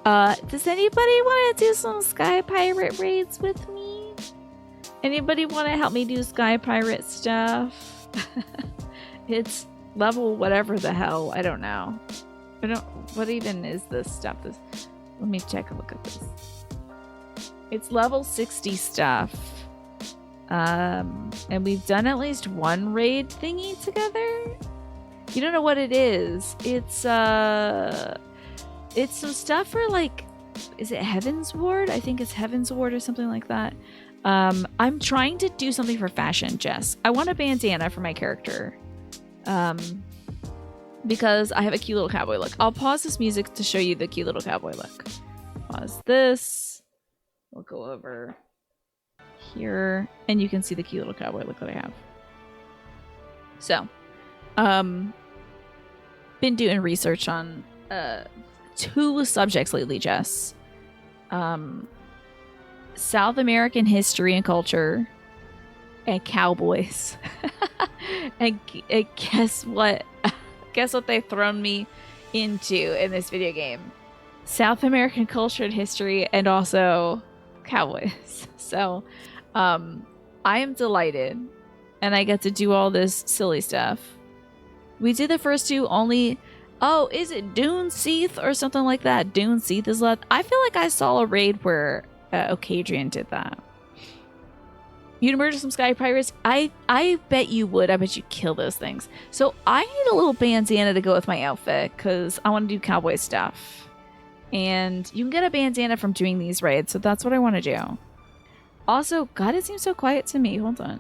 Does anybody want to do some Sky Pirate raids with me? Anybody want to help me do Sky Pirate stuff? It's level whatever the hell. I don't know. What even is this stuff? Let me take a look at this. It's level 60 stuff. And we've done at least one raid thingy together. You don't know what it is. It's some stuff for like, is it Heaven's Ward? I think it's Heaven's Ward or something like that. I'm trying to do something for fashion, Jess. I want a bandana for my character. Because I have a cute little cowboy look. I'll pause this music to show you the cute little cowboy look. Pause this. We'll go over here and you can see the cute little cowboy look that I have. So, been doing research on two subjects lately, Jess. South American history and culture and cowboys. and guess what? Guess what they've thrown me into in this video game? South American culture and history and also cowboys. So I am delighted and I get to do all this silly stuff. We did the first two only. Oh, is it Dune Seath or something like that? Dune Seath is left. I feel like I saw a raid where Ocadrian did that. You'd murder some Sky Pirates? I bet you would. I bet you'd kill those things. So I need a little bandana to go with my outfit because I want to do cowboy stuff. And you can get a bandana from doing these raids, so that's what I want to do. Also, God, it seems so quiet to me. Hold on.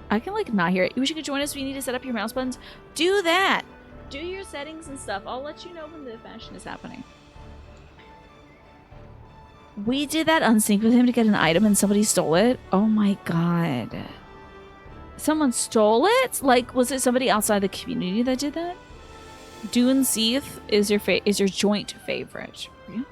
I can like not hear it. You wish you could join us. We need to set up your mouse buttons. Do that. Do your settings and stuff. I'll let you know when the fashion is happening. We did that unsync with him to get an item and somebody stole it. Oh my god. Someone stole it? Like, was it somebody outside the community that did that? Dune Seath is your joint favorite. Really?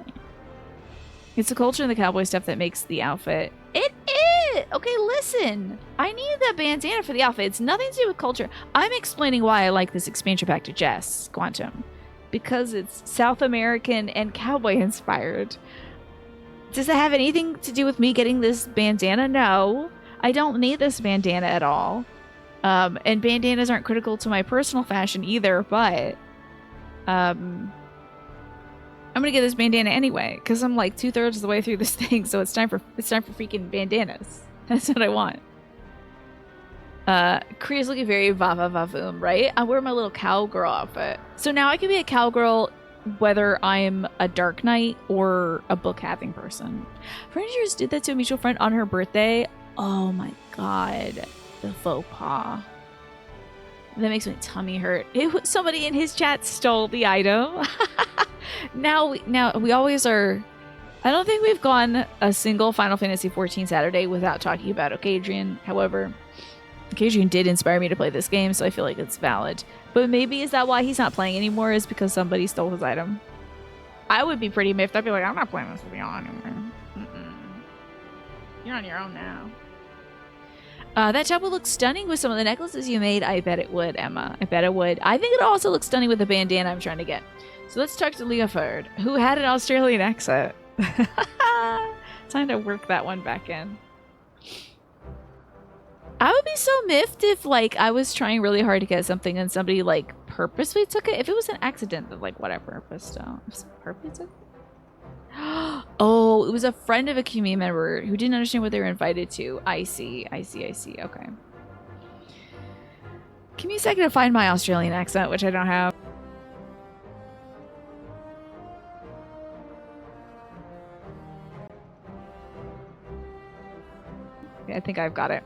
It's the culture and the cowboy stuff that makes the outfit. It is! Okay, listen. I need that bandana for the outfit. It's nothing to do with culture. I'm explaining why I like this expansion pack to Jess, Quantum. Because it's South American and cowboy inspired. Does it have anything to do with me getting this bandana? No. I don't need this bandana at all. And bandanas aren't critical to my personal fashion either, but I'm gonna get this bandana anyway, because I'm like 2/3 of the way through this thing, so it's time for freaking bandanas. That's what I want. Kriya's looking very va-va-va-voom, right? I wear my little cowgirl outfit. So now I can be a cowgirl whether I'm a Dark Knight or a book having person. Friends did that to a mutual friend on her birthday. Oh my god. The faux pas. That makes my tummy hurt. Somebody in his chat stole the item. Now we always are. I don't think we've gone a single Final Fantasy XIV Saturday without talking about Ocadrian. However, Ocadrian did inspire me to play this game, so I feel like it's valid. But maybe is that why he's not playing anymore? Is because somebody stole his item? I would be pretty miffed. I'd be like, I'm not playing this with you anymore. You're on your own now. That chap would look stunning with some of the necklaces you made. I bet it would, Emma. I bet it would. I think it also looks stunning with the bandana I'm trying to get. So let's talk to Leoford, who had an Australian accent. Time to work that one back in. I would be so miffed if, like, I was trying really hard to get something and somebody, like, purposely took it. If it was an accident, then, like, whatever. But still, purposely took it? Oh, it was a friend of a community member who didn't understand what they were invited to. I see. Okay. Give me a second to find my Australian accent, which I don't have. Okay, I think I've got it.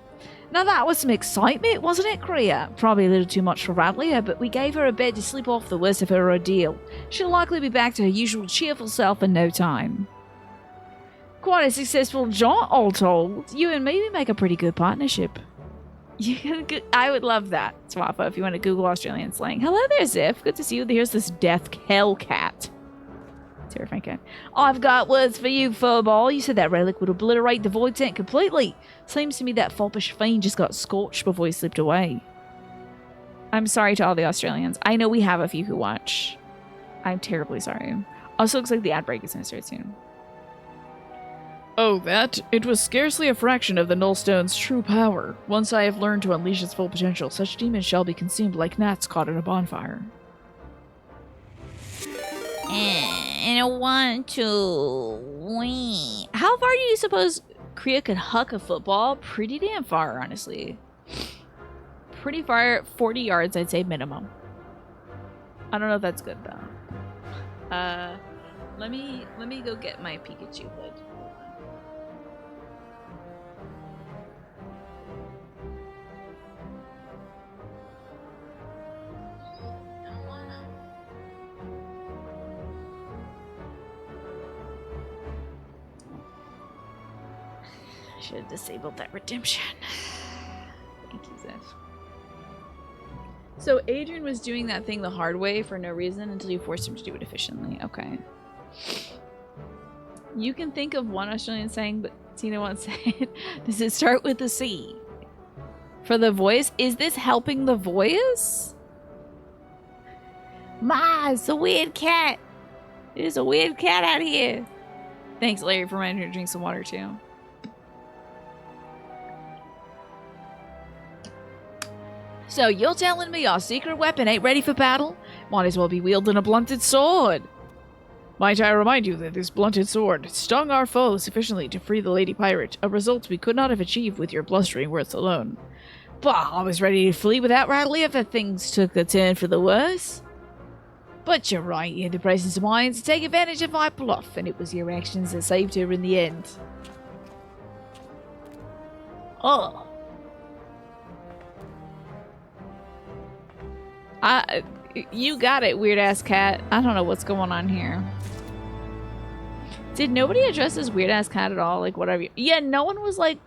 Now that was some excitement, wasn't it, Kriya? Probably a little too much for Radlia, but we gave her a bed to sleep off the worst of her ordeal. She'll likely be back to her usual cheerful self in no time. Quite a successful jaunt, all told. You and me make a pretty good partnership. I would love that, Swappa, if you want to Google Australian slang. Hello there, Ziff. Good to see you. Here's this death hellcat. Terrifying cat. I've got words for you, furball. You said that relic would obliterate the void tent completely. Seems to me that foppish fiend just got scorched before he slipped away. I'm sorry to all the Australians. I know we have a few who watch. I'm terribly sorry. Also looks like the ad break is gonna start soon. Oh, that? It was scarcely a fraction of the Nullstone's true power. Once I have learned to unleash its full potential, such demons shall be consumed like gnats caught in a bonfire. And 1, 2, wee. How far do you suppose Kriya could huck a football? Pretty damn far, honestly. Pretty far, 40 yards, I'd say minimum. I don't know if that's good though. Let me go get my Pikachu hood. Should have disabled that redemption. Thank you, Zeph. So Adrian was doing that thing the hard way for no reason until you forced him to do it efficiently. Okay. You can think of one Australian saying, but Tina won't say it. Does it start with a C? For the voice? Is this helping the voice? Ma, it's a weird cat. There's a weird cat out here. Thanks, Larry, for reminding me to drink some water, too. So you're telling me our secret weapon ain't ready for battle? Might as well be wielding a blunted sword. Might I remind you that this blunted sword stung our foe sufficiently to free the Lady Pirate, a result we could not have achieved with your blustering words alone. Bah, I was ready to flee without Riley if things took a turn for the worse. But you're right, you had the presence of mind to take advantage of my bluff, and it was your actions that saved her in the end. Oh. You got it, weird-ass cat. I don't know what's going on here. Did nobody address this weird-ass cat at all? Like, whatever. Yeah, no one was like...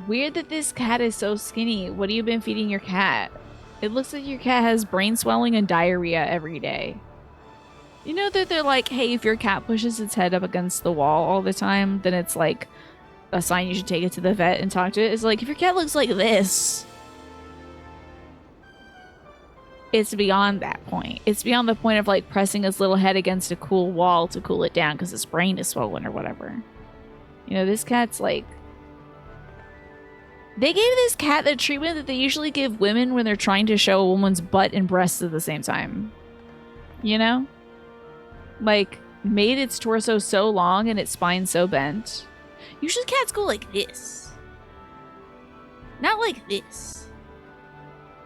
Weird that this cat is so skinny. What have you been feeding your cat? It looks like your cat has brain swelling and diarrhea every day. You know that they're like, hey, if your cat pushes its head up against the wall all the time, then it's like a sign you should take it to the vet and talk to it. It's like, if your cat looks like this... It's beyond that point. It's beyond the point of like pressing its little head against a cool wall to cool it down because its brain is swollen or whatever. You know, this cat's like... They gave this cat the treatment that they usually give women when they're trying to show a woman's butt and breasts at the same time. You know? Like, made its torso so long and its spine so bent. Usually cats go like this. Not like this.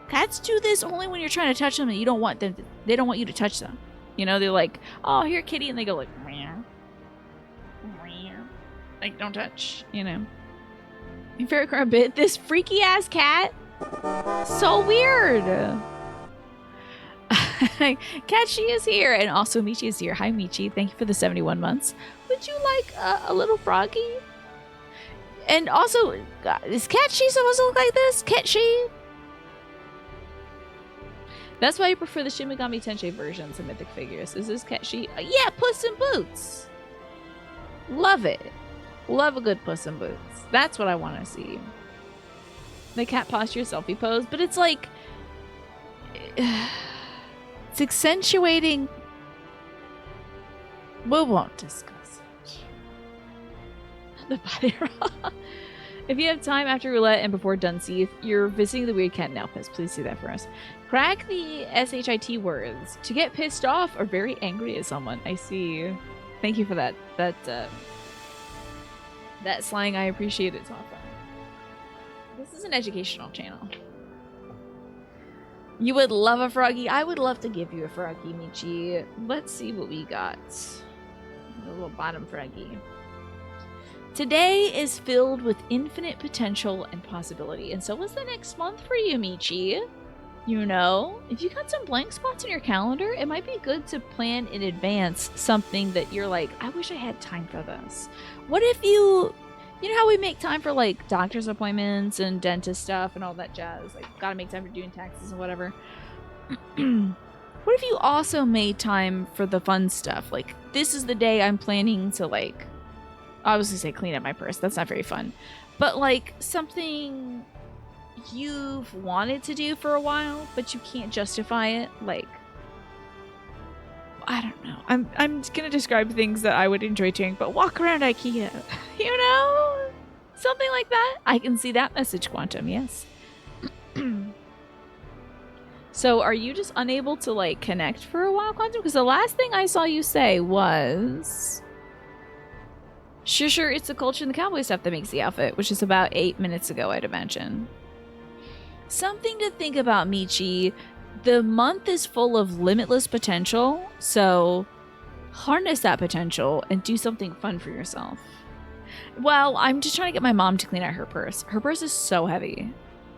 Cats do this only when you're trying to touch them and you don't want them to, they don't want you to touch them. You know, they're like, oh, here, kitty, and they go like, meow. Meow. Like, don't touch, you know. Very bit. This freaky ass cat. So weird. Catchy is here, and also Michi is here. Hi, Michi. Thank you for the 71 months. Would you like a little froggy? And also, is Catchy supposed to look like this? Catchy? That's why I prefer the Shin Megami Tensei versions of Mythic Figures. Is this Catchy? Yeah, Puss in Boots. Love it. Love a good Puss in Boots. That's what I want to see. The cat posture selfie pose, but it's like... It's accentuating... We won't discuss it. The body roll. If you have time after roulette and before Dunsey, if you're visiting the Weird Cat in Elpis, please do that for us. Crack the SHIT words. To get pissed off or very angry at someone. I see. Thank you for that. That slang, I appreciate it, Safa. This is an educational channel. You would love a froggy. I would love to give you a froggy, Michi. Let's see what we got. A little bottom froggy. Today is filled with infinite potential and possibility. And so was the next month for you, Michi. You know, if you got some blank spots in your calendar, it might be good to plan in advance something that you're like, I wish I had time for this. What if you know how we make time for like doctor's appointments and dentist stuff and all that jazz? Like, gotta make time for doing taxes and whatever. What if you also made time for the fun stuff? Like, this is the day I'm planning to like, I was gonna say clean up my purse. That's not very fun. But like something you've wanted to do for a while, but you can't justify it. Like, I don't know. I'm gonna describe things that I would enjoy doing, but walk around IKEA, you know, something like that. I can see that message, Quantum. Yes. So, are you just unable to like connect for a while, Quantum? Because the last thing I saw you say was, "Sure, it's the culture and the cowboy stuff that makes the outfit," which is about 8 minutes ago, I'd imagine. Something to think about, Michi. The month is full of limitless potential, so harness that potential and do something fun for yourself. Well, I'm just trying to get my mom to clean out her purse. Her purse is so heavy.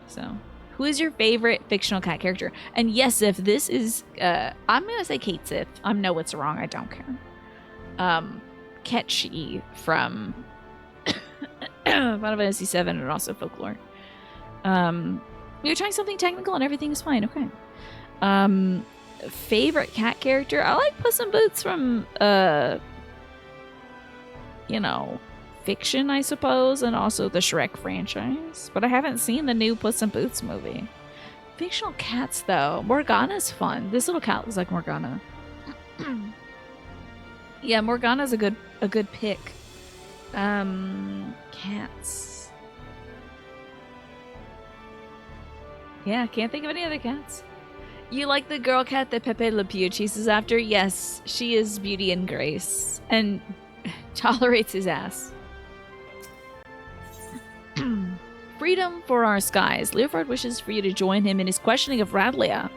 So, who is your favorite fictional cat character? And yes, if this is, I'm going to say Kate Sith. I know it's wrong. I don't care. Ketchi from Final Fantasy VII and also Folklore. You're trying something technical and everything is fine. Okay. Favorite cat character? I like Puss in Boots from, you know, fiction, I suppose, and also the Shrek franchise. But I haven't seen the new Puss in Boots movie. Fictional cats, though. Morgana's fun. This little cat looks like Morgana. Yeah, Morgana's a good pick. Cats. Yeah, can't think of any other cats. You like the girl cat that Pepe Le Pew chases after? Yes, she is beauty and grace. And tolerates his ass. Freedom for our skies. Leofard wishes for you to join him in his questioning of Radlia.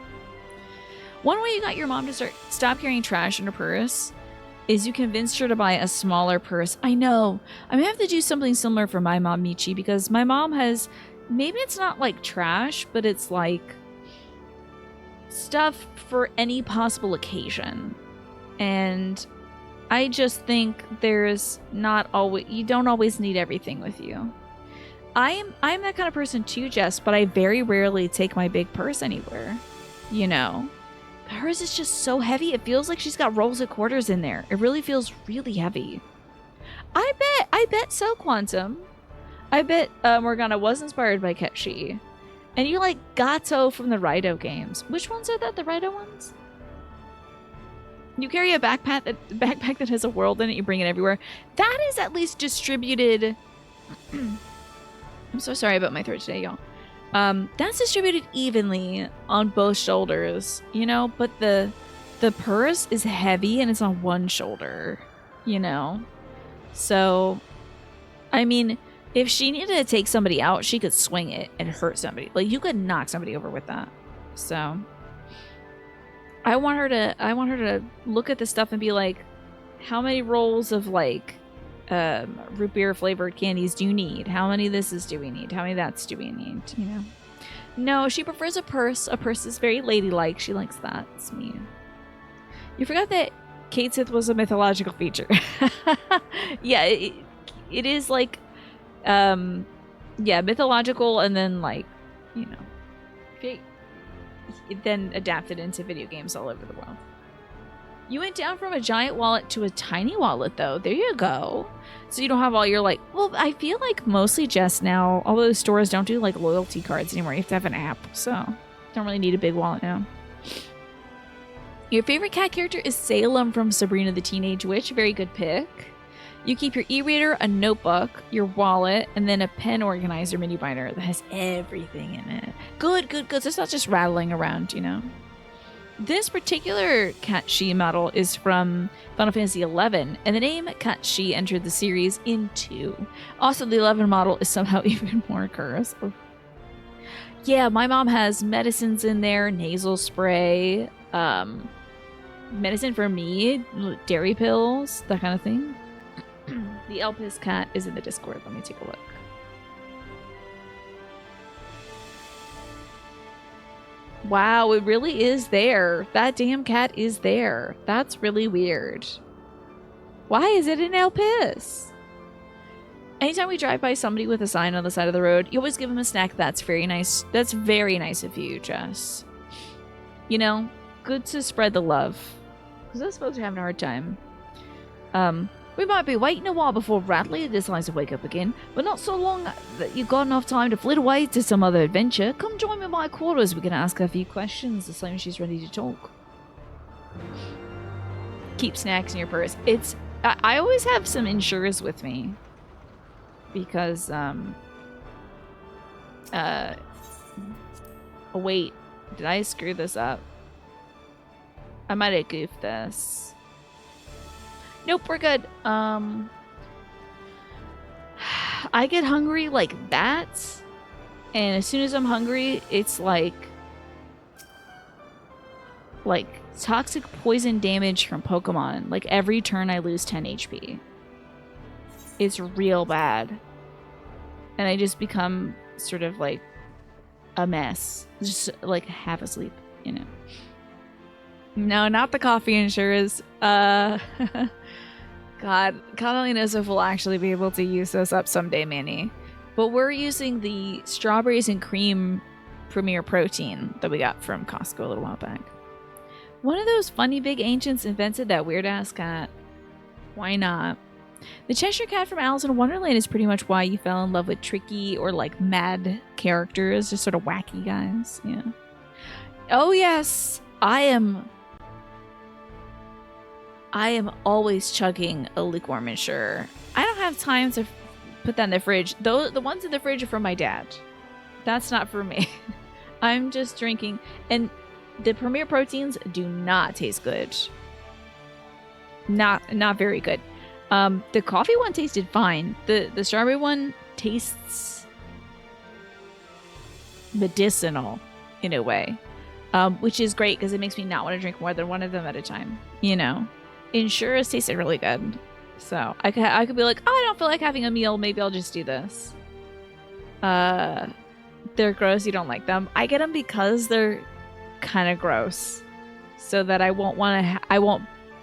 One way you got your mom to stop carrying trash in her purse is you convinced her to buy a smaller purse. I know. I'm gonna have to do something similar for my mom, Michi, because my mom has... Maybe it's not like trash, but it's like stuff for any possible occasion. And I just think there's not always... You don't always need everything with you. I'm that kind of person too, Jess, but I very rarely take my big purse anywhere. You know? Hers is just so heavy. It feels like she's got rolls of quarters in there. It really feels really heavy. I bet so, Quantum. I bet Morgana was inspired by Ketchi. And you like Gato from the Raido games. Which ones are that? The Raido ones? You carry a backpack that has a world in it. You bring it everywhere. That is at least distributed... I'm so sorry about my throat today, y'all. That's distributed evenly on both shoulders, you know? But the purse is heavy and it's on one shoulder, you know? So, I mean... If she needed to take somebody out, she could swing it and hurt somebody. Like, you could knock somebody over with that. So, I want her to look at this stuff and be like, how many rolls of, like, root beer flavored candies do you need? How many of this do we need? How many of that's do we need? You know? No, she prefers a purse. A purse is very ladylike. She likes that. It's me. You forgot that Kate Sith was a mythological feature. Yeah, it is like... yeah, mythological, and then like, you know, then adapted into video games all over the world. You went down from a giant wallet to a tiny wallet, though. There you go. So you don't have all your like. Well, I feel like mostly just now, although stores don't do like loyalty cards anymore. You have to have an app, so don't really need a big wallet now. Your favorite cat character is Salem from Sabrina the Teenage Witch. Very good pick. You keep your e-reader, a notebook, your wallet, and then a pen organizer mini binder that has everything in it. Good, good, good. So it's not just rattling around, you know. This particular Ketchi model is from Final Fantasy XI, and the name Ketchi entered the series in 2. Also, the 11 model is somehow even more cursed. Oh. Yeah, my mom has medicines in there, nasal spray, medicine for me, dairy pills, that kind of thing. The Elpis cat is in the Discord. Let me take a look. Wow, it really is there. That damn cat is there. That's really weird. Why is it in Elpis? Anytime we drive by somebody with a sign on the side of the road, you always give them a snack. That's very nice. That's very nice of you, Jess. You know, good to spread the love. Because those folks are having a hard time. We might be waiting a while before Radley decides to wake up again, but not so long that you've got enough time to flit away to some other adventure. Come join me in my quarters. We can ask her a few questions as soon as she's ready to talk. keep snacks in your purse. I always have some insurers with me because oh wait, did I screw this up? I might have goofed this. Nope, we're good. I get hungry like that, and as soon as I'm hungry, it's like toxic poison damage from Pokemon. Like every turn I lose 10 HP. It's real bad. And I just become sort of like a mess. Just like half asleep, you know. No, not the coffee insurers. God, only knows if we'll actually be able to use this up someday, Manny. But we're using the strawberries and cream Premier Protein that we got from Costco a little while back. One of those funny big ancients invented that weird-ass cat. Why not? The Cheshire Cat from Alice in Wonderland is pretty much why you fell in love with tricky or, like, mad characters. Just sort of wacky guys. Yeah. Oh, yes. I am always chugging a lukewarm Ensure. I don't have time to put that in the fridge. The ones in the fridge are from my dad. That's not for me. I'm just drinking. And the Premier Proteins do not taste good. Not very good. The coffee one tasted fine. The strawberry one tastes medicinal in a way, which is great because it makes me not want to drink more than one of them at a time. You know, Ensure tasted really good. So I could be like, oh, I don't feel like having a meal. Maybe I'll just do this. They're gross. You don't like them. I get them because they're kind of gross, so that I won't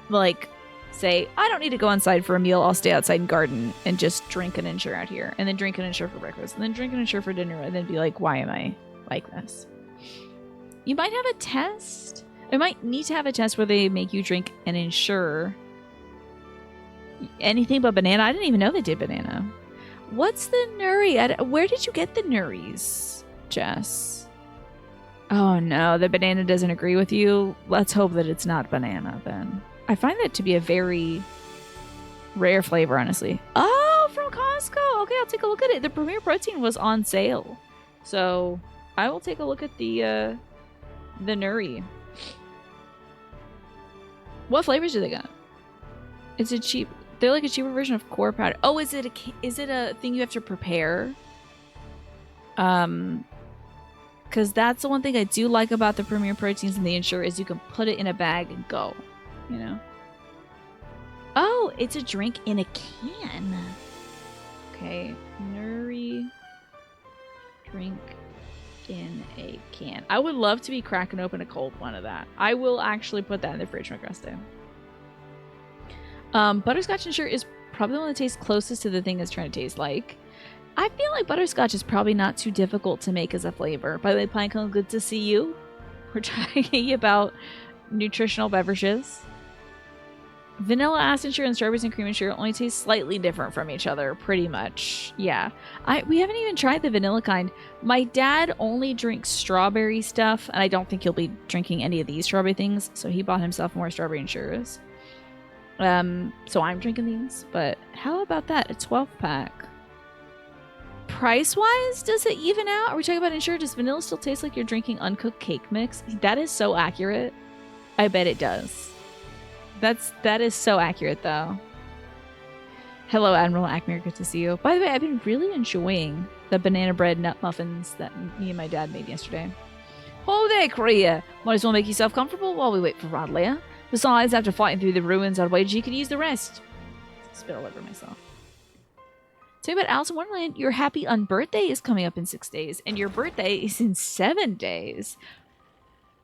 like say I don't need to go inside for a meal. I'll stay outside and garden and just drink an Ensure out here, and then drink an Ensure for breakfast, and then drink an Ensure for dinner, and then be like, why am I like this? You might have a test. I might need to have a test where they make you drink an Ensure anything but banana. I didn't even know they did banana. What's the Nuri? Where did you get the Nuris, Jess? Oh no, the banana doesn't agree with you. Let's hope that it's not banana then. I find that to be a very rare flavor, honestly. Oh, from Costco. Okay, I'll take a look at it. The Premier Protein was on sale, so I will take a look at the Nuri. What flavors do they got? It's a cheap. They're like a cheaper version of core powder. Oh, is it a thing you have to prepare? Because that's the one thing I do like about the Premier Proteins and the Ensure is you can put it in a bag and go, you know. Oh, it's a drink in a can. Okay, Nuri drink in a can. I would love to be cracking open a cold one of that. I will actually put that in the fridge next day. Butterscotch Ensure is probably the one that tastes closest to the thing it's trying to taste like. I feel like butterscotch is probably not too difficult to make as a flavor. By the way, Pinecone, good to see you. We're talking about nutritional beverages. Vanilla Ass Ensure and Strawberries and Cream Ensure only taste slightly different from each other, pretty much. Yeah. We haven't even tried the vanilla kind. My dad only drinks strawberry stuff, and I don't think he'll be drinking any of these strawberry things, so he bought himself more Strawberry Ensures. So I'm drinking these, but how about that? A 12-pack. Price-wise, does it even out? Are we talking about Ensure? Does vanilla still taste like you're drinking uncooked cake mix? That is so accurate. I bet it does. That is so accurate, though. Hello, Admiral Acmere. Good to see you. By the way, I've been really enjoying the banana bread nut muffins that me and my dad made yesterday. Oh there, Korea. Might as well make yourself comfortable while we wait for Rodleah. Besides, after fighting through the ruins, I'd wager you could use the rest. Spit all over myself. Tell you about Alice in Wonderland. Your happy unbirthday is coming up in 6 days, and your birthday is in 7 days.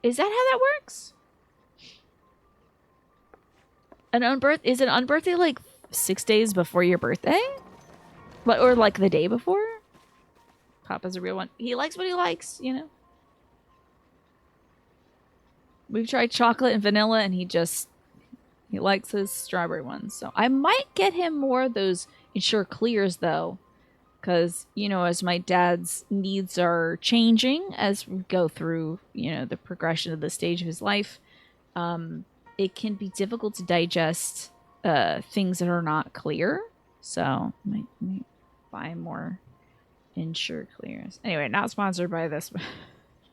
Is that how that works? Is an unbirthday like 6 days before your birthday? Or like the day before? Papa's a real one. He likes what he likes, you know? We've tried chocolate and vanilla, and he likes his strawberry ones. So I might get him more of those Ensure Clears, though. Because, you know, as my dad's needs are changing as we go through, you know, the progression of the stage of his life, it can be difficult to digest things that are not clear. So might buy more Ensure Clears. Anyway, not sponsored by this.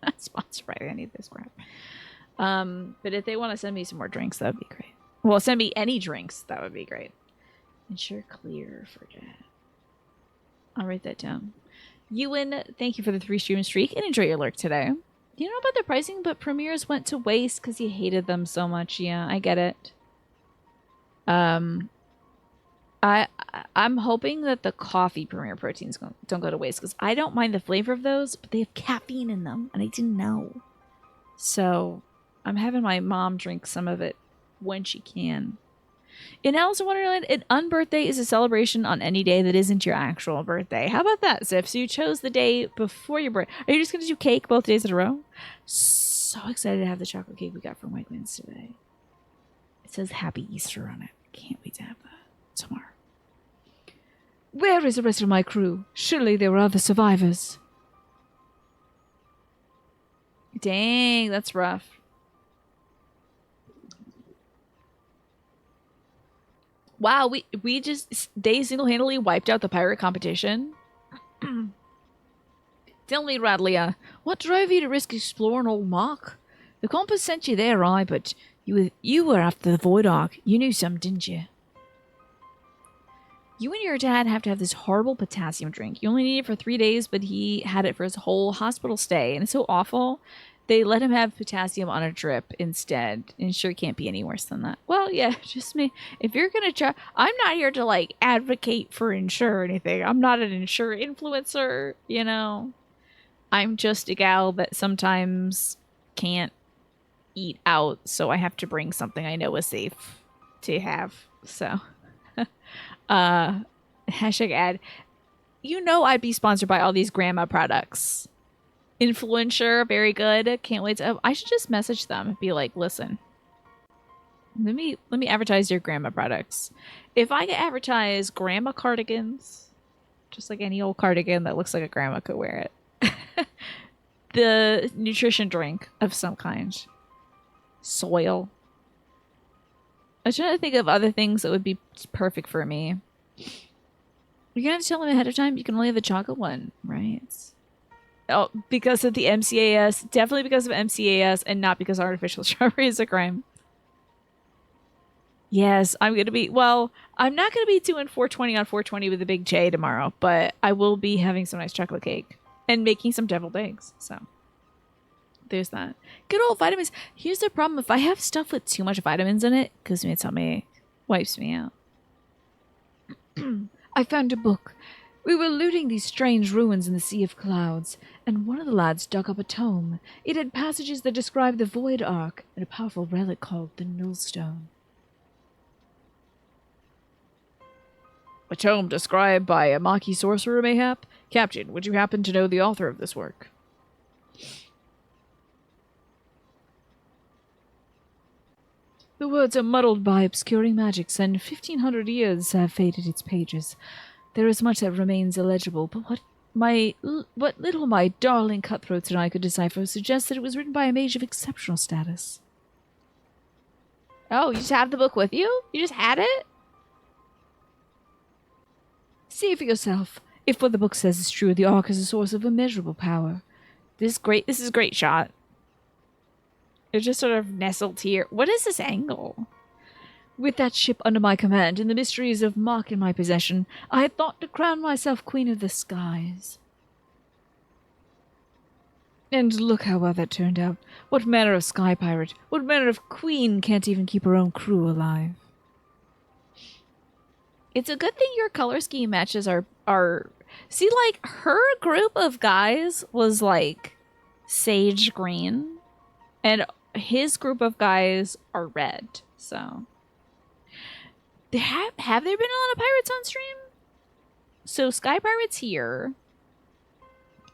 Not sponsored by any of this crap. But if they want to send me some more drinks, that would be great. Well, send me any drinks. That would be great. Ensure Clear for that. I'll write that down. Ewan, thank you for the 3-stream streak and enjoy your lurk today. You know about the pricing, but premieres went to waste because you hated them so much. Yeah, I get it. I'm hoping that the coffee premiere proteins don't go to waste because I don't mind the flavor of those, but they have caffeine in them, and I didn't know. So I'm having my mom drink some of it when she can. In Alice in Wonderland, an unbirthday is a celebration on any day that isn't your actual birthday. How about that, Ziff? So you chose the day before your birthday. Are you just going to do cake both days in a row? So excited to have the chocolate cake we got from White Wings today. It says Happy Easter on it. Can't wait to have that tomorrow. Where is the rest of my crew? Surely there were other survivors. Dang, that's rough. Wow, they single-handedly wiped out the pirate competition. Tell me, Radlia, what drove you to risk exploring Old Mark? The compass sent you there, aye, but you were after the Void Ark. You knew some, didn't you? You and your dad have to have this horrible potassium drink. You only need it for 3 days, but he had it for his whole hospital stay, and it's so awful. They let him have potassium on a drip instead, and sure can't be any worse than that. Well, yeah, just me. If you're gonna try, I'm not here to like advocate for Ensure or anything. I'm not an Ensure influencer, you know. I'm just a gal that sometimes can't eat out, so I have to bring something I know is safe to have. So, hashtag ad. You know I'd be sponsored by all these grandma products. Influencer, very good. Can't wait to. I should just message them and be like, listen, let me advertise your grandma products. If I could advertise grandma cardigans, just like any old cardigan that looks like a grandma could wear it. The nutrition drink of some kind. Soil. I was trying to think of other things that would be perfect for me. You're gonna have to tell them ahead of time you can only have the chocolate one, right? Oh, because of the MCAS. Definitely because of MCAS and not because artificial strawberry is a crime. Yes, I'm going to be... Well, I'm not going to be doing 420 on 420 with a big J tomorrow, but I will be having some nice chocolate cake and making some deviled eggs. So, there's that. Good old vitamins. Here's the problem. If I have stuff with too much vitamins in it, gives me a tummy ache. Wipes me out. I found a book. We were looting these strange ruins in the Sea of Clouds, and one of the lads dug up a tome. It had passages that described the Void Ark and a powerful relic called the Nullstone. A tome described by a Maki sorcerer, mayhap? Captain, would you happen to know the author of this work? The words are muddled by obscuring magics, and 1,500 years have faded its pages. There is much that remains illegible, but what little my darling cutthroats and I could decipher suggests that it was written by a mage of exceptional status. Oh, you just have the book with you? You just had it? See for yourself. If what the book says is true, the Ark is a source of immeasurable power. This is a great shot. It's just sort of nestled here. What is this angle? With that ship under my command and the mysteries of Mark in my possession, I had thought to crown myself Queen of the Skies. And look how well that turned out. What manner of sky pirate, what manner of queen can't even keep her own crew alive? It's a good thing your color scheme matches our... See, like, her group of guys was, like, sage green, and his group of guys are red, so... Have there been a lot of pirates on stream? So Sky Pirate's here.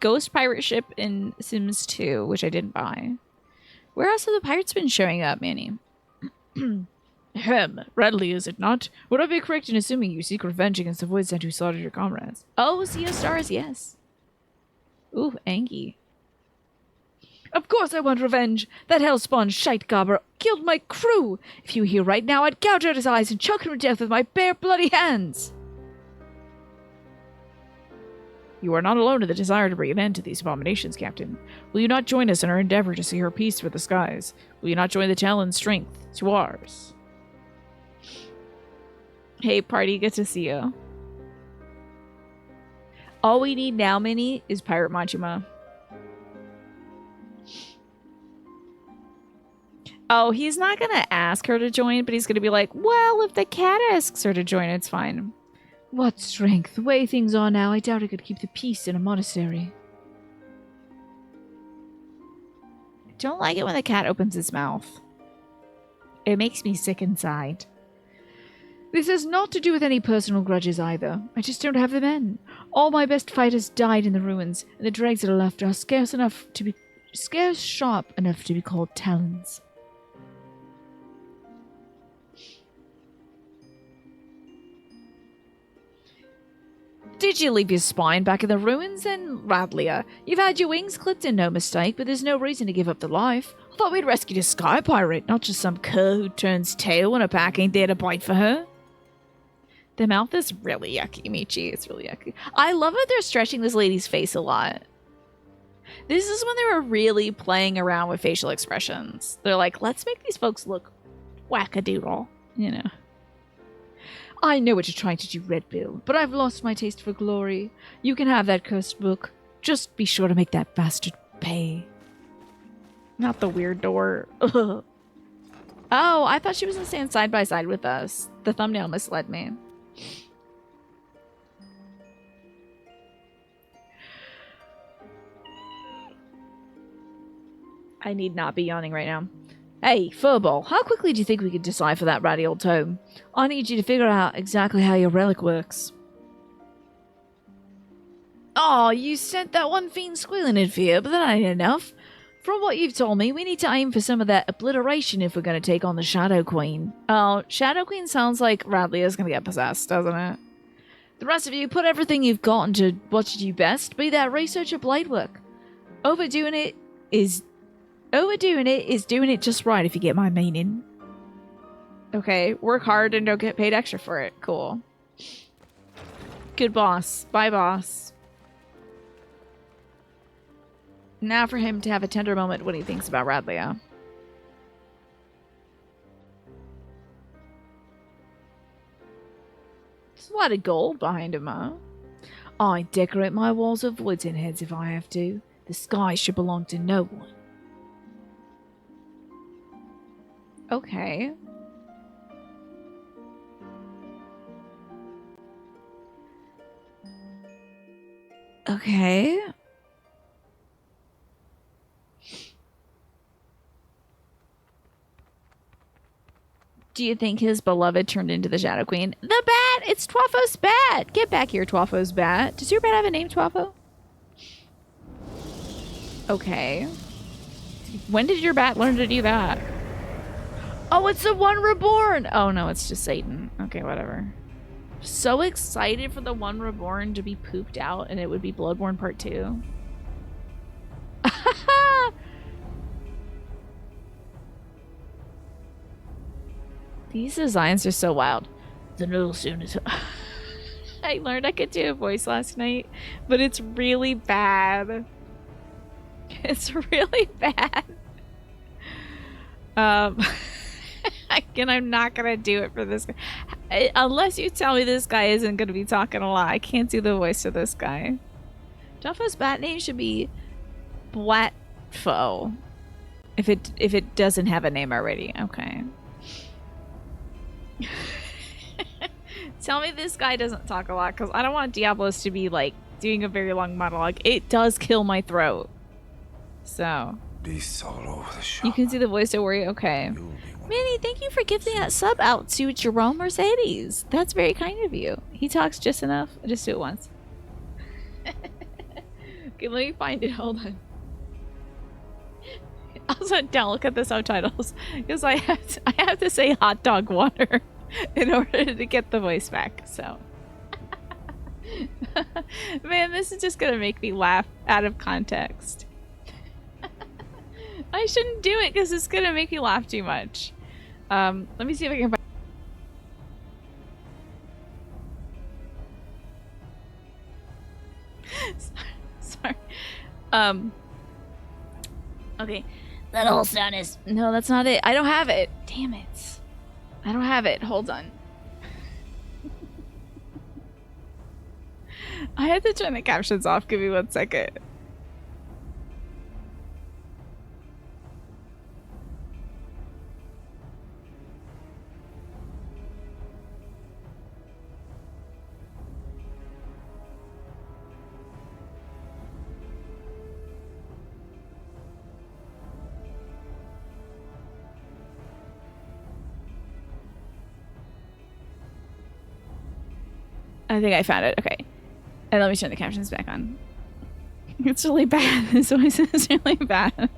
Ghost Pirate Ship in Sims 2, which I didn't buy. Where else have the pirates been showing up, Manny? Readily, is it not? Would I be correct in assuming you seek revenge against the Void Sent who slaughtered your comrades? Oh, Sea of Stars, yes. Ooh, Angie. Of course I want revenge. That hellspawn shite gobber killed my crew. If you were here right now, I'd gouge out his eyes and choke him to death with my bare bloody hands. You are not alone in the desire to bring an end to these abominations, Captain. Will you not join us in our endeavor to secure peace for the skies? Will you not join the Talon's strength to ours? Hey, party, good to see you. All we need now, Minnie, is Pirate Majima. Oh, he's not gonna ask her to join, but he's gonna be like, well, if the cat asks her to join, it's fine. What strength? The way things are now, I doubt I could keep the peace in a monastery. I don't like it when the cat opens its mouth. It makes me sick inside. This has not to do with any personal grudges either. I just don't have the men. All my best fighters died in the ruins, and the dregs that are left are scarce sharp enough to be called talons. Did you leave your spine back in the ruins then, Radlia? You've had your wings clipped and no mistake, but there's no reason to give up the life. I thought we'd rescued a sky pirate, not just some cur who turns tail when a pack ain't there to bite for her. The mouth is really yucky, Michi. It's really yucky. I love that they're stretching this lady's face a lot. This is when they were really playing around with facial expressions. They're like, let's make these folks look wackadoodle, you know. I know what you're trying to do, Red Bill, but I've lost my taste for glory. You can have that cursed book. Just be sure to make that bastard pay. Not the weird door. Ugh. Oh, I thought she was going to stand side by side with us. The thumbnail misled me. I need not be yawning right now. Hey, Furball, how quickly do you think we could decipher that ratty old tome? I need you to figure out exactly how your relic works. Oh, you sent that one fiend squealing in fear, but that ain't enough. From what you've told me, we need to aim for some of that obliteration if we're going to take on the Shadow Queen. Oh, Shadow Queen sounds like Radley is going to get possessed, doesn't it? The rest of you, put everything you've got into what you do best, be that research or blade work. Overdoing it is doing it just right, if you get my meaning. Okay, work hard and don't get paid extra for it. Cool. Good boss. Bye, boss. Now for him to have a tender moment when he thinks about Radlia. There's a lot of gold behind him, huh? I decorate my walls with woods and heads if I have to. The sky should belong to no one. Okay. Okay. Do you think his beloved turned into the Shadow Queen? The bat! It's Twafo's bat! Get back here, Twafo's bat. Does your bat have a name, Twafo? Okay. When did your bat learn to do that? Oh, it's the one reborn! Oh no, it's just Satan. Okay, whatever. So excited for the one reborn to be pooped out and it would be Bloodborne Part 2. These designs are so wild. The noodle soon is... I learned I could do a voice last night, but it's really bad. It's really bad. Again, I'm not gonna do it for this guy. Unless you tell me this guy isn't gonna be talking a lot. I can't do the voice of this guy. Jaffa's bat name should be Blatfo. If it doesn't have a name already. Okay. Tell me this guy doesn't talk a lot, because I don't want Diablos to be like doing a very long monologue. It does kill my throat. So you can see the voice, don't worry. Okay. Manny, thank you for giving that sub out to Jerome Mercedes. That's very kind of you. He talks just enough. I'll just do it once. Okay, let me find it. Hold on. Also, don't look at the subtitles because I have to say hot dog water in order to get the voice back. So, man, this is just gonna make me laugh out of context. I shouldn't do it because it's gonna make you laugh too much. Let me see if I can find. Sorry. Okay. That whole sound is... No, that's not it. I don't have it. Damn it. I don't have it. Hold on. I had to turn the captions off. Give me 1 second. I think I found it. Okay. And let me turn the captions back on. It's really bad. This voice is really bad.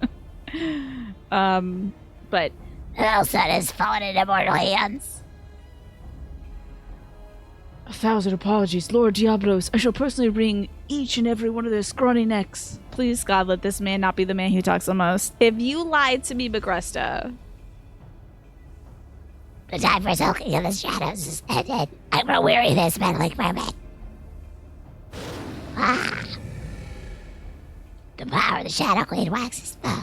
But Elsa has fallen into mortal hands. 1,000 apologies, Lord Diablos. I shall personally wring each and every one of their scrawny necks. Please, God, let this man not be the man who talks the most. If you lied to me, Bagresta. The time for sulking in the shadows is ended. I grow weary of this meddling mermaid. Ah. The power of the Shadow Queen waxes full.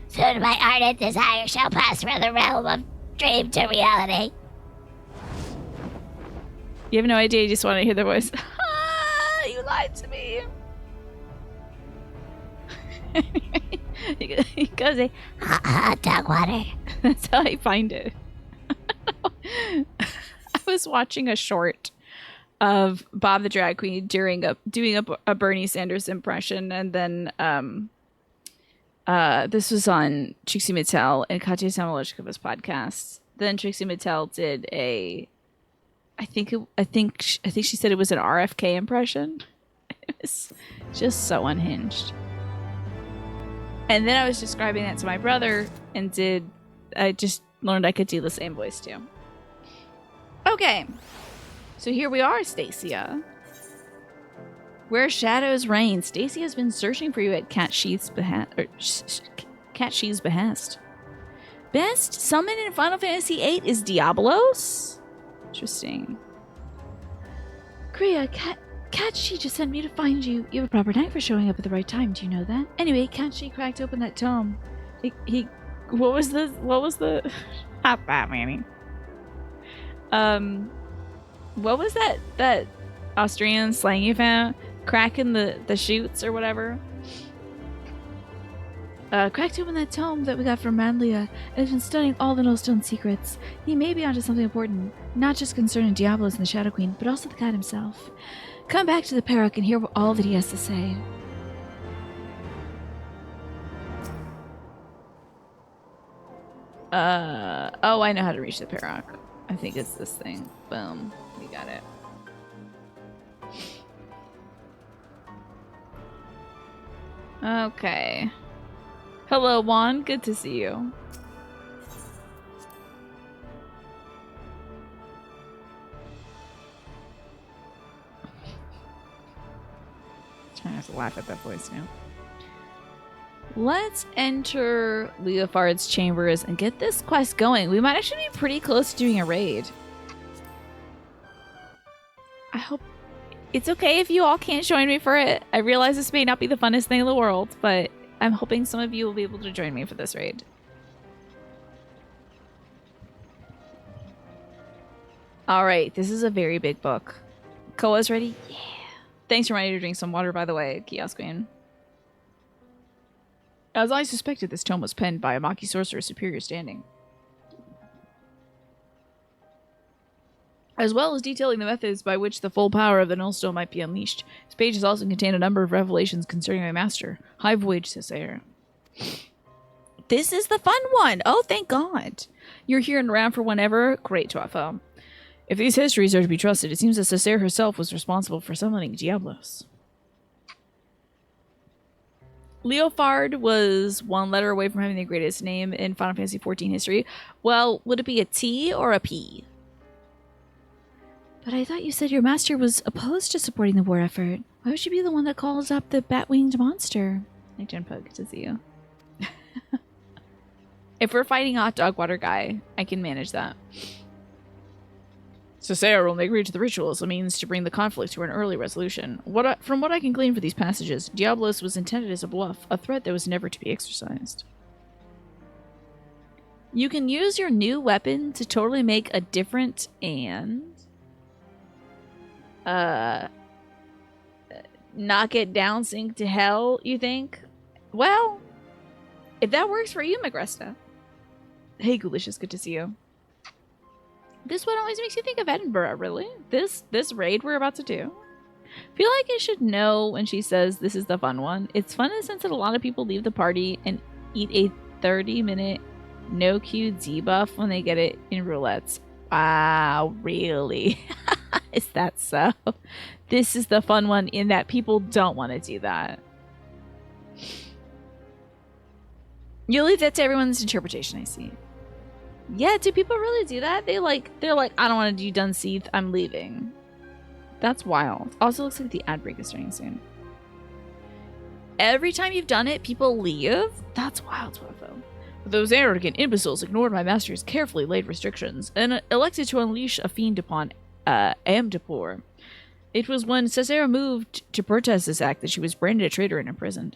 Soon my ardent desire shall pass from the realm of dream to reality. You have no idea, you just want to hear the voice. Ah, you lied to me. He goes, Hot dog water. That's how I find it. I was watching a short of Bob the Drag Queen doing a Bernie Sanders impression, and then this was on Trixie Mattel and Katya Samoshkova's podcast. Then Trixie Mattel did a, I think she said it was an RFK impression. It was just so unhinged. And then I was describing that to my brother, and I just learned I could do the same voice too. Okay, so here we are, Stacia. Where shadows reign, Stacia has been searching for you at Cat Sheath's behest. Best summon in Final Fantasy VIII is Diablos? Interesting. Kriya, Cat She just sent me to find you. You have a proper night for showing up at the right time. Do you know that? Anyway, Cat She cracked open that tome. What was the not that, Manny. What was that Australian slang you found? Cracking the chutes or whatever. Cracked open that tome that we got from Manlia and has been studying all the Nullstone secrets. He may be onto something important, not just concerning Diablos and the Shadow Queen, but also the god himself. Come back to the Perrock and hear all that he has to say. Oh, I know how to reach the Perrock. I think it's this thing. Boom. We got it. Okay. Hello, Juan. Good to see you. Trying not to laugh at that voice now. Let's enter Leofard's chambers and get this quest going. We might actually be pretty close to doing a raid. I hope it's okay if you all can't join me for it. I realize this may not be the funnest thing in the world, but I'm hoping some of you will be able to join me for this raid. Alright, this is a very big book. Koa's ready? Yeah. Thanks for reminding me to drink some water, by the way, Kiosk Queen. As I suspected, this tome was penned by a Maki sorcerer of superior standing. As well as detailing the methods by which the full power of the Nullstone might be unleashed. This pages also contain a number of revelations concerning my master, High Voyage Cessair. This is the fun one! Oh, thank God! You're here and around for whenever? Great, Tuafo. If these histories are to be trusted, it seems that Cessair herself was responsible for summoning Diablos. Leofard was one letter away from having the greatest name in Final Fantasy XIV history. Well, would it be a T or a P? But I thought you said your master was opposed to supporting the war effort. Why would she be the one that calls up the bat-winged monster? Hey, Jenpug, good to see you. If we're fighting hot dog water guy, I can manage that. Cesare only agreed to the ritual as a means to bring the conflict to an early resolution. From what I can glean from these passages, Diablos was intended as a bluff, a threat that was never to be exercised. You can use your new weapon to totally make a different and knock it down, sink to hell, you think? Well, if that works for you, Magresta. Hey, Ghoulish, good to see you. This one always makes you think of Edinburgh, really. This raid we're about to do. Feel like I should know when she says this is the fun one. It's fun in the sense that a lot of people leave the party and eat a 30-minute no queue debuff when they get it in roulettes. Wow, really? Is that so? This is the fun one in that people don't want to do that. You leave that to everyone's interpretation, I see. Yeah, do people really do that? They're like, I don't want to do Dunseath, I'm leaving. That's wild. Also looks like the ad break is starting soon. Every time you've done it, people leave? That's wild, Swafo. Those arrogant imbeciles ignored my master's carefully laid restrictions and elected to unleash a fiend upon Amdapur. It was when Cesare moved to protest this act that she was branded a traitor and imprisoned.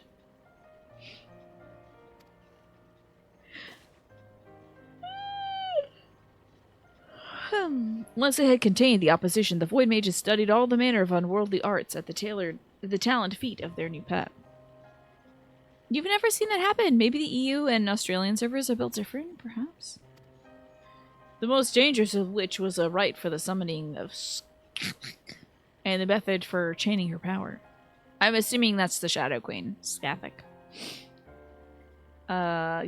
Once they had contained the opposition, the Void Mages studied all the manner of unworldly arts at the talent feet of their new pet. You've never seen that happen. Maybe the EU and Australian servers are built different, perhaps? The most dangerous of which was a rite for the summoning of Skathik, and the method for chaining her power. I'm assuming that's the Shadow Queen, Skathik.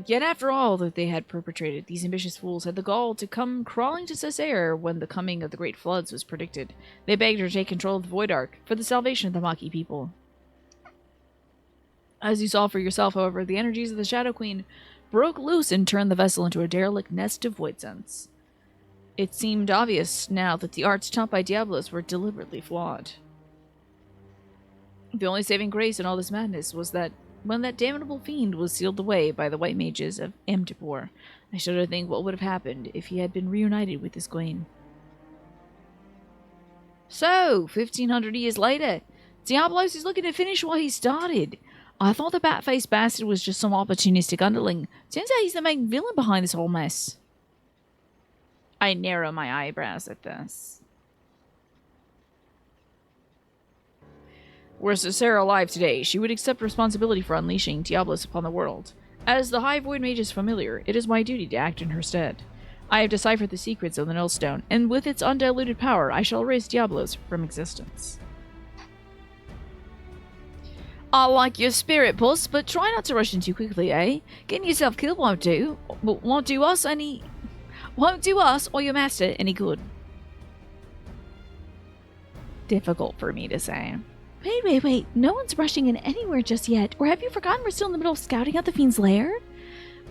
Yet after all that they had perpetrated, these ambitious fools had the gall to come crawling to Cesare when the coming of the Great Floods was predicted. They begged her to take control of the Void Ark for the salvation of the Maki people. As you saw for yourself, however, the energies of the Shadow Queen broke loose and turned the vessel into a derelict nest of void sense. It seemed obvious now that the arts taught by Diablos were deliberately flawed. The only saving grace in all this madness was that when that damnable fiend was sealed away by the white mages of Amdapur, I shudder to think what would have happened if he had been reunited with his queen. So, 1500 years later, Diablos is looking to finish what he started. I thought the bat-faced bastard was just some opportunistic underling. Turns out he's the main villain behind this whole mess. I narrow my eyebrows at this. Were Cesare alive today, she would accept responsibility for unleashing Diablos upon the world. As the High Void Mage's familiar, it is my duty to act in her stead. I have deciphered the secrets of the Nullstone, and with its undiluted power, I shall erase Diablos from existence. I like your spirit, Puss, but try not to rush in too quickly, eh? Getting yourself killed won't do us or your master any good. Difficult for me to say. Wait. No one's rushing in anywhere just yet. Or have you forgotten we're still in the middle of scouting out the fiend's lair?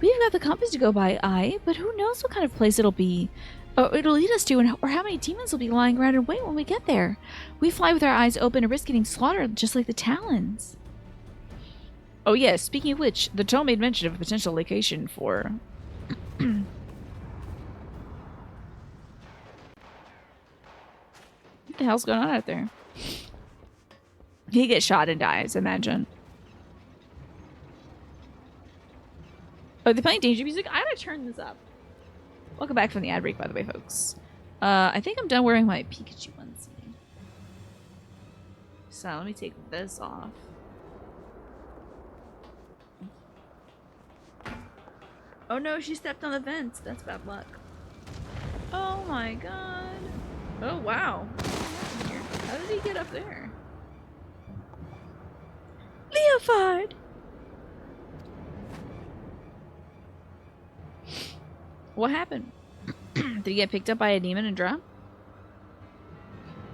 We've got the compass to go by, aye, but who knows what kind of place it'll be. Or it'll lead us to, or how many demons will be lying around and wait when we get there. We fly with our eyes open and risk getting slaughtered just like the Talons. Oh yes, speaking of which, the tome made mention of a potential location for... What the hell's going on out there? He gets shot and dies, imagine. Oh, they're playing Danger Music? I gotta turn this up. Welcome back from the ad break, by the way, folks. I think I'm done wearing my Pikachu onesie. So, let me take this off. Oh no, she stepped on the vents. That's bad luck. Oh my god. Oh wow. How did he get up there? Leofard! What happened? Did he get picked up by a demon and dropped?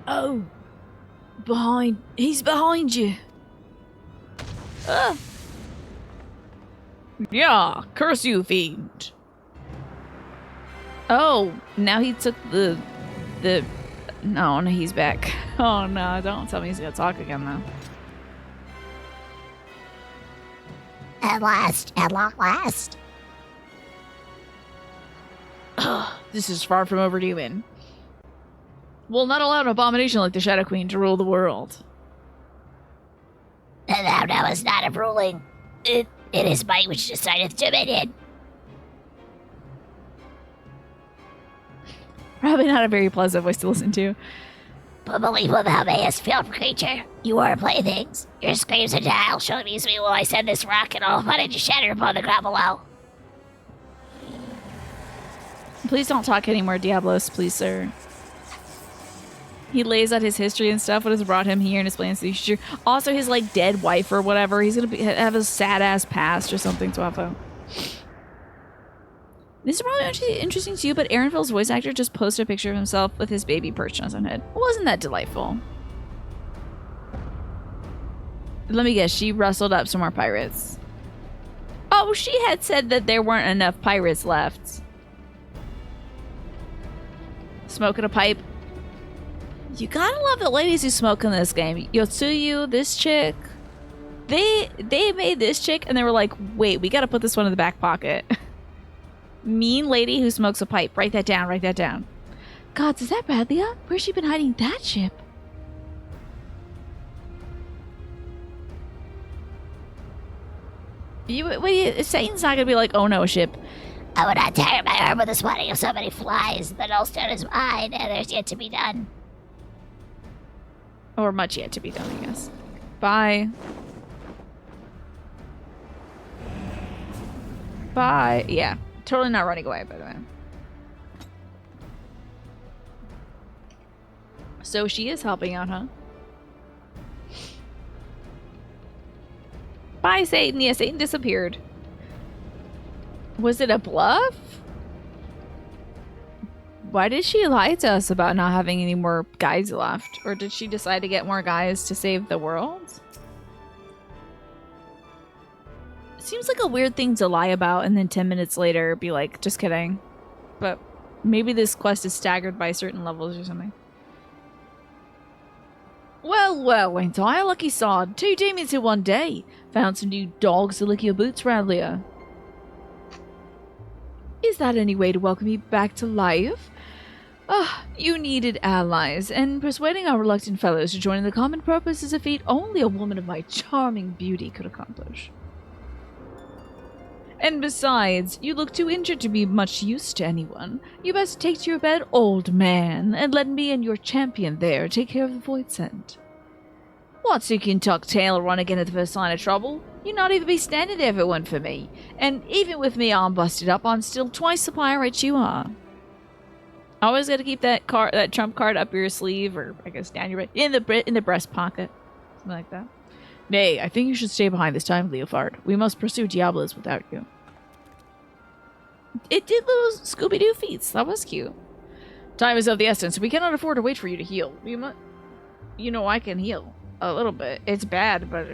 Oh. He's behind you. Yeah, curse you, fiend. Oh, now he took the... No, he's back. Oh no, don't tell me he's gonna talk again though. At long last. This is far from overdoing. We'll not allow an abomination like the Shadow Queen to rule the world. And thou knowest not of ruling. It is might which decideth dominion. Probably not a very pleasant voice to listen to. But believe what thou mayest, filth creature. You are playthings. Your screams and howl shall amuse me while I send this rock and all fun to shatter upon the ground below. Please don't talk anymore, Diablos, please, sir. He lays out his history and stuff, what has brought him here and his plans for the future. Also, his, like, dead wife or whatever. He's gonna have a sad-ass past or something to have. This is probably actually interesting to you, but Aaronville's voice actor just posted a picture of himself with his baby perched on his own head. Wasn't that delightful? Let me guess, she rustled up some more pirates. Oh, she had said that there weren't enough pirates left. Smoking a pipe. You gotta love the ladies who smoke in this game. Yotsuyu, this chick. They made this chick and they were like, wait, we gotta put this one in the back pocket. Mean lady who smokes a pipe. Write that down, write that down. Gods, is that Bradley? Where's she been hiding that ship? Satan's not gonna be like, oh no, ship. I would not tire my arm with the swatting of so many flies. The nullstone is mine, and there's yet to be done. Or much yet to be done, I guess. Bye. Bye. Yeah. Totally not running away, by the way. So she is helping out, huh? Bye, Satan. Yeah, Satan disappeared. Was it a bluff? Why did she lie to us about not having any more guys left? Or did she decide to get more guys to save the world? Seems like a weird thing to lie about and then 10 minutes later be like, just kidding. But maybe this quest is staggered by certain levels or something. Well, ain't I a lucky sod? 2 demons in one day. Found some new dogs to lick your boots round here. Is that any way to welcome you back to life? You needed allies, and persuading our reluctant fellows to join in the common purpose is a feat only a woman of my charming beauty could accomplish. And besides, you look too injured to be much use to anyone. You best take to your bed, old man, and let me and your champion there take care of the void scent. What's you can tuck tail and run again at the first sign of trouble? You'd not even be standing there if it weren't for me. And even with me arm busted up, I'm still twice the pirate you are. Always gotta keep that trump card up your sleeve, or I guess down your in the breast pocket, something like that. Nay, I think you should stay behind this time, Leofard. We must pursue Diablos without you. It did little Scooby-Doo feats. That was cute. Time is of the essence. We cannot afford to wait for you to heal. You know I can heal a little bit. It's bad, but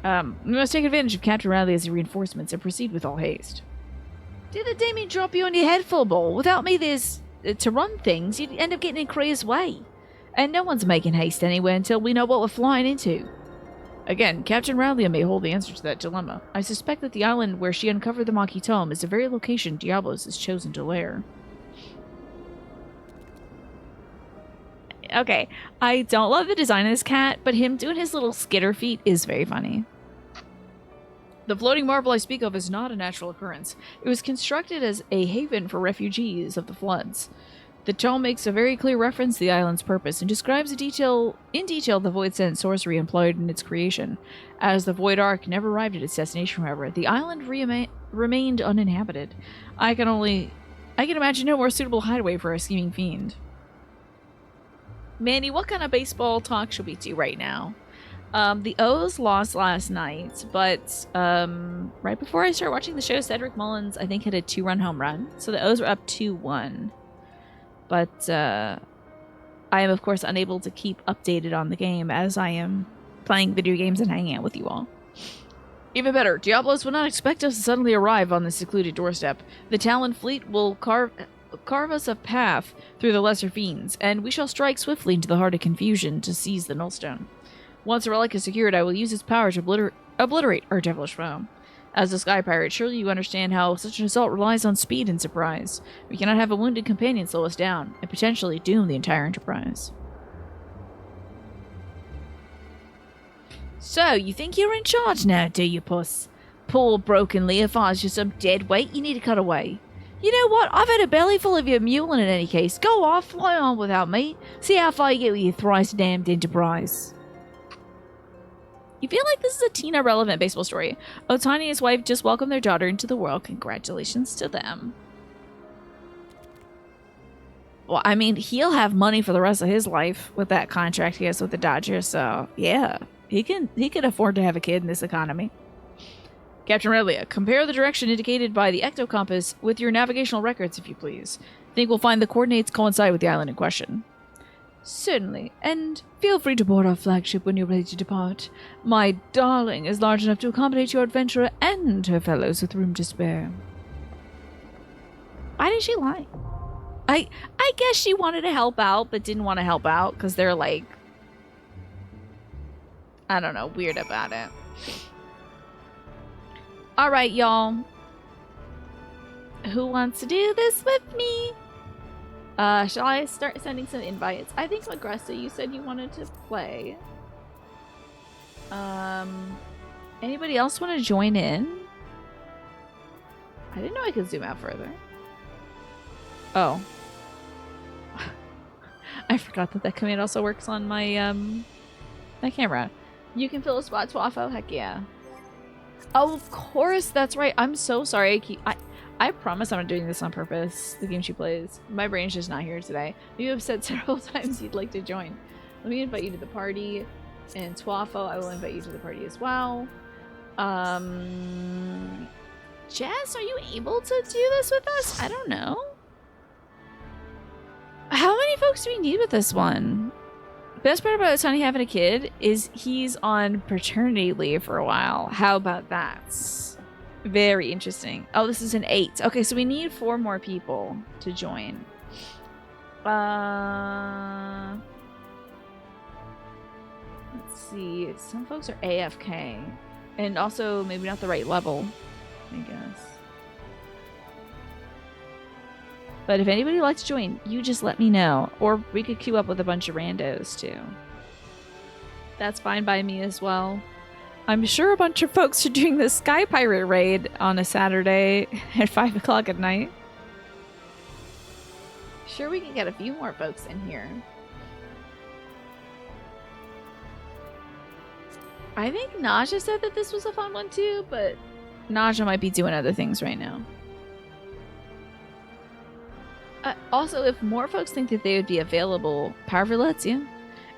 we must take advantage of Captain Riley as reinforcements and proceed with all haste. Did the Damien drop you on your head, full ball? Without me, there's to run things. You'd end up getting in Krea's way, and no one's making haste anywhere until we know what we're flying into. Again, Captain Rowley may hold the answer to that dilemma. I suspect that the island where she uncovered the Maki Tome is the very location Diablos has chosen to lair. Okay, I don't love the design of this cat, but him doing his little skitter feet is very funny. The floating marble I speak of is not a natural occurrence. It was constructed as a haven for refugees of the floods. The tome makes a very clear reference to the island's purpose and describes in detail the void scent sorcery employed in its creation. As the void ark never arrived at its destination, however, the island remained uninhabited. I can imagine no more suitable hideaway for a scheming fiend. Manny, what kind of baseball talk should we do right now? The O's lost last night, but right before I started watching the show, Cedric Mullins, I think, hit a 2-run home run. So the O's were up 2-1. But I am, of course, unable to keep updated on the game as I am playing video games and hanging out with you all. Even better, Diablos will not expect us to suddenly arrive on this secluded doorstep. The Talon fleet will carve us a path through the lesser fiends, and we shall strike swiftly into the heart of confusion to seize the Nullstone. Once the relic is secured, I will use its power to obliterate our devilish foe. As a sky pirate, surely you understand how such an assault relies on speed and surprise. We cannot have a wounded companion slow us down, and potentially doom the entire enterprise. So, you think you're in charge now, do you, puss? Poor broken Leofar's just some dead weight you need to cut away. You know what? I've had a belly full of your mule in any case. Go off, fly on without me. See how far you get with your thrice damned enterprise. You feel like this is a Tina relevant baseball story. Otani and his wife just welcomed their daughter into the world. Congratulations to them. Well, I mean, he'll have money for the rest of his life with that contract he has with the Dodgers, so yeah. He can afford to have a kid in this economy. Captain Relia, compare the direction indicated by the ecto compass with your navigational records, if you please. Think we'll find the coordinates coincide with the island in question. Certainly, and feel free to board our flagship when you're ready to depart. My darling is large enough to accommodate your adventurer and her fellows with room to spare. Why did she lie? I guess she wanted to help out, but didn't want to help out because they're like, I don't know, weird about it. Alright, y'all. Who wants to do this with me? Shall I start sending some invites? I think Agresta, you said you wanted to play. Anybody else want to join in? I didn't know I could zoom out further. Oh. I forgot that command also works on my, my camera. You can fill a spot, Twaffo? Heck yeah. Oh, of course, that's right. I'm so sorry. I promise I'm not doing this on purpose, the game she plays. My brain's just not here today. You have said several times you'd like to join. Let me invite you to the party. And Twaffo, I will invite you to the party as well. Jess, are you able to do this with us? I don't know. How many folks do we need with this one? Best part about Sonny having a kid is he's on paternity leave for a while. How about that? Very interesting. Oh, this is an 8. Okay, so we need 4 more people to join. Let's see. Some folks are AFK. And also maybe not the right level, I guess. But if anybody would like to join, you just let me know. Or we could queue up with a bunch of randos, too. That's fine by me as well. I'm sure a bunch of folks are doing the Sky Pirate raid on a Saturday at 5 o'clock at night. Sure, we can get a few more folks in here. I think Naja said that this was a fun one, too, but Naja might be doing other things right now. Also, if more folks think that they would be available, Powerful lets you.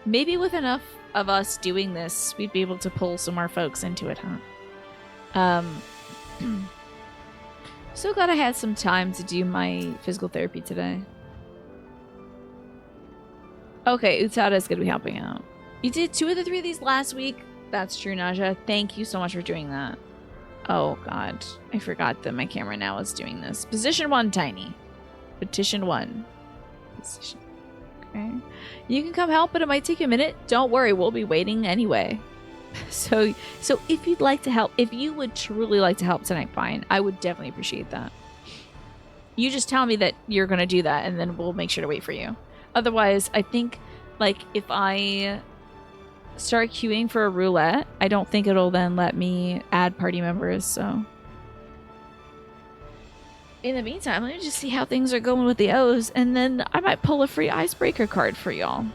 Maybe with enough of us doing this, we'd be able to pull some more folks into it, huh? So glad I had some time to do my physical therapy today. Okay, Utada is going to be helping out. You did 2 of the 3 of these last week. That's true, Naja. Thank you so much for doing that. Oh, God. I forgot that my camera now is doing this. Position 1, Tiny. Petition 1. Position. Okay. You can come help, but it might take a minute. Don't worry, we'll be waiting anyway. So if you'd like to help, if you would truly like to help tonight, fine. I would definitely appreciate that. You just tell me that you're going to do that, and then we'll make sure to wait for you. Otherwise, I think, like, if I start queuing for a roulette, I don't think it'll then let me add party members, so... In the meantime, let me just see how things are going with the O's, and then I might pull a free icebreaker card for y'all.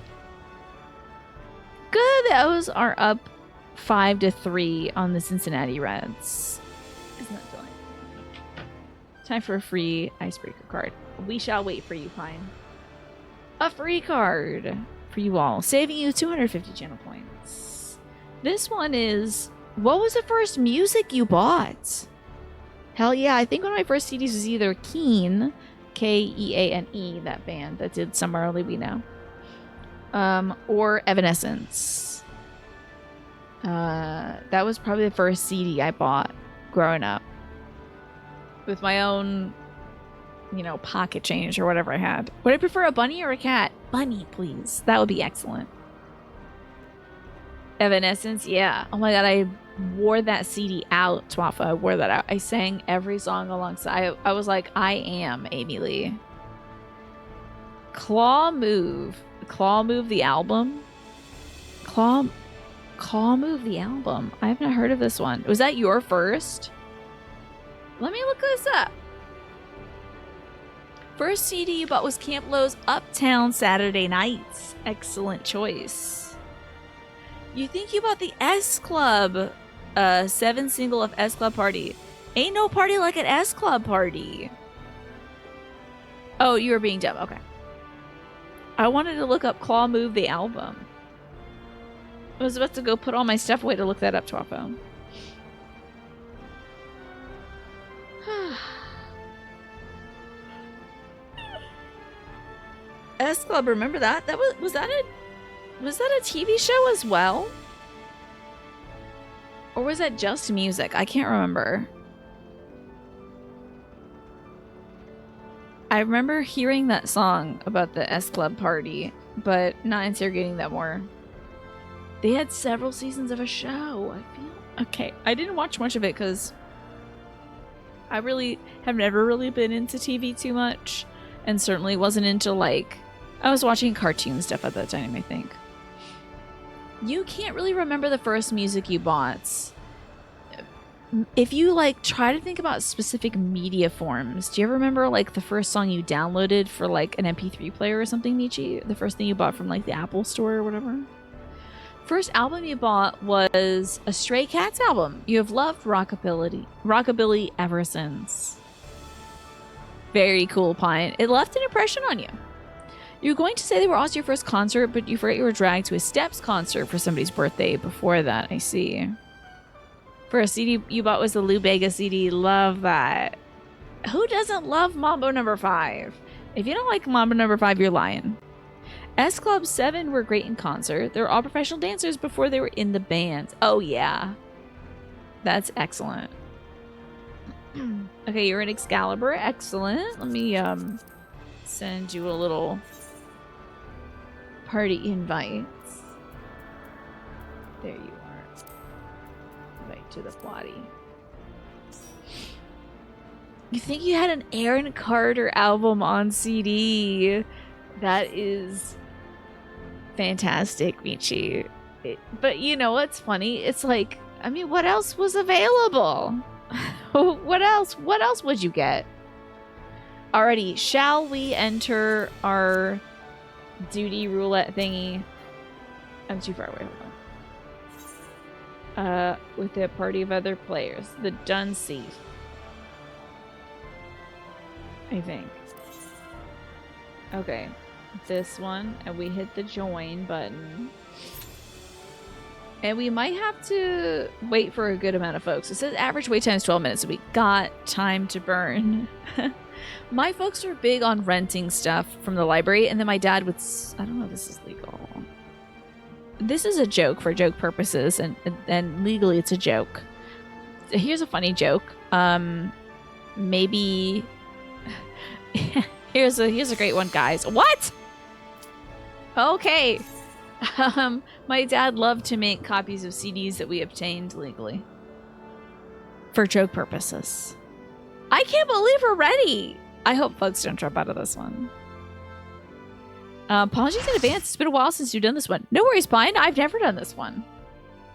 Good, the O's are up 5-3 on the Cincinnati Reds. Isn't that delightful? Time for a free icebreaker card. We shall wait for you, Pine. A free card for you all, saving you 250 channel points. This one is, what was the first music you bought? Hell yeah, I think one of my first CDs was either Keen, Keane, that band that did Summer Only We Know, or Evanescence. That was probably the first CD I bought growing up. With my own, you know, pocket change or whatever I had. Would I prefer a bunny or a cat? Bunny, please. That would be excellent. Evanescence, yeah. Oh my god, wore that CD out, Twafa. I wore that out. I sang every song alongside. I was like, I am Amy Lee. Claw Move the album. Claw Move the album. I haven't heard of this one. Was that your first? Let me look this up. First CD you bought was Camp Lo's Uptown Saturday Nights. Excellent choice. You think you bought the S Club 7 single of S Club Party. Ain't no party like an S Club party. Oh, you were being dumb. Okay. I wanted to look up Claw Move the album. I was about to go put all my stuff away to look that up to our phone. S Club, remember that? Was that a TV show as well? Or was that just music? I can't remember. I remember hearing that song about the S Club party, but not interrogating that more. They had several seasons of a show. I feel okay. I didn't watch much of it because I really have never really been into TV too much, and certainly wasn't into I was watching cartoon stuff at that time, I think. You can't really remember the first music you bought. If you try to think about specific media forms, do you ever remember the first song you downloaded for an MP3 player or something, Michi? The first thing you bought from the Apple store or whatever? First album you bought was a Stray Cats album. You have loved rockabilly ever since. Very cool, Pine. It left an impression on you. You were going to say they were also your first concert, but you forgot you were dragged to a Steps concert for somebody's birthday before that, I see. First CD you bought was the Lou Bega CD. Love that. Who doesn't love Mambo No. 5? If you don't like Mambo No. 5, you're lying. S Club 7 were great in concert. They were all professional dancers before they were in the band. Oh, yeah. That's excellent. Okay, you're in Excalibur. Excellent. Let me send you a little party invite. There you are. Invite to the party. You think you had an Aaron Carter album on CD? That is fantastic, Michi. But you know what's funny? It's what else was available? What else would you get? Alrighty, shall we enter our duty roulette thingy? I'm too far away. Hold on. With a party of other players. The done seat. I think. Okay. This one, and we hit the join button. And we might have to wait for a good amount of folks. It says average wait time is 12 minutes, so we got time to burn. My folks are big on renting stuff from the library, and then my dad would... I don't know if this is legal. This is a joke for joke purposes, and legally it's a joke. Here's a funny joke. Maybe... here's a great one, guys. What? Okay. My dad loved to make copies of CDs that we obtained legally. For joke purposes. I can't believe we're ready. I hope folks don't drop out of this one. Apologies in advance. It's been a while since you've done this one. No worries, Pine. I've never done this one.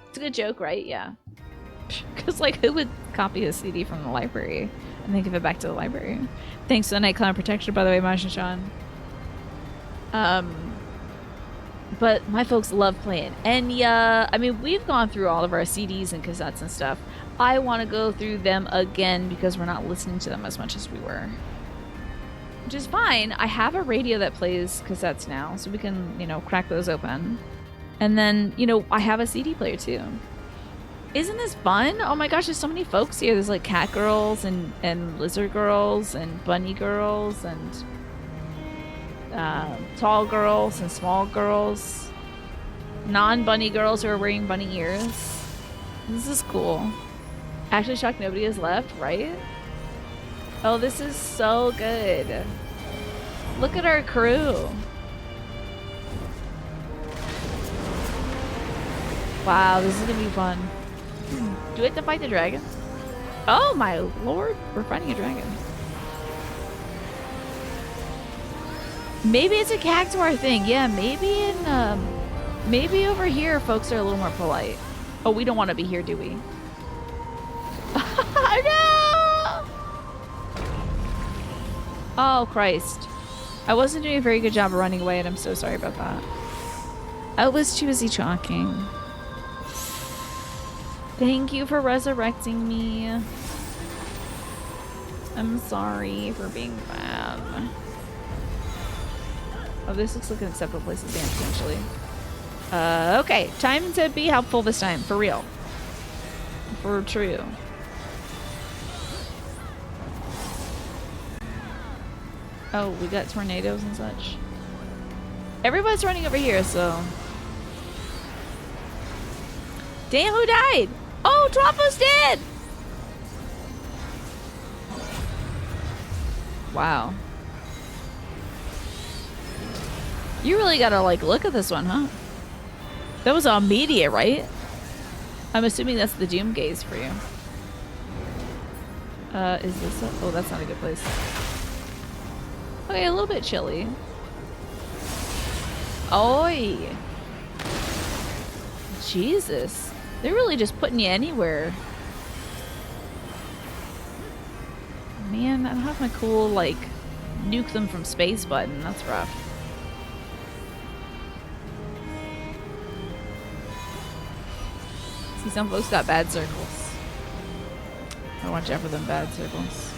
It's a good joke, right? Yeah. Because, who would copy a CD from the library and then give it back to the library? Thanks for the Night Clown Protection, by the way, Masha Sean. But my folks love playing Enya. I mean, we've gone through all of our CDs and cassettes and stuff. I want to go through them again because we're not listening to them as much as we were. Which is fine. I have a radio that plays cassettes now, so we can, crack those open. And then, I have a CD player too. Isn't this fun? Oh my gosh, there's so many folks here. There's cat girls and lizard girls and bunny girls and tall girls and small girls. Non-bunny girls who are wearing bunny ears. This is cool. Actually shocked nobody has left, right? Oh, this is so good. Look at our crew. Wow, this is gonna be fun. Do we have to fight the dragon? Oh my lord, we're fighting a dragon. Maybe it's a cactuar thing. Yeah, maybe over here folks are a little more polite. Oh, we don't want to be here, do we? No! Oh, Christ. I wasn't doing a very good job of running away, and I'm so sorry about that. I was too busy talking. Thank you for resurrecting me. I'm sorry for being bad. Oh, this looks like an acceptable place to stand, potentially. Okay. Time to be helpful this time. For real. For true. Oh, we got tornadoes and such. Everybody's running over here, so... Damn, who died? Oh, Troppo's dead! Wow. You really gotta, like, look at this one, huh? That was all media, right? I'm assuming that's the Doom Gaze for you. Is this a... Oh, that's not a good place. Okay, a little bit chilly. Oi! Jesus. They're really just putting you anywhere. Man, I don't have my cool, like, nuke them from space button. That's rough. See, some folks got bad circles. I watch out for them bad circles.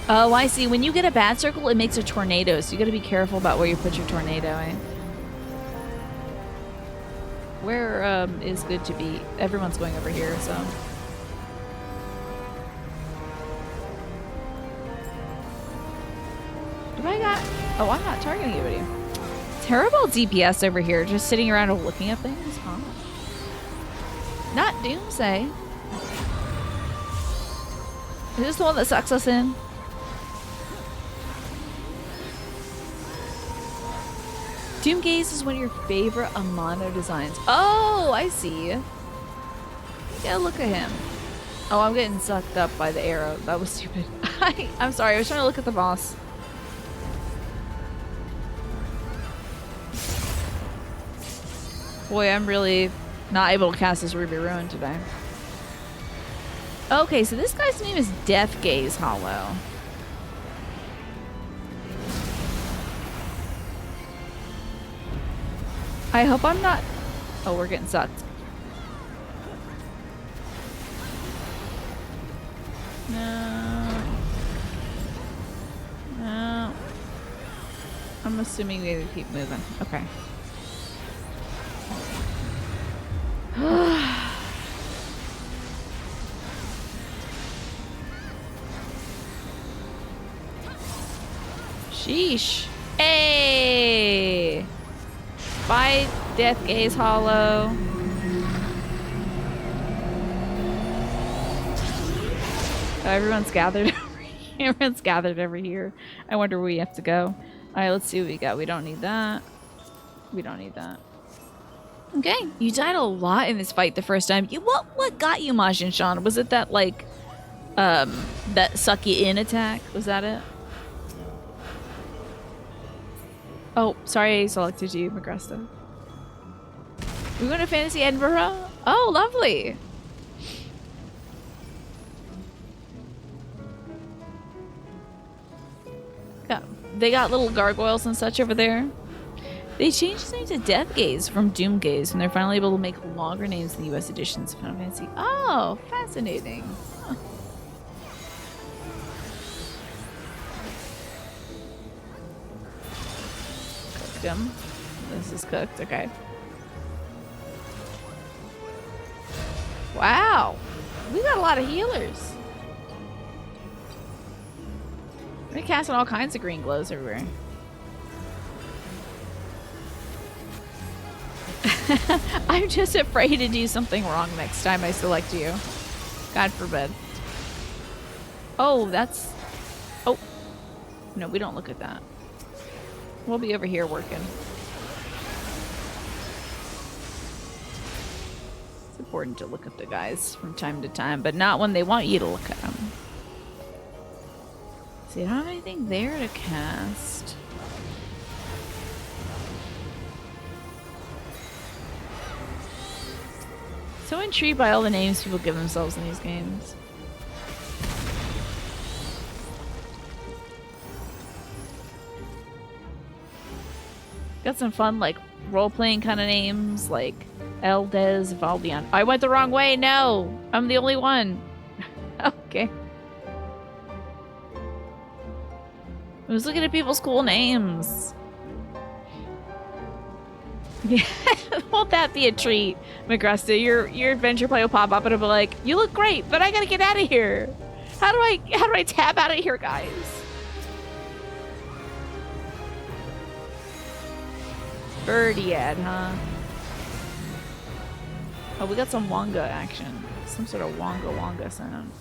Oh, I see. When you get a bad circle, it makes a tornado, so you gotta be careful about where you put your tornado, eh? Where, is good to be? Everyone's going over here, so... Do I got... Oh, I'm not targeting anybody. Terrible DPS over here, just sitting around and looking at things, huh? Not Doomsday. Is this the one that sucks us in? Doom Gaze is one of your favorite Amano designs. Oh, I see. Yeah, look at him. Oh, I'm getting sucked up by the arrow. That was stupid. I'm sorry, I was trying to look at the boss. Boy, I'm really not able to cast this Ruby Ruin today. Okay, so this guy's name is Death Gaze Hollow. I hope I'm not... Oh, we're getting sucked. No. No. I'm assuming we have to keep moving. Okay. Sheesh. Hey! Bye, Death Gaze Hollow. Oh, everyone's gathered over here. Everyone's gathered over here. I wonder where we have to go. Alright, let's see what we got. We don't need that. We don't need that. Okay, you died a lot in this fight the first time. What got you, Majin Sean? Was it that, like, that suck you in attack? Was that it? Oh, sorry I selected you, Magresta. We're going to Fantasy Edinburgh? Oh, lovely! They got little gargoyles and such over there. They changed his name to Death Gaze from Doom Gaze, and they're finally able to make longer names in the US editions of Final Fantasy. Oh, fascinating. Huh. Cooked him. This is cooked, okay. Wow. We got a lot of healers. We're casting all kinds of green glows everywhere. I'm just afraid to do something wrong next time I select you. God forbid. Oh, that's... Oh. No, we don't look at that. We'll be over here working. important to look at the guys from time to time, but not when they want you to look at them. See, I don't have anything there to cast. So intrigued by all the names people give themselves in these games. Got some fun, like, role-playing kind of names, like Eldez Valdian. I went the wrong way, no! I'm the only one. Okay. I was looking at people's cool names. Yeah, won't that be a treat, McGrusta? Your adventure play will pop up and it'll be like, you look great, but I gotta get out of here. How do I tab out of here, guys? Birdiad, huh? Oh, we got some Wonga action. Some sort of Wonga sound.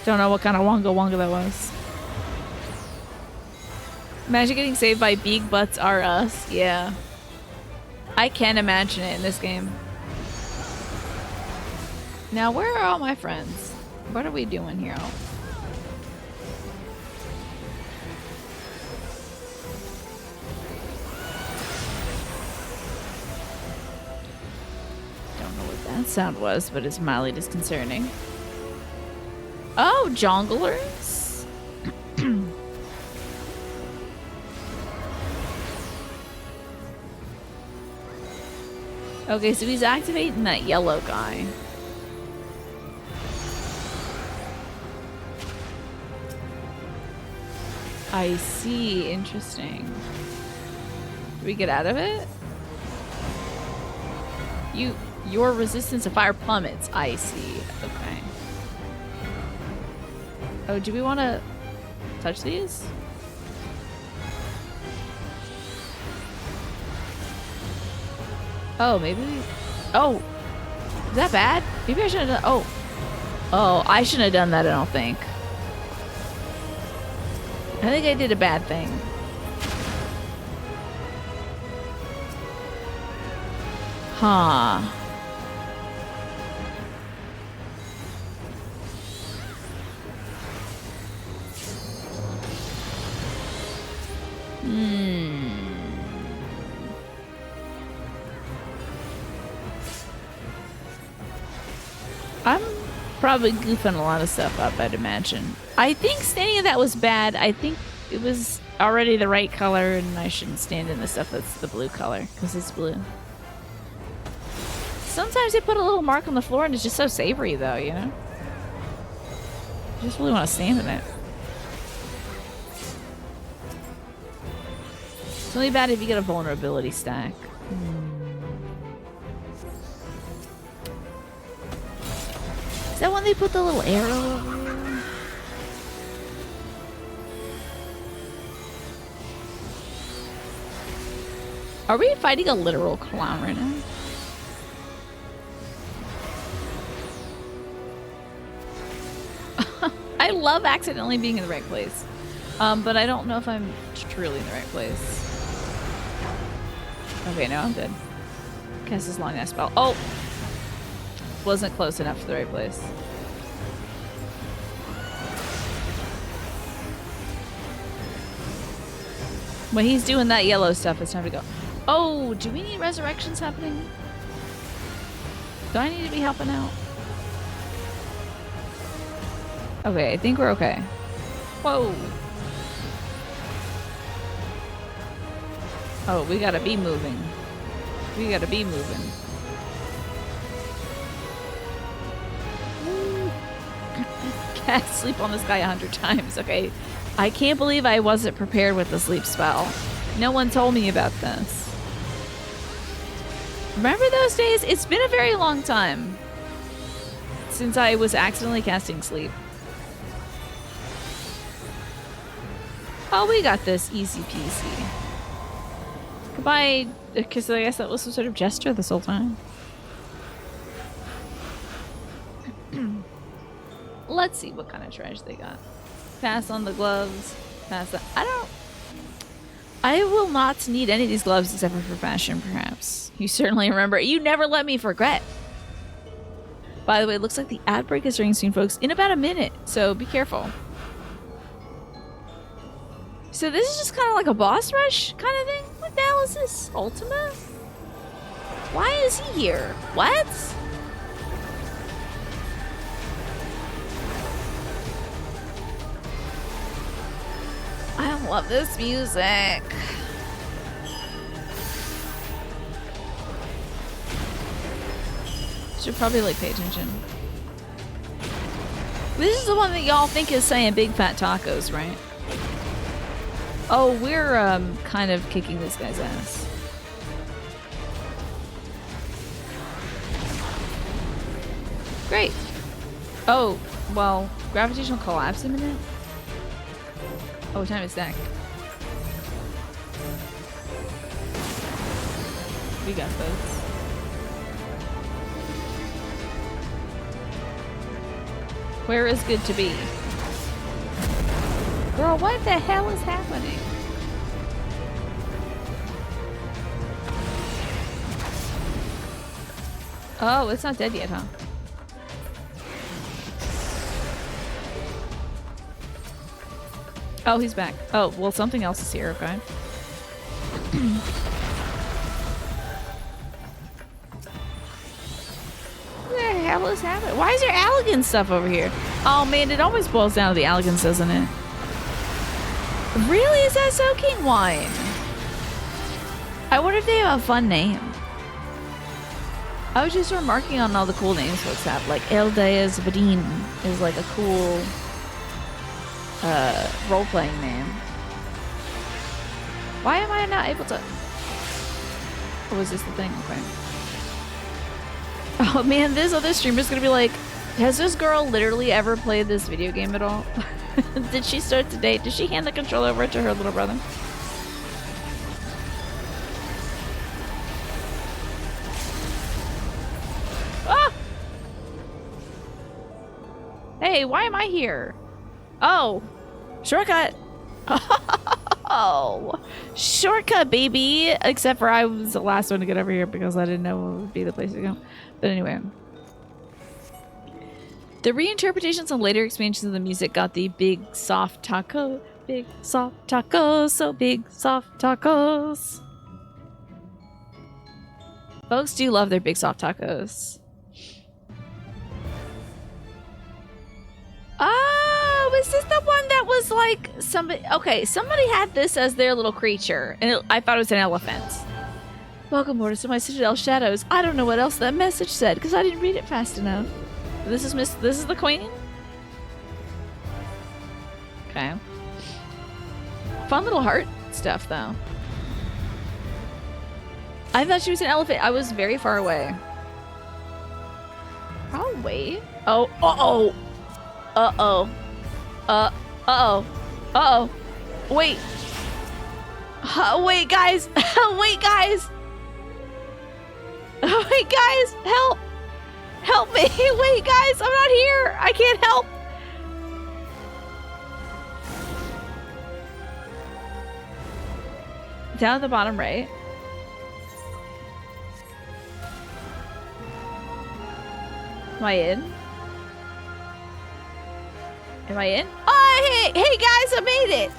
Don't know what kind of Wonga that was. Imagine getting saved by Big Butts Are Us. Yeah. I can imagine it in this game. Now, where are all my friends? What are we doing here? Don't know what that sound was, but it's mildly disconcerting. Oh, jonglers? Okay, so he's activating that yellow guy. I see. Interesting. Do we get out of it? Your resistance to fire plummets. I see. Okay. Oh, do we want to touch these? Oh, maybe we... Oh! Is that bad? Maybe I shouldn't have done... Oh. Oh, I shouldn't have done that, I don't think. I think I did a bad thing. Huh. I'm probably goofing a lot of stuff up, I'd imagine. I think standing in that was bad. I think it was already the right color and I shouldn't stand in the stuff that's the blue color because it's blue. Sometimes they put a little mark on the floor and it's just so savory though, you know? I just really want to stand in it. It's only bad if you get a vulnerability stack. Is that when they put the little arrow over here? Are we fighting a literal clown right now? I love accidentally being in the right place. But I don't know if I'm truly in the right place. Okay, no, I'm good. Cast this long ass spell. Oh! Wasn't close enough to the right place. When he's doing that yellow stuff, it's time to go. Oh, do we need resurrections happening? Do I need to be helping out? Okay, I think we're okay. Whoa. Oh, we gotta be moving. We gotta be moving. Cast sleep on this guy 100 times. Okay. I can't believe I wasn't prepared with the sleep spell. No one told me about this. Remember those days? It's been a very long time since I was accidentally casting sleep. Oh, we got this easy peasy. Goodbye, because I guess that was some sort of gesture this whole time. Let's see what kind of trash they got. Pass on the gloves. Pass that. I will not need any of these gloves except for fashion, perhaps. You certainly remember. You never let me forget. By the way, it looks like the ad break is starting soon, folks. In about a minute, so be careful. So this is just kind of like a boss rush kind of thing? What the hell is this? Ultima? Why is he here? What? I love this music. Should probably like pay attention. This is the one that y'all think is saying big fat tacos, right? Oh, we're kind of kicking this guy's ass. Great. Oh, well, gravitational collapse imminent? Oh, time is stack. We got those. Where is good to be? Girl, what the hell is happening? Oh, it's not dead yet, huh? Oh, he's back. Oh, well, something else is here, okay. What the hell is happening? Why is there Allegan stuff over here? Oh man, it always boils down to the Allegans, doesn't it? Really? Is that soaking wine? I wonder if they have a fun name. I was just remarking on all the cool names folks have. Like Eldea's Vadine is like a cool role-playing name. Why am I not able to... Oh, is this the thing? Okay. Oh man, this other streamer's gonna be like, has this girl literally ever played this video game at all? Did she start to date? Did she hand the controller over to her little brother? Ah! Hey, why am I here? Oh, shortcut. Oh, shortcut, baby. Except for I was the last one to get over here because I didn't know what would be the place to go. But anyway. The reinterpretations and later expansions of the music got the big soft taco. Big soft tacos. So big soft tacos. Folks do love their big soft tacos. Oh, is this the one that was like somebody? Okay, somebody had this as their little creature, and I thought it was an elephant. Welcome, Mortis, to my Citadel Shadows. I don't know what else that message said because I didn't read it fast enough. This is the queen. Okay. Fun little heart stuff, though. I thought she was an elephant. I was very far away. I'll wait. Oh, uh-oh. Uh-oh. Uh-oh. Uh-oh. Wait. Wait, guys. Wait, guys. Wait, guys. Help. Help me. Wait, guys. I'm not here. I can't help. Down at the bottom right. Am I in? Am I in? Oh, hey guys, I made it.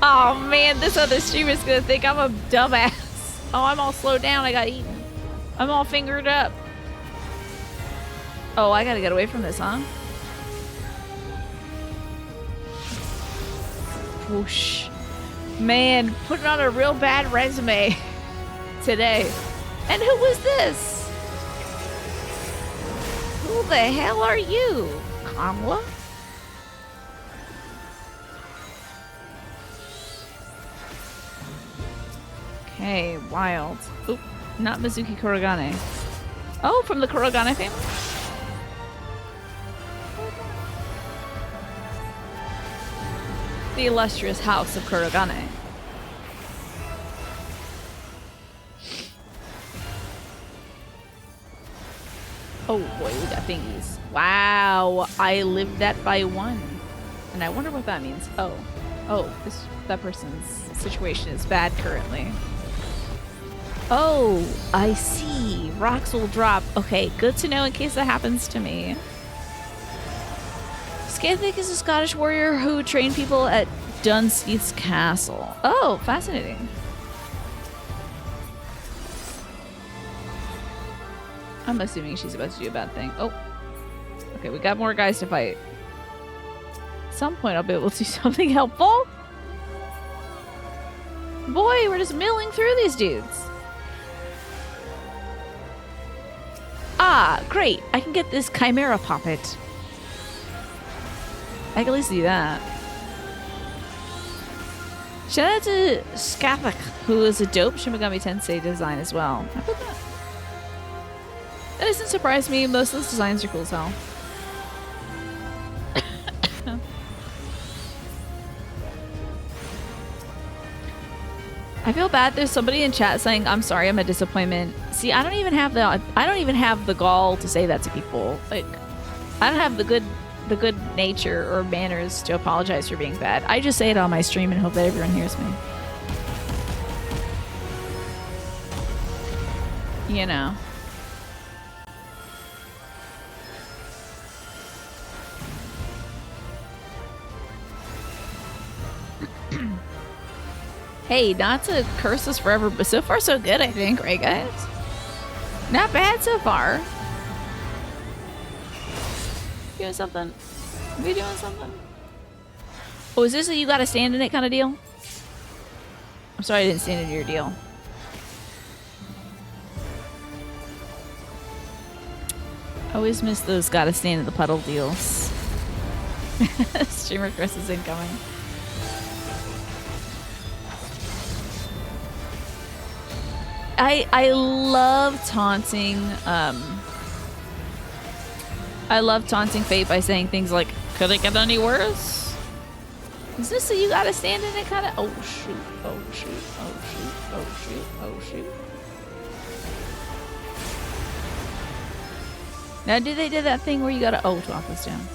Oh man, this other streamer's gonna think I'm a dumbass. Oh, I'm all slowed down. I got eaten. I'm all fingered up. Oh, I gotta get away from this, huh? Whoosh. Man, putting on a real bad resume today. And who was this? Who the hell are you, Kamala? Okay, wild. Oop, not Mizuki Kurogane. Oh, from the Kurogane family? The illustrious house of Kurogane. Oh boy, we got thingies. Wow, I lived that by one. And I wonder what that means. Oh. Oh, that person's situation is bad currently. Oh, I see. Rocks will drop. Okay, good to know in case that happens to me. Scathwick is a Scottish warrior who trained people at Dunseith's castle. Oh, fascinating. I'm assuming she's about to do a bad thing. Oh. Okay, we got more guys to fight. At some point I'll be able to do something helpful. Boy, we're just milling through these dudes. Ah, great. I can get this Chimera Poppet. I can at least do that. Shout out to Scathwick, who is a dope Shin Megami Tensei design as well. How about that? That doesn't surprise me. Most of those designs are cool as hell. I feel bad. There's somebody in chat saying, "I'm sorry, I'm a disappointment." See, I don't even have the gall to say that to people. Like, I don't have the good nature or manners to apologize for being bad. I just say it on my stream and hope that everyone hears me. You know. Hey, not to curse us forever, but so far so good, I think, right, guys? Not bad so far. Doing something? Are we doing something? Oh, is this a you gotta stand in it kind of deal? I'm sorry I didn't stand in your deal. I always miss those gotta stand in the puddle deals. Streamer Chris is incoming. I love taunting I love taunting fate by saying things like, could it get any worse? Is this a you gotta stand in it kinda? Oh shoot, oh shoot, oh shoot, oh shoot, oh shoot. Now did they do that thing where you gotta drop this down?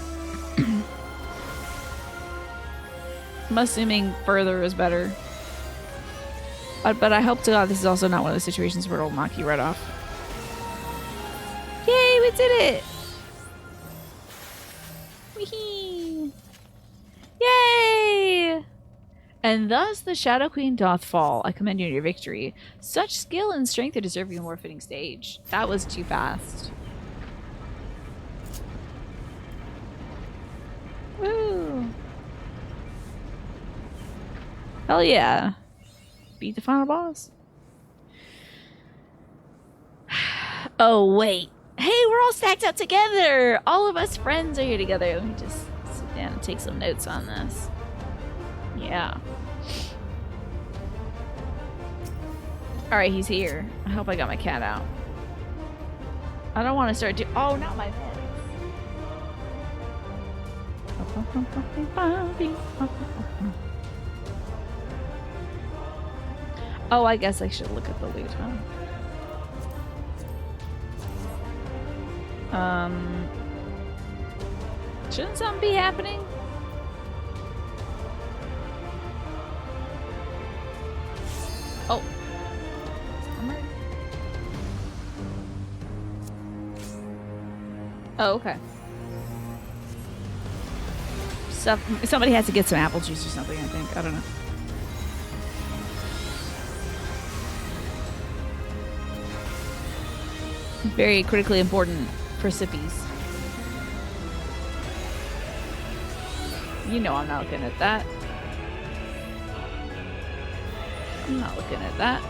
I'm assuming further is better. But I hope to God this is also not one of those situations where it'll knock you right off. Yay, we did it! Wee-hee! Yay! And thus the Shadow Queen doth fall. I commend you on your victory. Such skill and strength are deserving a more fitting stage. That was too fast. Woo! Hell yeah. Beat the final boss. Oh, wait. Hey, we're all stacked up together. All of us friends are here together. Let me just sit down and take some notes on this. Yeah. Alright, he's here. I hope I got my cat out. I don't want to start oh, not my bed. Oh, I guess I should look at the loot, huh? Shouldn't something be happening? Oh. Oh, okay. Somebody has to get some apple juice or something, I think. I don't know. Very critically important for sippies. You know I'm not looking at that. I'm not looking at that.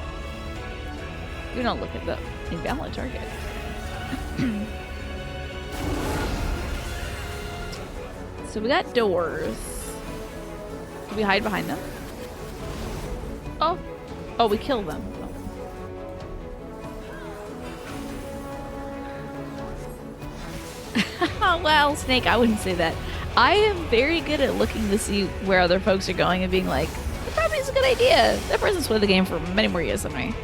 You don't look at the invalid target. So we got doors. Can we hide behind them? Oh. Oh, we kill them. Well, Snake, I wouldn't say that. I am very good at looking to see where other folks are going and being like, that probably is a good idea. That person's played the game for many more years than me.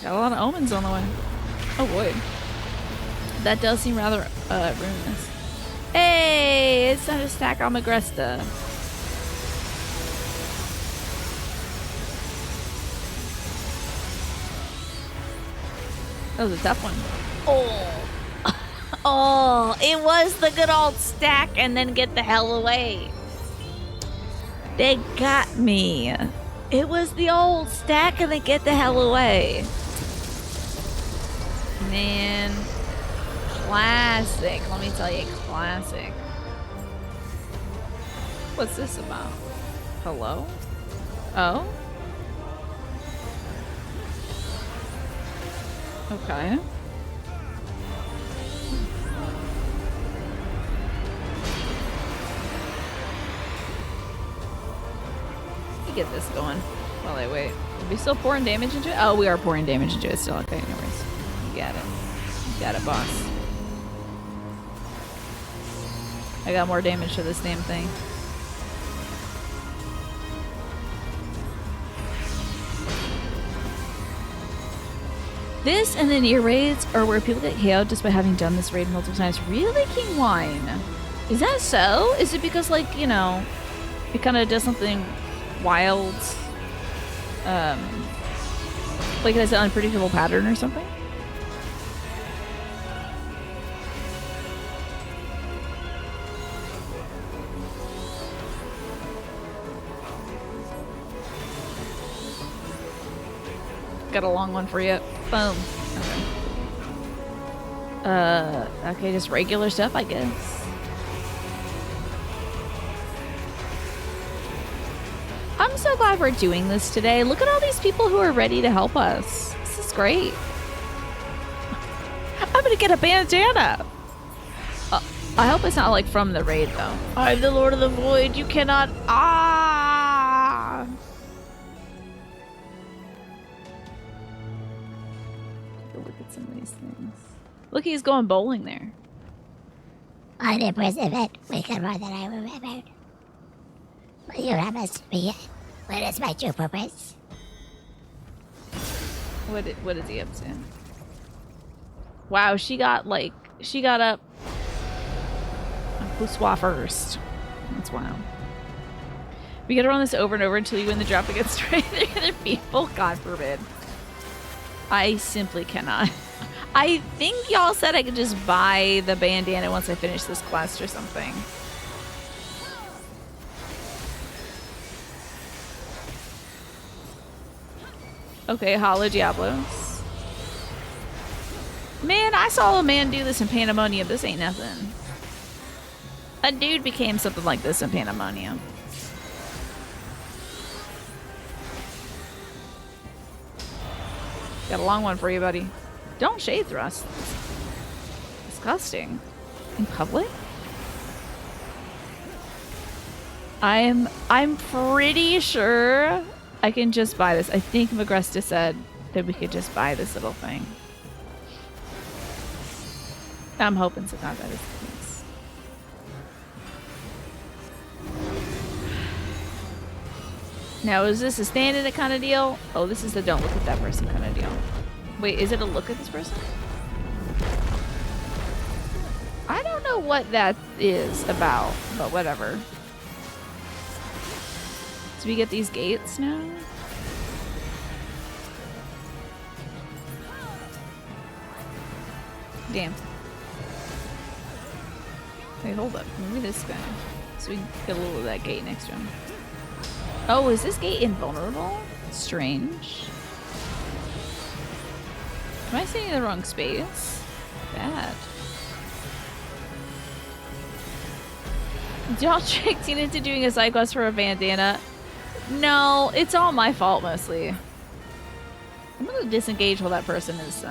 Got a lot of omens on the way. Oh boy. That does seem rather ruinous. Hey, it's time to stack on Magresta. That was a tough one. Oh. Oh, it was the good old stack and then get the hell away. They got me. It was the old stack and then get the hell away. Man. Classic. Let me tell you, classic. What's this about? Hello? Oh? Okay. Let me get this going while I wait. Are we still pouring damage into it? Oh, we are pouring damage into it still. Okay, no worries. You got it. You got it, boss. I got more damage to this damn thing. This and then near raids are where people get KO'd just by having done this raid multiple times. Really, King Wine? Is that so? Is it because, like, you know, it kind of does something wild? Like it has an unpredictable pattern or something? Got a long one for you. Boom. Okay, just regular stuff, I guess. I'm so glad we're doing this today. Look at all these people who are ready to help us. This is great. I'm gonna get a bandana. I hope it's not like from the raid though. I'm the Lord of the Void. You cannot. Ah. Look at some of these things. Look, he's going bowling there. On the event, we got more than I remembered. Will you promise me what is my true purpose? What is he up to? Wow, she got up Poussoir first. That's wild. We gotta run this over and over until you win the drop against other people. God forbid. I simply cannot. I think y'all said I could just buy the bandana once I finish this quest or something. Okay, Holla Diablos. Man, I saw a man do this in Pandemonium. This ain't nothing. A dude became something like this in Pandemonium. Got a long one for you, buddy. Don't shade thrust. Disgusting. In public? I'm pretty sure I can just buy this. I think Magresta said that we could just buy this little thing. I'm hoping so. Not that is the case. Now, is this a stand-in kind of deal? Oh, this is the don't look at that person kind of deal. Wait, is it a look at this person? I don't know what that is about, but whatever. Do we get these gates now? Damn. Wait, hold up. Maybe this guy. So we can get a little of that gate next to him. Oh, is this gate invulnerable? Strange. Am I sitting in the wrong space? Bad. Y'all tricked into doing a side quest for a bandana. No, it's all my fault mostly. I'm gonna disengage while that person is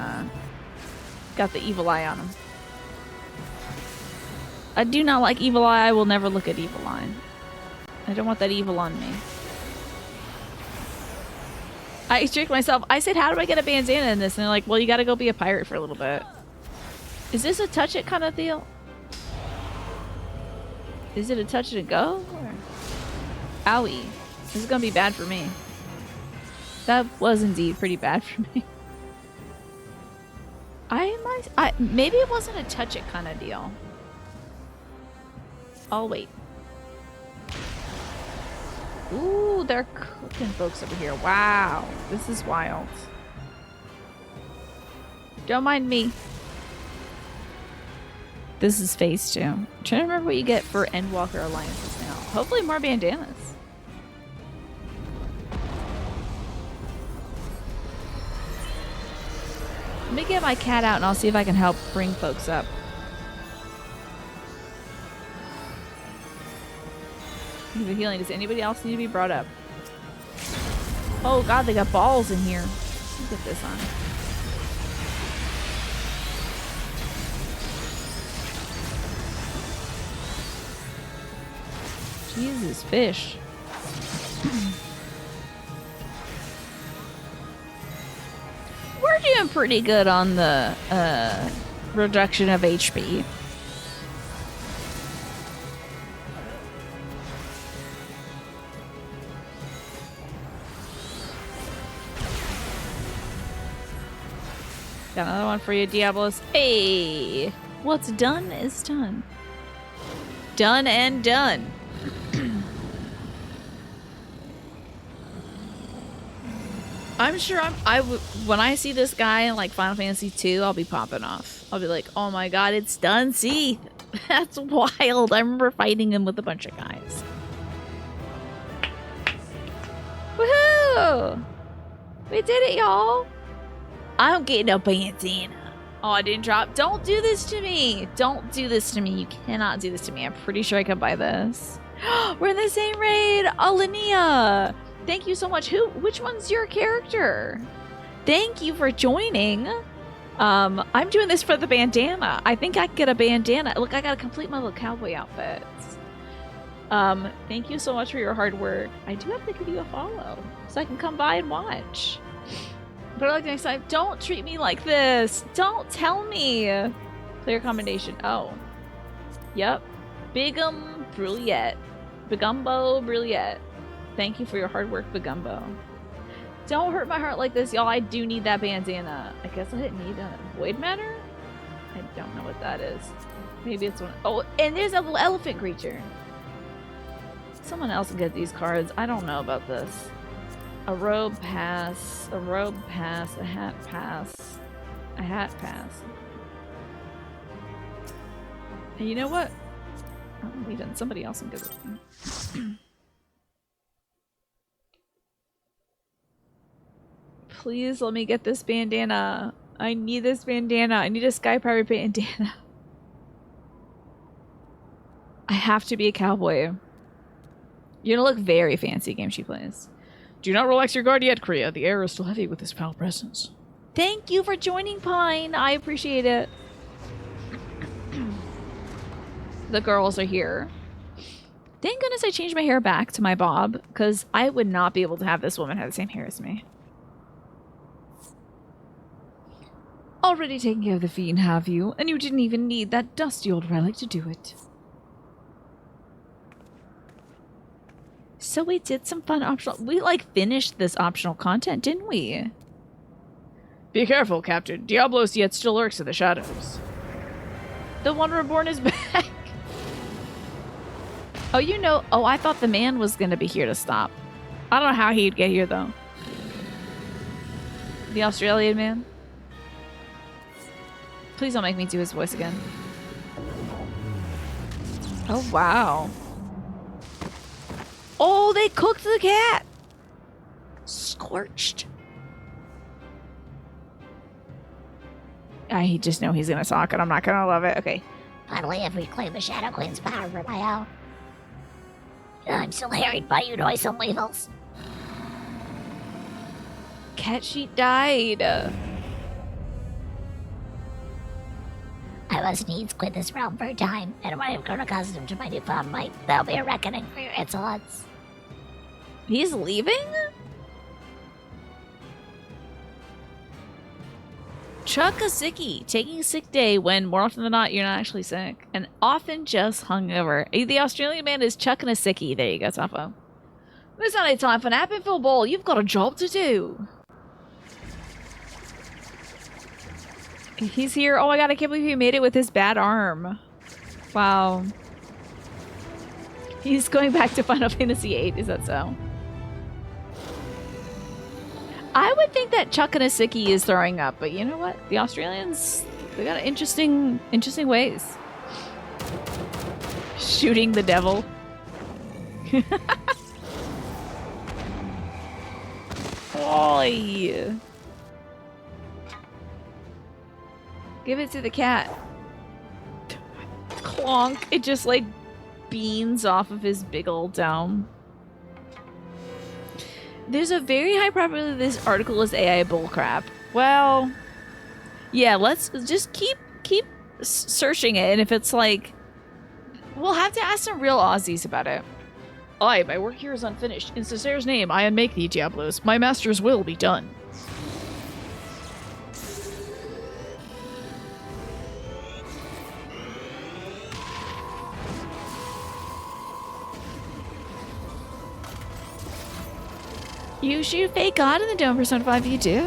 got the evil eye on him. I do not like evil eye. I will never look at evil eye. I don't want that evil on me. I tricked myself. I said, how do I get a bandana in this? And they're like, well, you gotta go be a pirate for a little bit. Is this a touch it kind of deal? Is it a touch it and go? Or... Owie. This is gonna be bad for me. That was indeed pretty bad for me. maybe it wasn't a touch it kind of deal. I'll wait. Ooh, they're cooking folks over here. Wow, this is wild. Don't mind me. This is phase 2. I'm trying to remember what you get for Endwalker alliances now. Hopefully more bandanas. Let me get my cat out and I'll see if I can help bring folks up. The healing. Does anybody else need to be brought up? Oh god, they got balls in here. Let's get this on. Jesus, fish. We're doing pretty good on the reduction of HP. Got another one for you, Diablos. Hey! What's done is done. Done and done. I'm sure when I see this guy in like Final Fantasy 2, I'll be popping off. I'll be like, oh my god, it's done. See? That's wild. I remember fighting him with a bunch of guys. Woohoo! We did it, y'all. I'm getting a bandana. Oh, I didn't drop. Don't do this to me. Don't do this to me. You cannot do this to me. I'm pretty sure I can buy this. We're in the same raid. Linnea. Thank you so much. Which one's your character? Thank you for joining. I'm doing this for the bandana. I think I can get a bandana. Look, I gotta complete my little cowboy outfit. Thank you so much for your hard work. I do have to give you a follow so I can come by and watch. But like next time, don't treat me like this. Don't tell me. Clear commendation. Oh. Yep. Bigum Brilliette. Bigumbo Brilliette. Thank you for your hard work, Bigumbo. Don't hurt my heart like this, y'all. I do need that bandana. I guess I didn't need a void matter? I don't know what that is. Maybe it's one. Oh, and there's a little elephant creature. Someone else will get these cards. I don't know about this. A robe pass, a robe pass, a hat pass, a hat pass. And you know what? Oh, we done. Somebody else can get it. Please let me get this bandana. I need this bandana. I need a Sky Pirate bandana. I have to be a cowboy. You're gonna look very fancy, game she plays. Do not relax your guard yet, Kriya. The air is still heavy with this foul presence. Thank you for joining, Pine. I appreciate it. The girls are here. Thank goodness I changed my hair back to my bob, because I would not be able to have this woman have the same hair as me. Already taken care of the fiend, have you? And you didn't even need that dusty old relic to do it. So we did some fun optional... We, like, finished this optional content, didn't we? Be careful, Captain. Diablos yet still lurks in the shadows. The one reborn is back. Oh, you know... Oh, I thought the man was going to be here to stop. I don't know how he'd get here, though. The Australian man? Please don't make me do his voice again. Oh, wow. Oh, they cooked the cat! Scorched. I just know he's gonna talk and I'm not gonna love it. Okay. Finally, I've reclaimed the Shadow Queen's power for my own. I'm still harried by you noisome weevils. Cat sheet died. I must needs quit this realm for a time, and when I've grown accustomed to my newfound might, there'll be a reckoning for your insolence. He's leaving? Chuck a sickie. Taking a sick day when more often than not you're not actually sick. And often just hungover. The Australian man is chucking a sickie. There you go, Topo. There's not any time for nap and Phil Ball. You've got a job to do. He's here. Oh my god, I can't believe he made it with his bad arm. Wow. He's going back to Final Fantasy VIII, is that so? I would think that Chuckanasiki is throwing up, but you know what? The Australians, they got interesting ways. Shooting the devil. Oi! Give it to the cat. Clonk. It just like beans off of his big old dome. There's a very high probability this article is AI bullcrap. Well, yeah, let's just keep searching it, and if it's like, we'll have to ask some real Aussies about it. Aye, my work here is unfinished. In Cesare's name, I unmake thee, Diablos. My master's will be done. You shoot fake God in the dome, Persona 5, you do.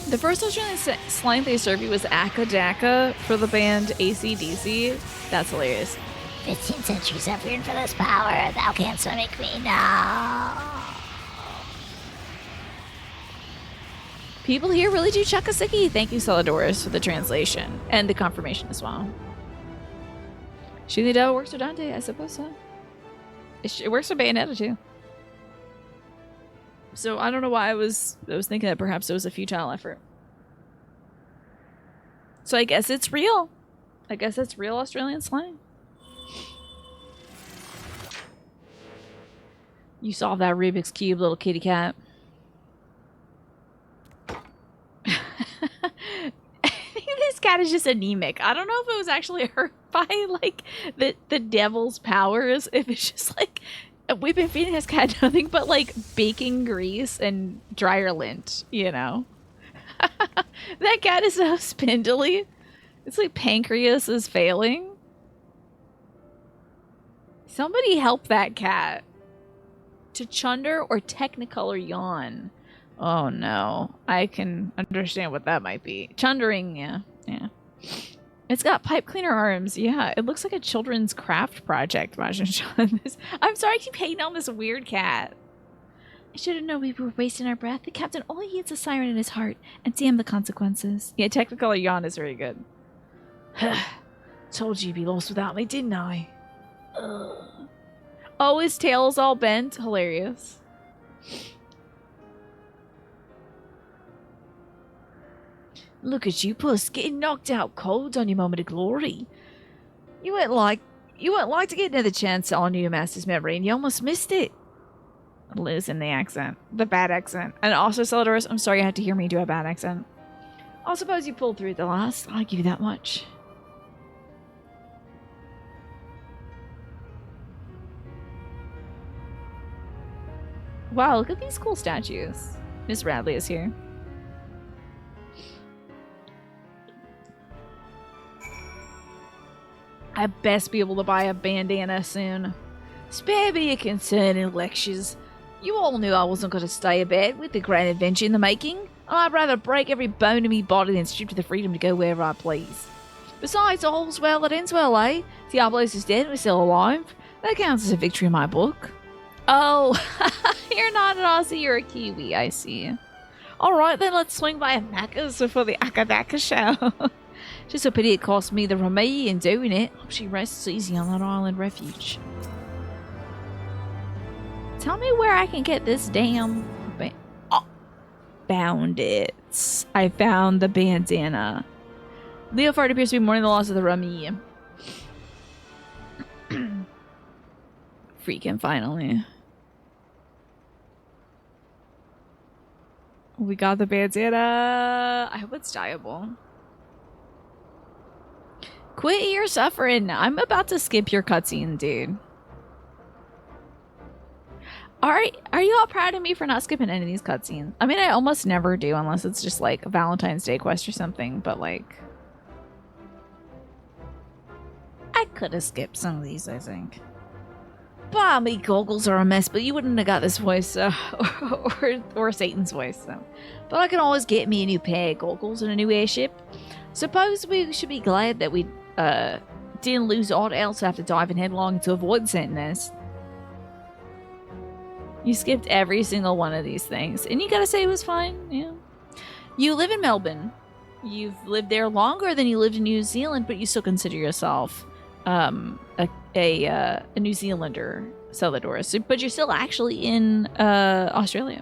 The first Australian slang they served you was Akka Daka for the band AC/DC. That's hilarious. 15th century suffering for this power, thou canst make me now. People here really do Chuckasiki. Thank you, Celadorus, for the translation and the confirmation as well. Shooting the devil works for Dante, I suppose so. It works for Bayonetta too. So I don't know why I was thinking that perhaps it was a futile effort. So I guess it's real. I guess it's real Australian slang. You solved that Rubik's Cube, little kitty cat. I think this cat is just anemic. I don't know if it was actually hurt by like the devil's powers. If it's just like we've been feeding this cat nothing but like baking grease and dryer lint, you know. That cat is so spindly. It's like pancreas is failing. Somebody help that cat. To chunder or technicolor yawn. Oh no. I can understand what that might be. Chundering, yeah. It's got pipe cleaner arms. Yeah, it looks like a children's craft project. I'm sorry I keep hating on this weird cat. I should have known we were wasting our breath. The captain only heeds a siren in his heart, and damn the consequences. Yeah, technicolor yawn is very good. Told you you'd be lost without me, didn't I? Ugh. Oh, his tail's all bent. Hilarious. Look at you, puss, getting knocked out cold on your moment of glory. You weren't like to get another chance on your master's memory, and you almost missed it. Losing the accent. The bad accent. And also, Celadorus, I'm sorry you had to hear me do a bad accent. I suppose you pulled through at the last. I'll give you that much. Wow, look at these cool statues. Miss Radley is here. I best be able to buy a bandana soon. Spare me your concern and lectures. You all knew I wasn't going to stay abed with the grand adventure in the making. I'd rather break every bone in me body than strip to the freedom to go wherever I please. Besides, all's well that ends well, eh? Diablos is dead and we're still alive. That counts as a victory in my book. Oh, you're not an Aussie, you're a Kiwi, I see. Alright then, let's swing by a Macca's for the Akadaka show. Just a pity it cost me the Ramee in doing it. Hope she rests easy on that island refuge. Tell me where I can get this damn... Oh, found it. I found the bandana. Leofard appears to be mourning the loss of the Ramee. Freaking finally. We got the bandana. I hope it's dyeable. Quit your suffering. I'm about to skip your cutscene, dude. Alright, are you all proud of me for not skipping any of these cutscenes? I mean, I almost never do unless it's just like a Valentine's Day quest or something, but like... I could have skipped some of these, I think. Bah, me goggles are a mess, but you wouldn't have got this voice, or Satan's voice, so. But I can always get me a new pair of goggles and a new airship. Suppose we should be glad that we, didn't lose aught else after diving headlong into a void sent nest. You skipped every single one of these things, and you gotta say it was fine, yeah. You live in Melbourne. You've lived there longer than you lived in New Zealand, but you still consider yourself a New Zealander, Celador. So, but you're still actually in Australia.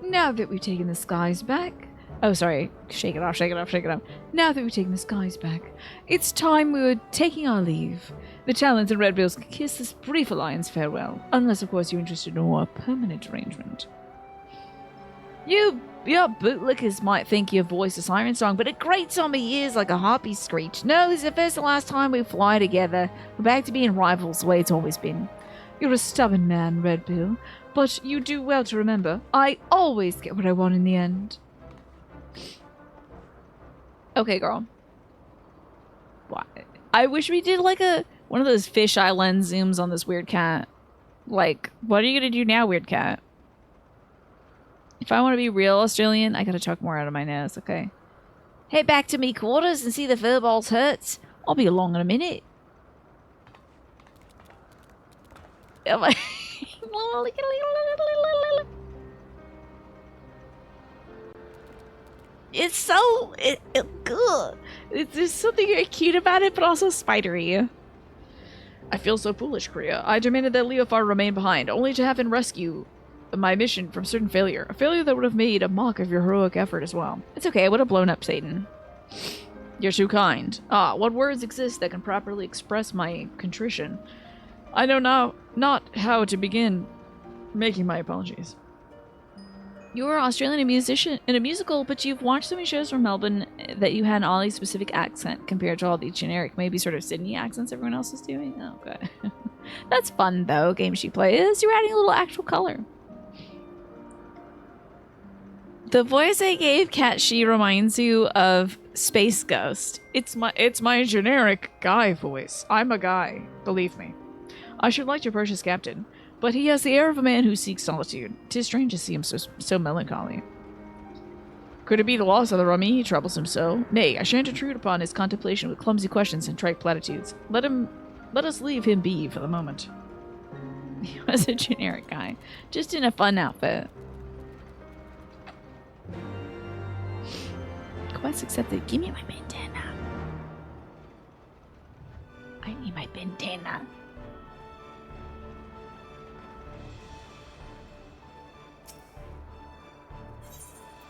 Now that we've taken the skies back... Oh, sorry. Shake it off, shake it off, shake it off. Now that we've taken the skies back, it's time we were taking our leave. The Talons and Red Bills can kiss this brief alliance farewell, unless, of course, you're interested in a more permanent arrangement. Your bootlickers might think your voice a siren song, but it grates on my ears like a harpy screech. No, this is the first and last time we fly together. We're back to being rivals the way it's always been. You're a stubborn man, Red Bill, but you do well to remember, I always get what I want in the end. Okay, girl. What? I wish we did like one of those fisheye lens zooms on this weird cat. Like, what are you gonna do now, weird cat? If I want to be real Australian, I gotta chuck more out of my nose, okay? Head back to me quarters and see the furballs hurts. I'll be along in a minute. It's so good. There's something very cute about it, but also spidery. I feel so foolish, Kriya. I demanded that Leofar remain behind, only to have him rescue my mission from certain failure. A failure that would have made a mock of your heroic effort as well. It's okay, I would have blown up Satan. You're too kind. Ah, what words exist that can properly express my contrition? I know now not how to begin making my apologies. You're Australian and musician in a musical, but you've watched so many shows from Melbourne that you had an Ollie specific accent compared to all the generic, maybe sort of Sydney accents everyone else is doing. Oh, okay. That's fun though, games she plays. You're adding a little actual color. The voice I gave Cat She reminds you of Space Ghost. It's my generic guy voice. I'm a guy, believe me. I should like your precious captain, but he has the air of a man who seeks solitude. 'Tis strange to see him so melancholy. Could it be the loss of the Rami he troubles him so? Nay, I shan't intrude upon his contemplation with clumsy questions and trite platitudes. Let us leave him be for the moment. He was a generic guy, just in a fun outfit. Quest accepted. Give me my bandana. I need my bandana.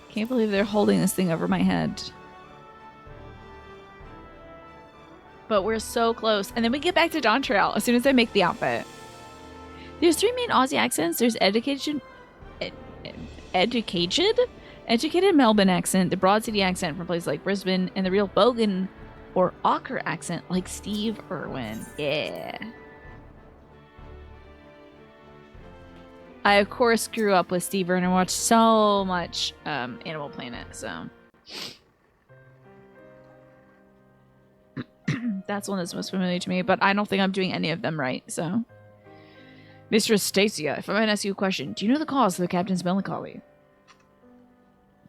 Can't believe they're holding this thing over my head. But we're so close. And then we get back to Dawntrail as soon as I make the outfit. There's 3 main Aussie accents. There's educated Melbourne accent, the Broad City accent from places like Brisbane, and the real Bogan or Ochre accent like Steve Irwin. Yeah. I, of course, grew up with Steve Irwin and watched so much Animal Planet, so... That's one that's most familiar to me, but I don't think I'm doing any of them right, so... Mistress Stacia, if I might ask you a question, do you know the cause of the captain's melancholy?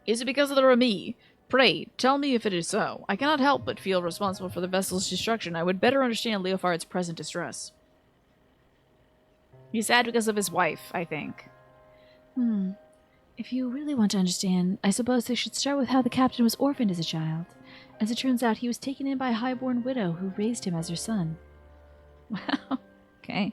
Is it because of the Rami? Pray, tell me if it is so. I cannot help but feel responsible for the vessel's destruction. I would better understand Leofard's present distress. He's sad because of his wife, I think. If you really want to understand, I suppose I should start with how the captain was orphaned as a child. As it turns out, he was taken in by a high-born widow who raised him as her son. Wow. Okay.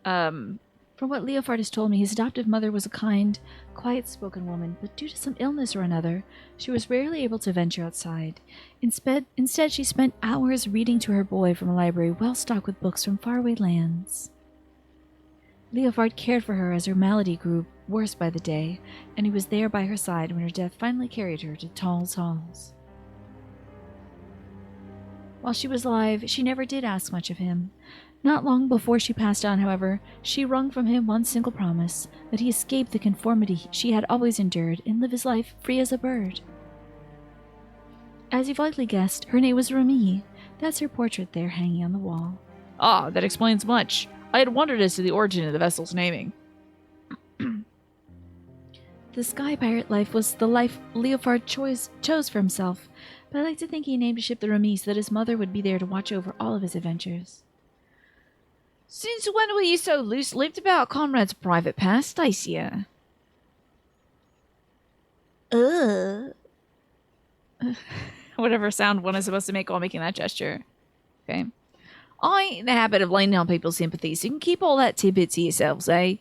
From what Leofard has told me, his adoptive mother was a kind, quiet-spoken woman, but due to some illness or another, she was rarely able to venture outside. Instead, she spent hours reading to her boy from a library well-stocked with books from faraway lands. Leofard cared for her as her malady grew worse by the day, and he was there by her side when her death finally carried her to Tall's halls. While she was alive, she never did ask much of him. Not long before she passed on, however, she wrung from him one single promise, that he escape the conformity she had always endured and live his life free as a bird. As you've likely guessed, her name was Rami. That's her portrait there hanging on the wall. Ah, that explains much. I had wondered as to the origin of the vessel's naming. The sky pirate life was the life Leofard chose for himself, but I like to think he named a ship the Remise so that his mother would be there to watch over all of his adventures. Since when were you so loose-lipped about Conrad's private past, Stacia? Whatever sound one is supposed to make while making that gesture. Okay. I ain't in the habit of laying on people's sympathy, so you can keep all that tidbit to yourselves, eh?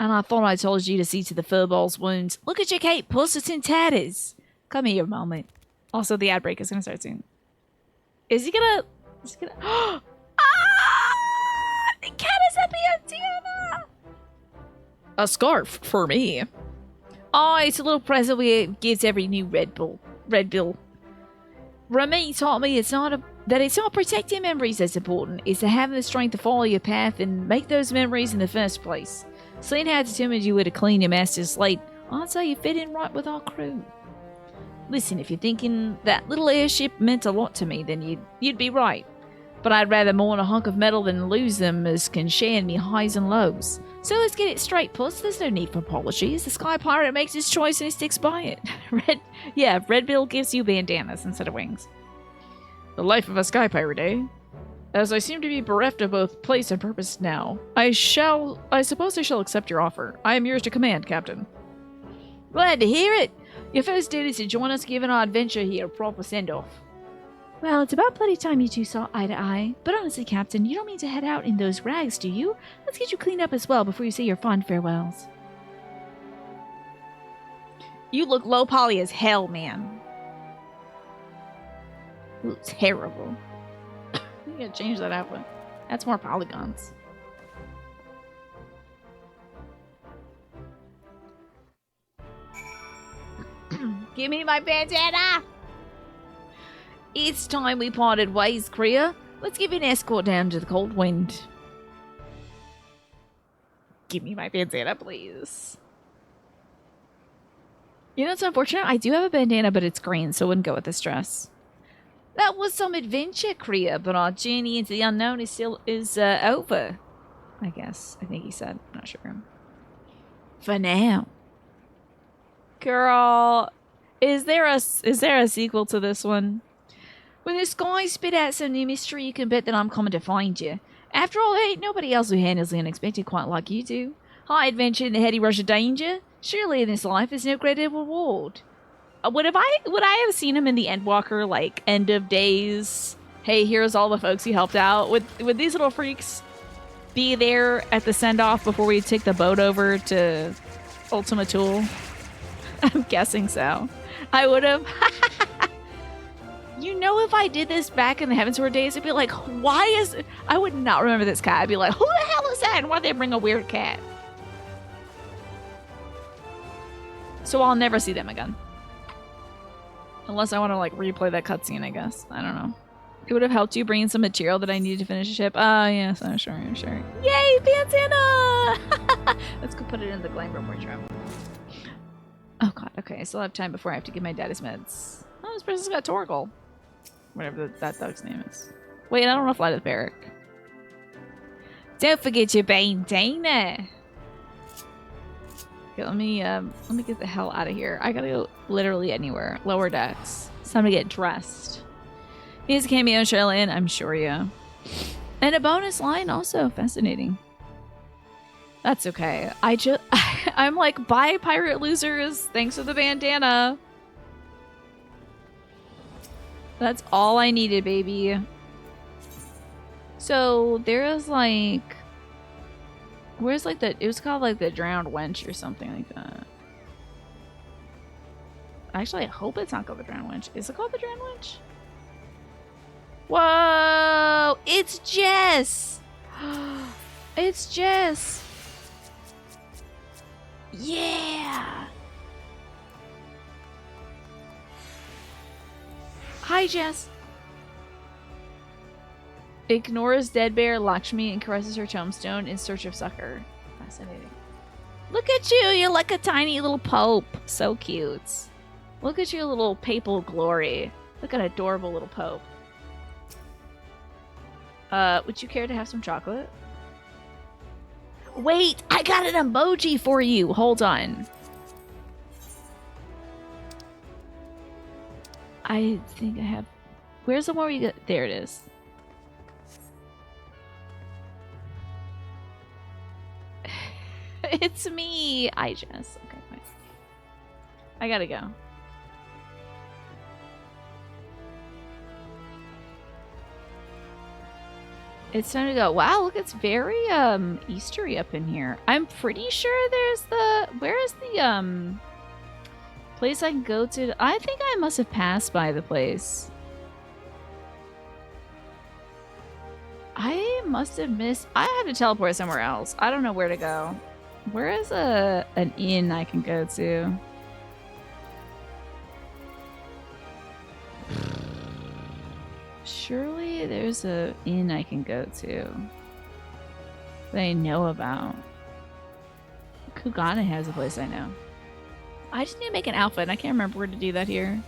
And I thought I told you to see to the furball's wounds. Look at your cape, puss, it's in tatters. Come here a moment. Also, the ad break is gonna start soon. Is he gonna... Ah! The cat is a bandana! A scarf for me. Oh, it's a little present we gives every new Red Bill. Remy taught me that it's not protecting memories that's important. It's to having the strength to follow your path and make those memories in the first place. Seeing how determined you were to clean your master's slate, I'd say you fit in right with our crew. Listen, if you're thinking that little airship meant a lot to me, then you'd be right. But I'd rather mourn a hunk of metal than lose them as can share in me highs and lows. So let's get it straight, puss. There's no need for apologies. The Sky Pirate makes his choice and he sticks by it. Red Bill gives you bandanas instead of wings. The life of a Sky Pirate, eh? As I seem to be bereft of both place and purpose now, I suppose I shall accept your offer. I am yours to command, Captain. Glad to hear it. Your first duty is to join us, giving our adventure here a proper send-off. Well, it's about bloody time you two saw eye to eye. But honestly, Captain, you don't mean to head out in those rags, do you? Let's get you cleaned up as well before you say your fond farewells. You look low poly as hell, man. You look terrible. You gotta change that outfit. That's more polygons. Give me my bandana! It's time we parted ways, Kriya. Let's give you an escort down to the cold wind. Give me my bandana, please. You know, it's unfortunate. I do have a bandana, but it's green, so it wouldn't go with this dress. That was some adventure, Kriya, but our journey into the unknown is over. I guess. I think he said. I'm not sure. For now. Girl, is there a sequel to this one? When the sky spit out some new mystery, you can bet that I'm coming to find you. After all, there ain't nobody else who handles the unexpected quite like you do. High adventure in the heady rush of danger. Surely in this life there's no greater reward. Would I have seen him in the Endwalker, like, end of days? Hey, here's all the folks you helped out. Would these little freaks be there at the send-off before we take the boat over to Ultima Thule? I'm guessing so. I would have. You know, if I did this back in the Heavensward days, I'd be like, why is... I would not remember this cat. I'd be like, who the hell is that? And why'd they bring a weird cat? So I'll never see them again. Unless I want to, like, replay that cutscene, I guess. I don't know. It would have helped you bring in some material that I needed to finish the ship. Yes, I'm sure. Yay, bandana! Let's go put it in the Glamber wardrobe. Oh, God. Okay, I still have time before I have to give my dad his meds. Oh, this person's got Torgal. Whatever that dog's name is. Wait, I don't want to fly to the barrack. Don't forget your bandana. Okay, let me get the hell out of here. I gotta go literally anywhere. Lower decks. It's time to get dressed. Here's a cameo, Charlene. I'm sure, yeah. And a bonus line also. Fascinating. That's okay. I'm like, bye, pirate losers. Thanks for the bandana. That's all I needed, baby. So there is like, where's like it was called like the drowned wench or something like that. Actually, I hope it's not called the drowned wench. Is it called the drowned wench? Whoa! It's Jess! It's Jess! Yeah! Hi, Jess. Ignores dead bear Lakshmi and caresses her tombstone in search of succor. Fascinating. Look at you! You're like a tiny little pope. So cute. Look at your little papal glory. Look at an adorable little pope. Would you care to have some chocolate? Wait, I got an emoji for you. Hold on. I think I have... Where's the one where you get... There it is. It's me. I just... Okay, fine. I gotta go. It's time to go. Wow, look, it's very Eastery up in here. I'm pretty sure there's the... Where is the place I can go to? I think I must have passed by the place. I must have missed... I had to teleport somewhere else. I don't know where to go. Where is an inn I can go to? Surely there's a inn I can go to that I know about. Kugana has a place I know. I just need to make an outfit and I can't remember where to do that here.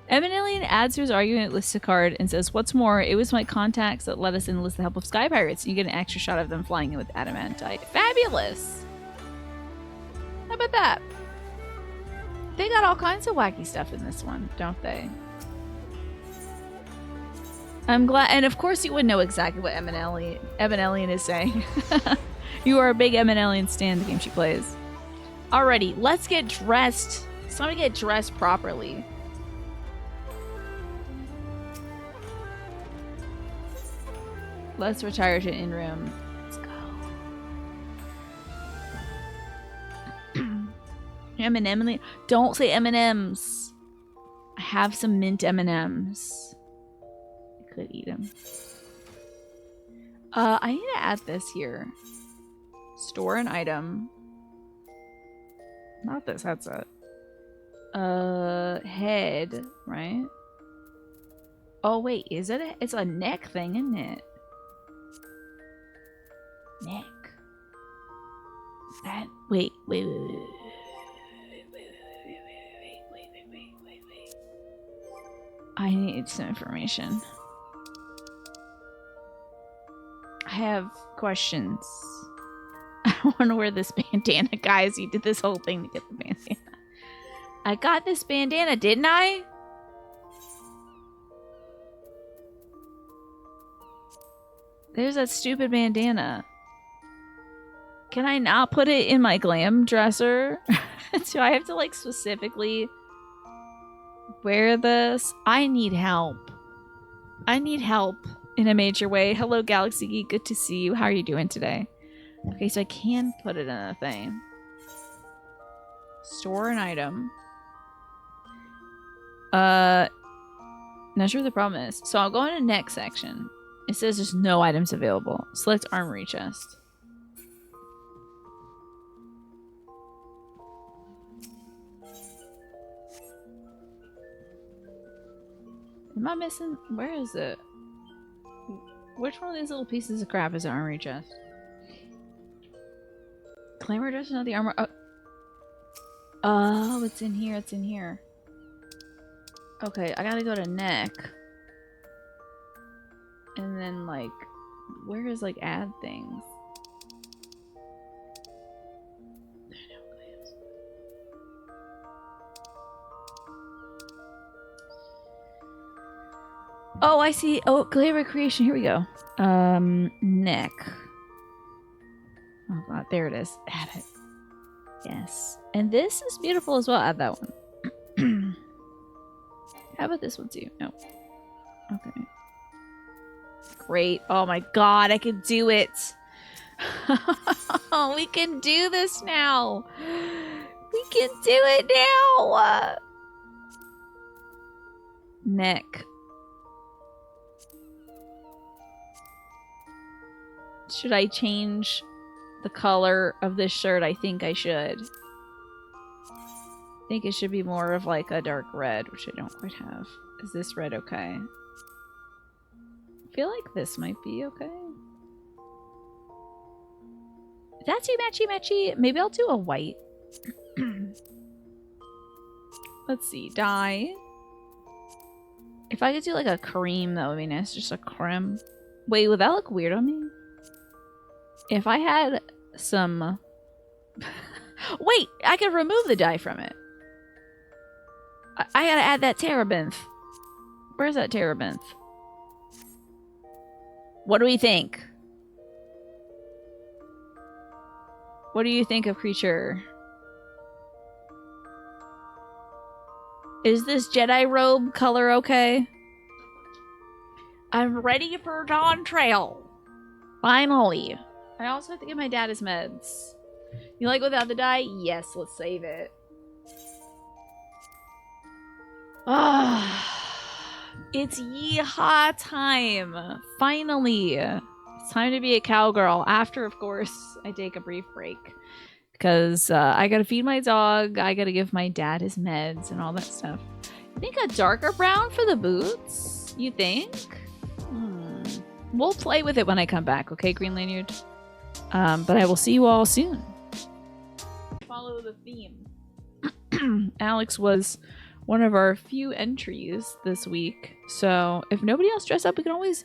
Eminellian adds to his argument, lists a card, and says, "What's more, it was my contacts that let us enlist the help of sky pirates. You get an extra shot of them flying in with adamantite." Fabulous! How about that? They got all kinds of wacky stuff in this one, don't they? I'm glad, and of course you would know exactly what Eminellian is saying. You are a big Eminellian stan, the game she plays. Alrighty, let's get dressed. It's time to get dressed properly. Let's retire to in-room. Let's go. M&M. Don't say M&Ms. I have some mint M&Ms. I could eat them. I need to add this here. Store an item. Not this headset. Head, right? Oh wait, is it? It's a neck thing, isn't it? Neck. That wait. I need some information. I have questions. I want to wear this bandana, guys. You did this whole thing to get the bandana. I got this bandana, didn't I? There's that stupid bandana. Can I not put it in my glam dresser? Do I have to like specifically wear this? I need help. I need help in a major way. Hello, Galaxy Geek. Good to see you. How are you doing today? Okay, so I can put it in a thing. Store an item. Not sure what the problem is. So I'll go into next section. It says there's no items available. Select armory chest. Am I missing? Where is it? Which one of these little pieces of crap is an armory chest? Claimer dress, not the armor. Oh, it's in here. It's in here. Okay, I gotta go to neck. And then, like, where is, like, add things? Oh, I see. Oh, Glamour Creation. Here we go. Neck. Oh, God. There it is. Add it. Yes. And this is beautiful as well. Add that one. How about this one, too? No. Okay. Great. Oh, my God. I can do it. We can do this now. We can do it now. Neck. Should I change the color of this shirt? I think I should. I think it should be more of like a dark red, which I don't quite have. Is this red okay? I feel like this might be okay. That's too matchy matchy. Maybe I'll do a white. Let's see. Die. If I could do like a cream, that would be nice. Just a creme. Wait, would that look weird on me? If I had some... Wait, I could remove the dye from it. I gotta add that terebinth. Where's that terebinth? What do we think? What do you think of creature? Is this Jedi robe color okay? I'm ready for Dawn Trail. Finally. I also have to give my dad his meds. You like without the dye? Yes, let's save it. It's yeehaw time. Finally. It's time to be a cowgirl. After, of course, I take a brief break. Because I gotta feed my dog, I gotta give my dad his meds and all that stuff. You think a darker brown for the boots? You think? We'll play with it when I come back, okay, Green Lanyard? But I will see you all soon. Follow the theme. Alex was one of our few entries this week, so if nobody else dressed up, we can always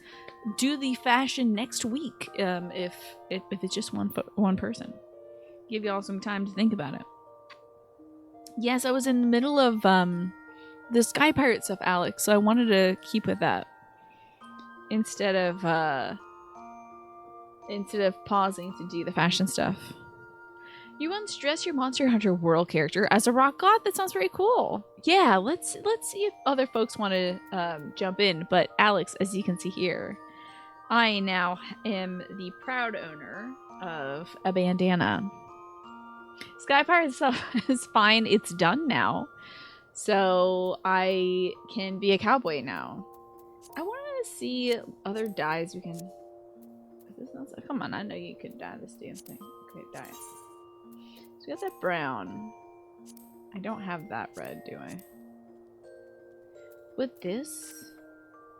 do the fashion next week if it's just one person. Give y'all some time to think about it. Yes, I was in the middle of the Sky Pirate stuff, Alex, so I wanted to keep with that instead of pausing to do the fashion stuff. You once dressed your Monster Hunter World character as a rock god? That sounds very cool. Yeah, let's see if other folks want to jump in. But Alex, as you can see here, I now am the proud owner of a bandana. Sky Pirate stuff is fine. It's done now. So I can be a cowboy now. I want to see other dyes we can... Come on, I know you can dye this damn thing. Okay, dye it. So we got that brown. I don't have that red, do I? With this?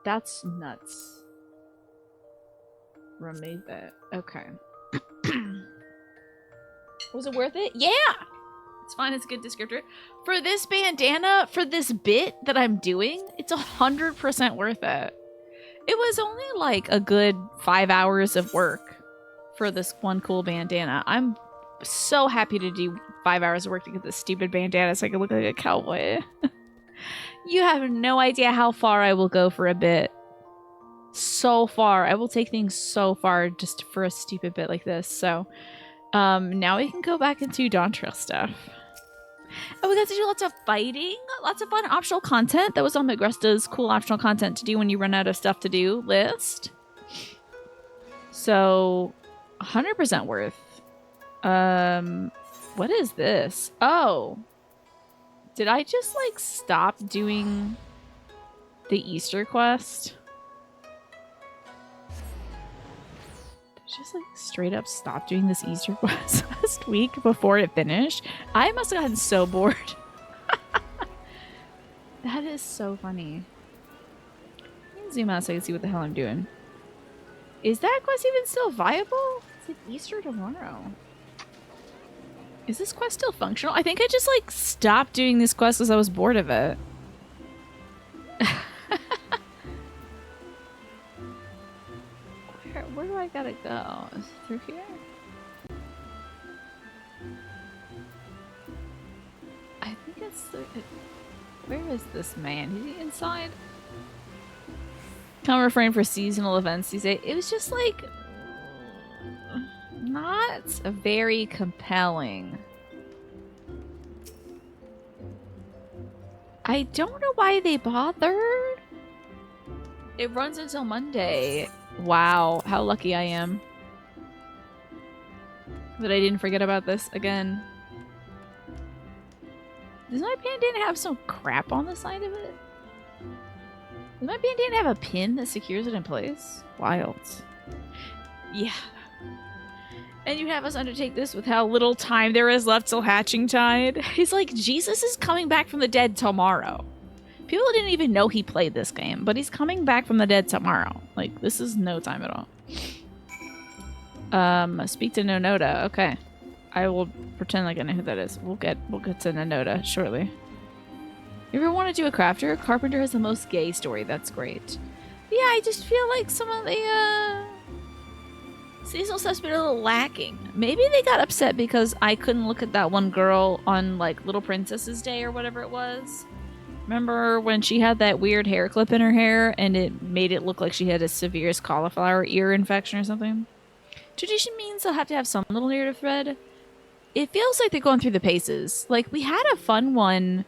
That's nuts. Remove it. Okay. Was it worth it? Yeah! It's fine, it's a good descriptor. For this bandana, for this bit that I'm doing, it's 100% worth it. It was only like a good 5 hours of work for this one cool bandana. I'm so happy to do 5 hours of work to get this stupid bandana so I can look like a cowboy. You have no idea how far I will go for a bit. So far. I will take things so far just for a stupid bit like this. So, now we can go back into Dawn Trail stuff. And we got to do lots of fighting, lots of fun optional content. That was on Magresta's cool optional content to do when you run out of stuff to do list. So, 100% worth. What is this? Oh. Did I just, like, stop doing the Easter quest? Just like straight up stop doing this Easter quest last week before it finished. I must have gotten so bored. That is so funny. Let me zoom out so I can see what the hell I'm doing. Is that quest even still viable? It's like Easter tomorrow. Is this quest still functional? I think I just like stopped doing this quest because I was bored of it. Where do I gotta go? Is it through here? I think it's through... Where is this man? Is he inside? Can't refrain for seasonal events. You say it was just like... not very compelling. I don't know why they bothered. It runs until Monday. Wow, how lucky I am that I didn't forget about this again. Does my bandana have some crap on the side of it? Does my bandana have a pin that secures it in place? Wild. Yeah. And you have us undertake this with how little time there is left till hatching tide. He's like, Jesus is coming back from the dead tomorrow. People didn't even know he played this game, but he's coming back from the dead tomorrow. Like, this is no time at all. Speak to Nonoda. Okay. I will pretend like I know who that is. We'll get to Nonoda shortly. You ever want to do a crafter? Carpenter has the most gay story. That's great. Yeah, I just feel like some of the seasonal stuff's been a little lacking. Maybe they got upset because I couldn't look at that one girl on like Little Princess's Day or whatever it was. Remember when she had that weird hair clip in her hair and it made it look like she had a severe cauliflower ear infection or something? Tradition means they'll have to have some little narrative thread. It feels like they're going through the paces. Like, we had a fun one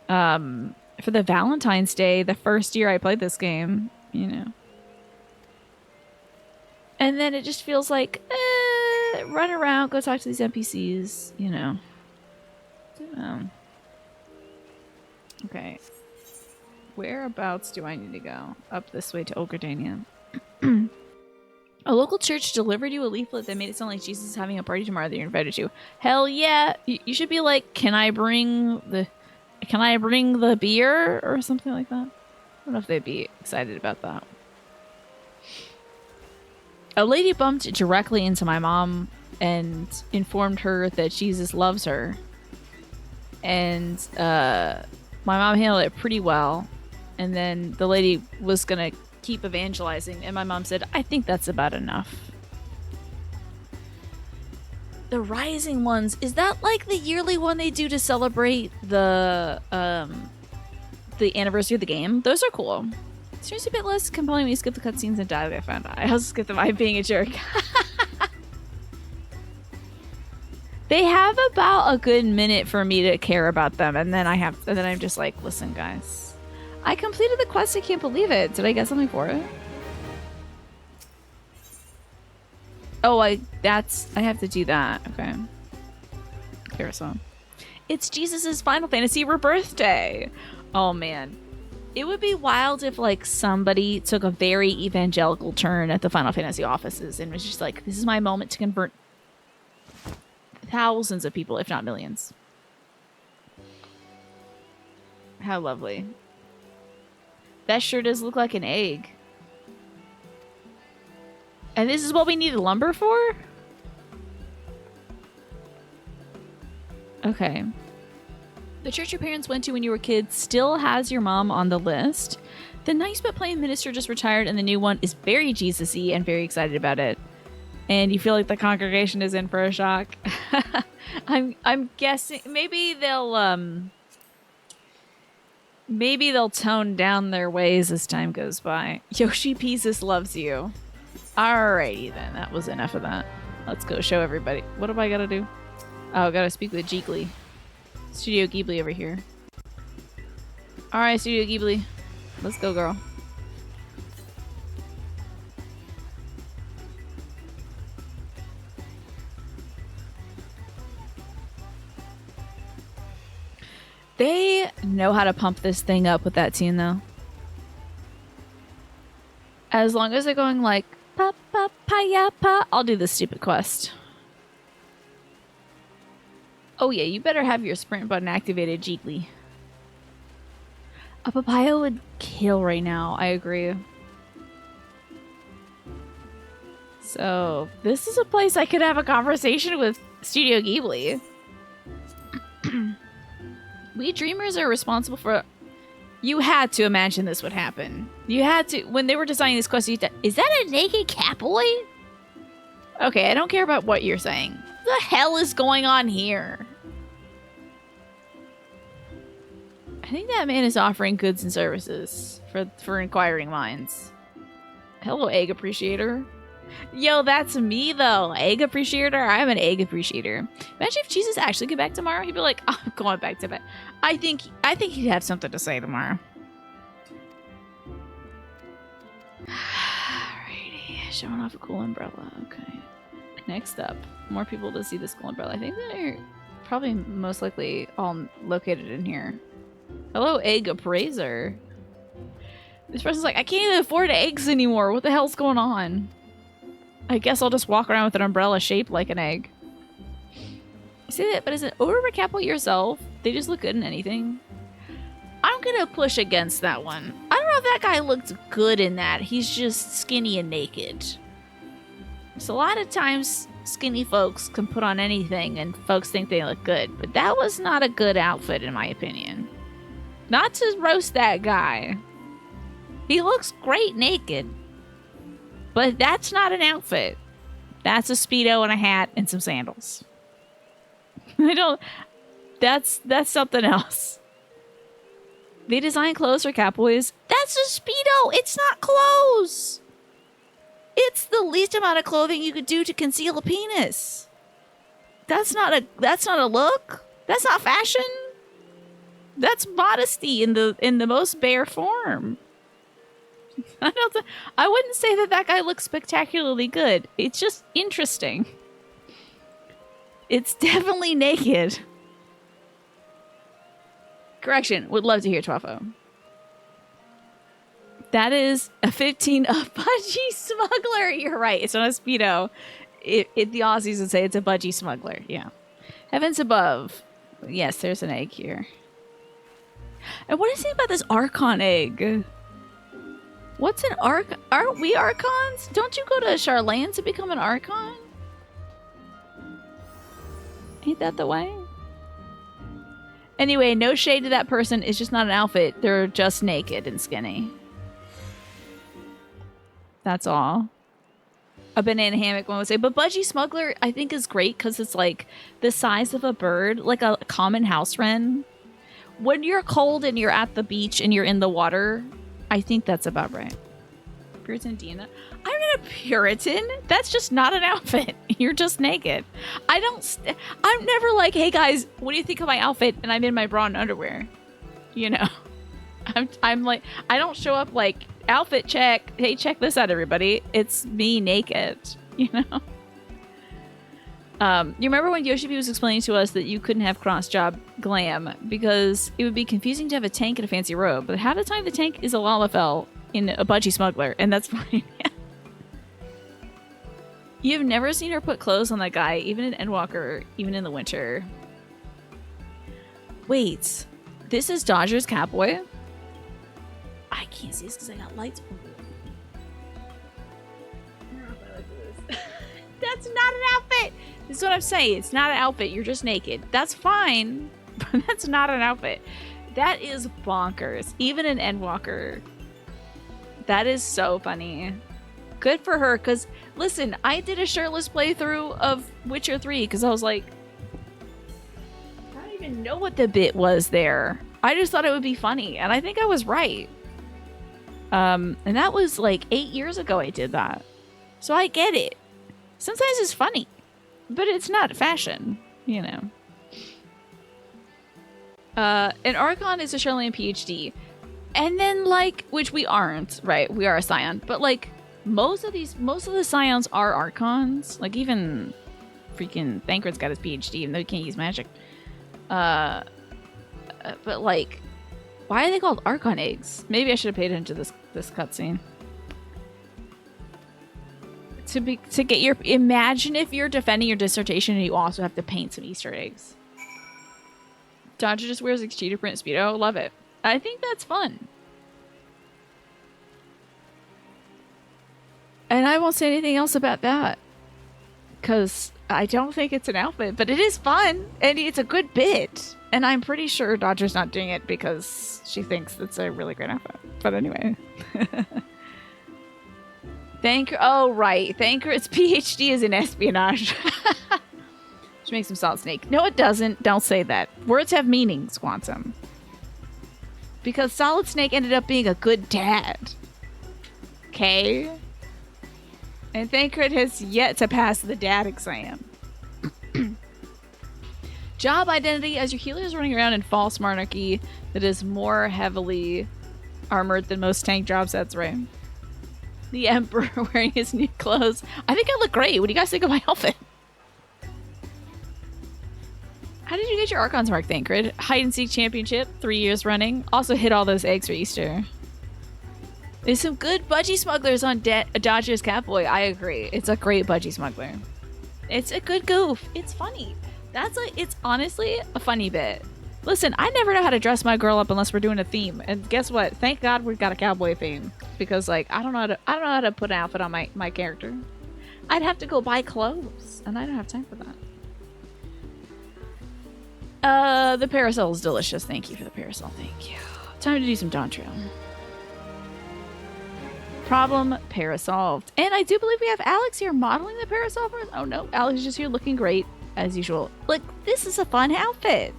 for the Valentine's Day the first year I played this game, you know. And then it just feels like, run around, go talk to these NPCs, you know. Okay. Whereabouts do I need to go? Up this way to Ogredania. A local church delivered you a leaflet that made it sound like Jesus is having a party tomorrow that you're invited to. Hell yeah! You should be like, can I bring the beer or something like that? I don't know if they'd be excited about that. A lady bumped directly into my mom and informed her that Jesus loves her. And my mom handled it pretty well. And then the lady was gonna keep evangelizing, and my mom said, I think that's about enough. The Rising ones, is that like the yearly one they do to celebrate the anniversary of the game? Those are cool. Seems a bit less compelling when you skip the cutscenes and dialogue I found. I also skip them by being a jerk. They have about a good minute for me to care about them, and then I'm just like, listen guys, I completed the quest, I can't believe it. Did I get something for it? Oh, I have to do that. Okay. Carousel. It's Jesus' Final Fantasy Rebirth Day. Oh man. It would be wild if like somebody took a very evangelical turn at the Final Fantasy offices and was just like, this is my moment to convert thousands of people, if not millions. How lovely. That sure does look like an egg. And this is what we needed lumber for? Okay. The church your parents went to when you were kids still has your mom on the list. The nice but plain minister just retired, and the new one is very Jesus-y and very excited about it. And you feel like the congregation is in for a shock. I'm guessing maybe they'll tone down their ways as time goes by. Yoshi Pieces loves you. Alrighty then, that was enough of that. Let's go show everybody. What do I gotta do? Oh, I gotta speak with Ghibli. Studio Ghibli over here. Alright, Studio Ghibli. Let's go, girl. They know how to pump this thing up with that tune, though. As long as they're going like, pa pa pa ya pa, I'll do this stupid quest. Oh yeah, you better have your sprint button activated, Jiggly. A papaya would kill right now, I agree. So, this is a place I could have a conversation with Studio Ghibli. We dreamers are responsible for... You had to imagine this would happen. You had to... When they were designing this quest, is that a naked catboy? Okay, I don't care about what you're saying. What the hell is going on here? I think that man is offering goods and services for inquiring minds. Hello, egg appreciator. Yo, that's me, though. Egg appreciator? I'm an egg appreciator. Imagine if Jesus actually get back tomorrow. He'd be like, oh, I'm going back to bed. I think he'd have something to say tomorrow. Alrighty. Showing off a cool umbrella. Okay. Next up. More people to see this cool umbrella. I think they're probably most likely all located in here. Hello, egg appraiser. This person's like, I can't even afford eggs anymore. What the hell's going on? I guess I'll just walk around with an umbrella shaped like an egg. You see that? But is it over recapitulate yourself? They just look good in anything. I'm gonna push against that one. I don't know if that guy looked good in that. He's just skinny and naked. So a lot of times skinny folks can put on anything and folks think they look good. But that was not a good outfit in my opinion. Not to roast that guy. He looks great naked. But that's not an outfit. That's a Speedo and a hat and some sandals. That's something else. They design clothes for catboys. That's a Speedo. It's not clothes. It's the least amount of clothing you could do to conceal a penis. That's not a look. That's not fashion. That's modesty in the most bare form. I wouldn't say that guy looks spectacularly good. It's just interesting. It's definitely naked. Correction, would love to hear Twelfo. That is a 15 of budgie smuggler. You're right. It's not a Speedo. The Aussies would say it's a budgie smuggler. Yeah. Heavens above. Yes, there's an egg here. And what is it about this Archon egg? What's an Archon? Aren't we Archons? Don't you go to Charlene to become an Archon? Ain't that the way? Anyway, no shade to that person. It's just not an outfit. They're just naked and skinny. That's all. A banana hammock, one would say. But budgie smuggler, I think, is great because it's like the size of a bird, like a common house wren. When you're cold and you're at the beach and you're in the water, I think that's about right. Puritan Deanna. I'm not a Puritan. That's just not an outfit. You're just naked. I'm never like, hey guys, what do you think of my outfit? And I'm in my bra and underwear. You know? I'm like, I don't show up like, outfit check. Hey, check this out, everybody. It's me naked. You know? You remember when Yoshi was explaining to us that you couldn't have cross-job glam because it would be confusing to have a tank and a fancy robe, but half the time the tank is a Lalafell in a budgie smuggler, and that's fine. You've never seen her put clothes on that guy, even in Endwalker, even in the winter. Wait, this is Dodger's Catboy? I can't see this because I got lights. That's not an outfit. This is what I'm saying. It's not an outfit. You're just naked. That's fine, but that's not an outfit. That is bonkers. Even an Endwalker. That is so funny. Good for her, because, listen, I did a shirtless playthrough of Witcher 3, because I was like, I don't even know what the bit was there. I just thought it would be funny, and I think I was right. And that was like 8 years ago I did that. So I get it. Sometimes it's funny, but it's not fashion, you know. An Archon is a Charlene PhD. And then, like, which we aren't, right? We are a Scion. But, like, most of the Scions are Archons. Like, even freaking Thancred's got his PhD, even though he can't use magic. But, like, why are they called Archon eggs? Maybe I should have paid attention to this cutscene. To get your... Imagine if you're defending your dissertation and you also have to paint some Easter eggs. Dodger just wears a cheetah print Speedo. Love it. I think that's fun. And I won't say anything else about that. Because I don't think it's an outfit, but it is fun. And it's a good bit. And I'm pretty sure Dodger's not doing it because she thinks it's a really great outfit. But anyway. Oh, right. Thancred's PhD is in espionage. Which makes him Solid Snake. No, it doesn't. Don't say that. Words have meanings, Quantum. Because Solid Snake ended up being a good dad. Okay? And Thancred has yet to pass the dad exam. Job identity as your healer is running around in false monarchy that is more heavily armored than most tank job sets, right? The Emperor wearing his new clothes. I think I look great. What do you guys think of my outfit? How did you get your Archons mark, Thancred? Hide and Seek Championship, 3 years running. Also hit all those eggs for Easter. There's some good budgie smugglers on Dodger's Catboy. I agree. It's a great budgie smuggler. It's a good goof. It's funny. It's honestly a funny bit. Listen, I never know how to dress my girl up unless we're doing a theme. And guess what? Thank God we've got a cowboy theme. Because like I don't know how to put an outfit on my character. I'd have to go buy clothes. And I don't have time for that. The parasol is delicious. Thank you for the parasol. Thank you. Time to do some dawn trail. Problem parasolved. And I do believe we have Alex here modeling the parasol for us. Oh no, Alex is just here looking great as usual. Look, this is a fun outfit.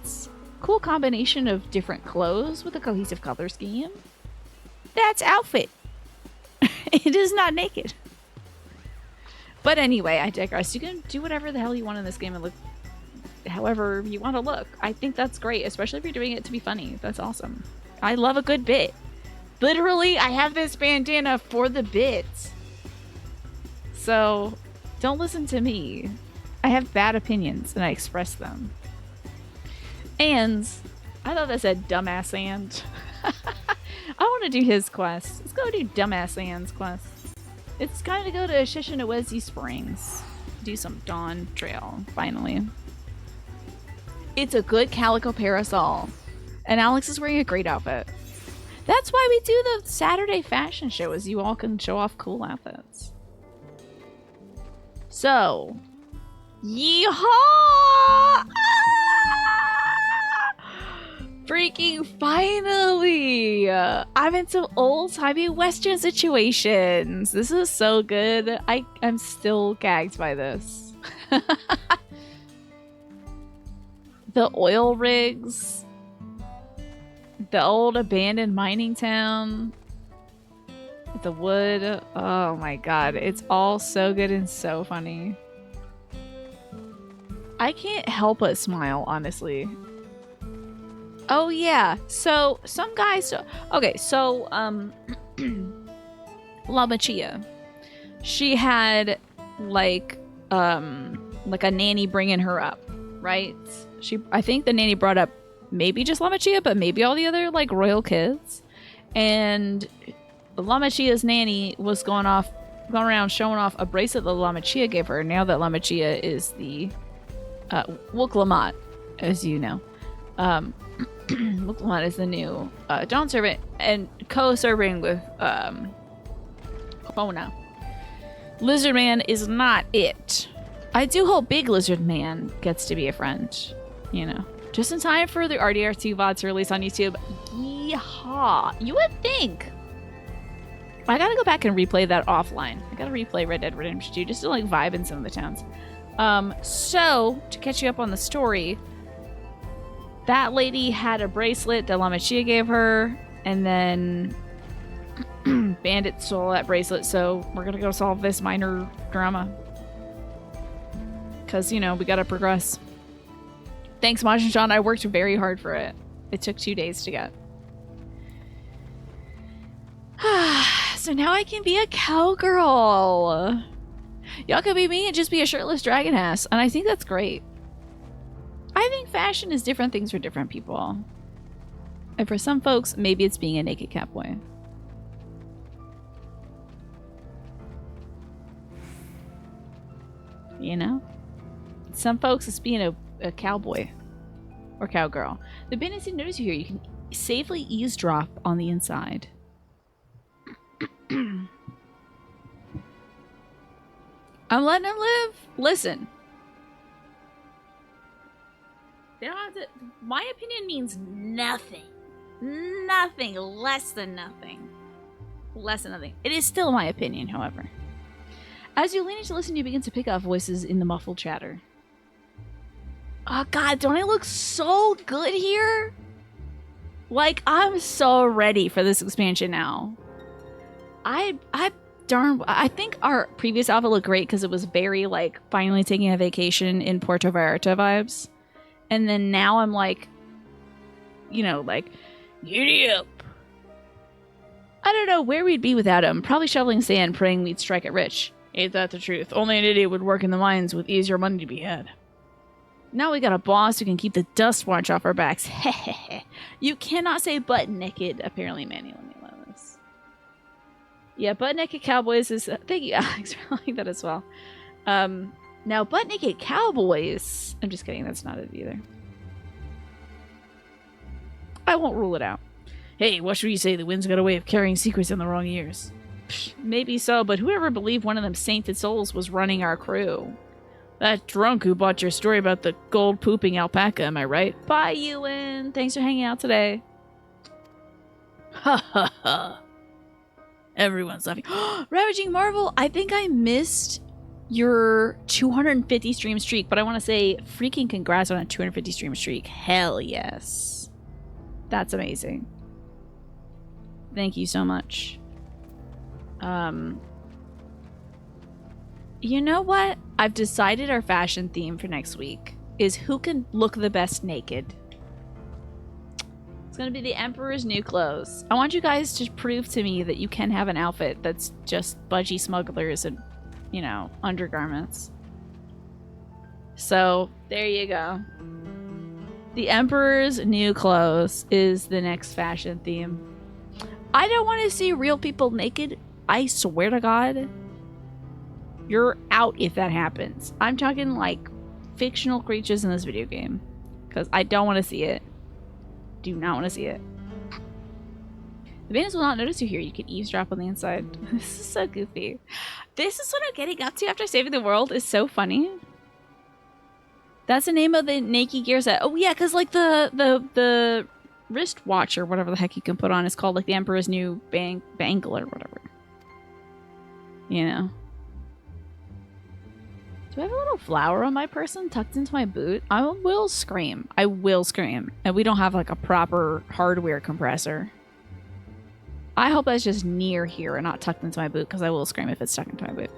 Cool combination of different clothes with a cohesive color scheme. That's outfit. It is not naked. But anyway, I digress. You can do whatever the hell you want in this game and look however you want to look. I think that's great, especially if you're doing it to be funny. That's awesome. I love a good bit. Literally, I have this bandana for the bits. So, don't listen to me. I have bad opinions, and I express them. And, I thought that said dumbass and. I want to do his quest. Let's go do dumbass and's quest. It's kind of go to Shishinawezi Springs. Do some dawn trail, finally. It's a good calico parasol. And Alex is wearing a great outfit. That's why we do the Saturday fashion show, is you all can show off cool outfits. So, yeehaw! Ah! Freaking finally! I'm in some old-timey Western situations. This is so good. I'm still gagged by this. The oil rigs. The old abandoned mining town. The wood. Oh my god. It's all so good and so funny. I can't help but smile, honestly. Oh yeah. So some guys. Okay. So Lamachia. She had like a nanny bringing her up, right? I think the nanny brought up maybe just Lamachia, but maybe all the other like royal kids. And Lamachia's nanny was going around showing off a bracelet that Lamachia gave her. Now that Lamachia is the Wooklamat, as you know. Wooklamat is the new dawn servant and co-serving with Kona. Lizard Man is not it. I do hope Big Lizard Man gets to be a friend, you know. Just in time for the RDR2 VOD to release on YouTube. Yeehaw! You would think. I gotta go back and replay that offline. I gotta replay Red Dead Redemption 2 just to like vibe in some of the towns. So, to catch you up on the story, that lady had a bracelet that Lamachia gave her, and then Bandit stole that bracelet, so we're gonna go solve this minor drama. Because, you know, we gotta progress. Thanks, Majin Sean. I worked very hard for it. It took 2 days to get. So now I can be a cowgirl. Y'all can be me and just be a shirtless dragon ass. And I think that's great. I think fashion is different things for different people. And for some folks, maybe it's being a naked catboy. You know? Some folks, it's being a cowboy or cowgirl. The bandits didn't notice you here. You can safely eavesdrop on the inside. I'm letting him live. Listen. They don't have to. My opinion means nothing. Nothing. Less than nothing. Less than nothing. It is still my opinion, however. As you lean in to listen, you begin to pick up voices in the muffled chatter. Oh god, don't I look so good here? Like, I'm so ready for this expansion now. I think our previous alpha looked great because it was very, like, finally taking a vacation in Puerto Vallarta vibes. And then now I'm like, you know, like, giddy up. I don't know where we'd be without him. Probably shoveling sand, praying we'd strike it rich. Ain't that the truth? Only an idiot would work in the mines with easier money to be had. Now we got a boss who can keep the dust march off our backs. Hehehe. You cannot say butt naked, apparently, Manny. Let me allow this. Yeah, butt naked cowboys is... thank you, Alex, for liking that as well. Now, butt naked cowboys... I'm just kidding, that's not it either. I won't rule it out. Hey, what should we say? The wind's got a way of carrying secrets in the wrong ears. Psh, maybe so, but whoever believed one of them sainted souls was running our crew? That drunk who bought your story about the gold pooping alpaca, am I right? Bye, Ewan. Thanks for hanging out today. Ha ha ha. Everyone's laughing. Ravaging Marvel, I think I missed your 250 stream streak, but I want to say freaking congrats on a 250 stream streak. Hell yes. That's amazing. Thank you so much. You know what? I've decided our fashion theme for next week is who can look the best naked. It's gonna be the Emperor's new clothes. I want you guys to prove to me that you can have an outfit that's just budgie smugglers and, you know, undergarments. So, there you go. The Emperor's new clothes is the next fashion theme. I don't want to see real people naked. I swear to God. You're out if that happens. I'm talking like fictional creatures in this video game. Because I don't want to see it. Do not want to see it. The bandits will not notice you here. You can eavesdrop on the inside. This is so goofy. This is what I'm getting up to after saving the world. Is so funny. That's the name of the naked gear set. Oh yeah, because like the wristwatch or whatever the heck you can put on is called like the Emperor's new bangle or whatever. You know. Do I have a little flower on my person tucked into my boot? I will scream. I will scream. And we don't have like a proper hardware compressor. I hope that's just near here and not tucked into my boot because I will scream if it's stuck into my boot.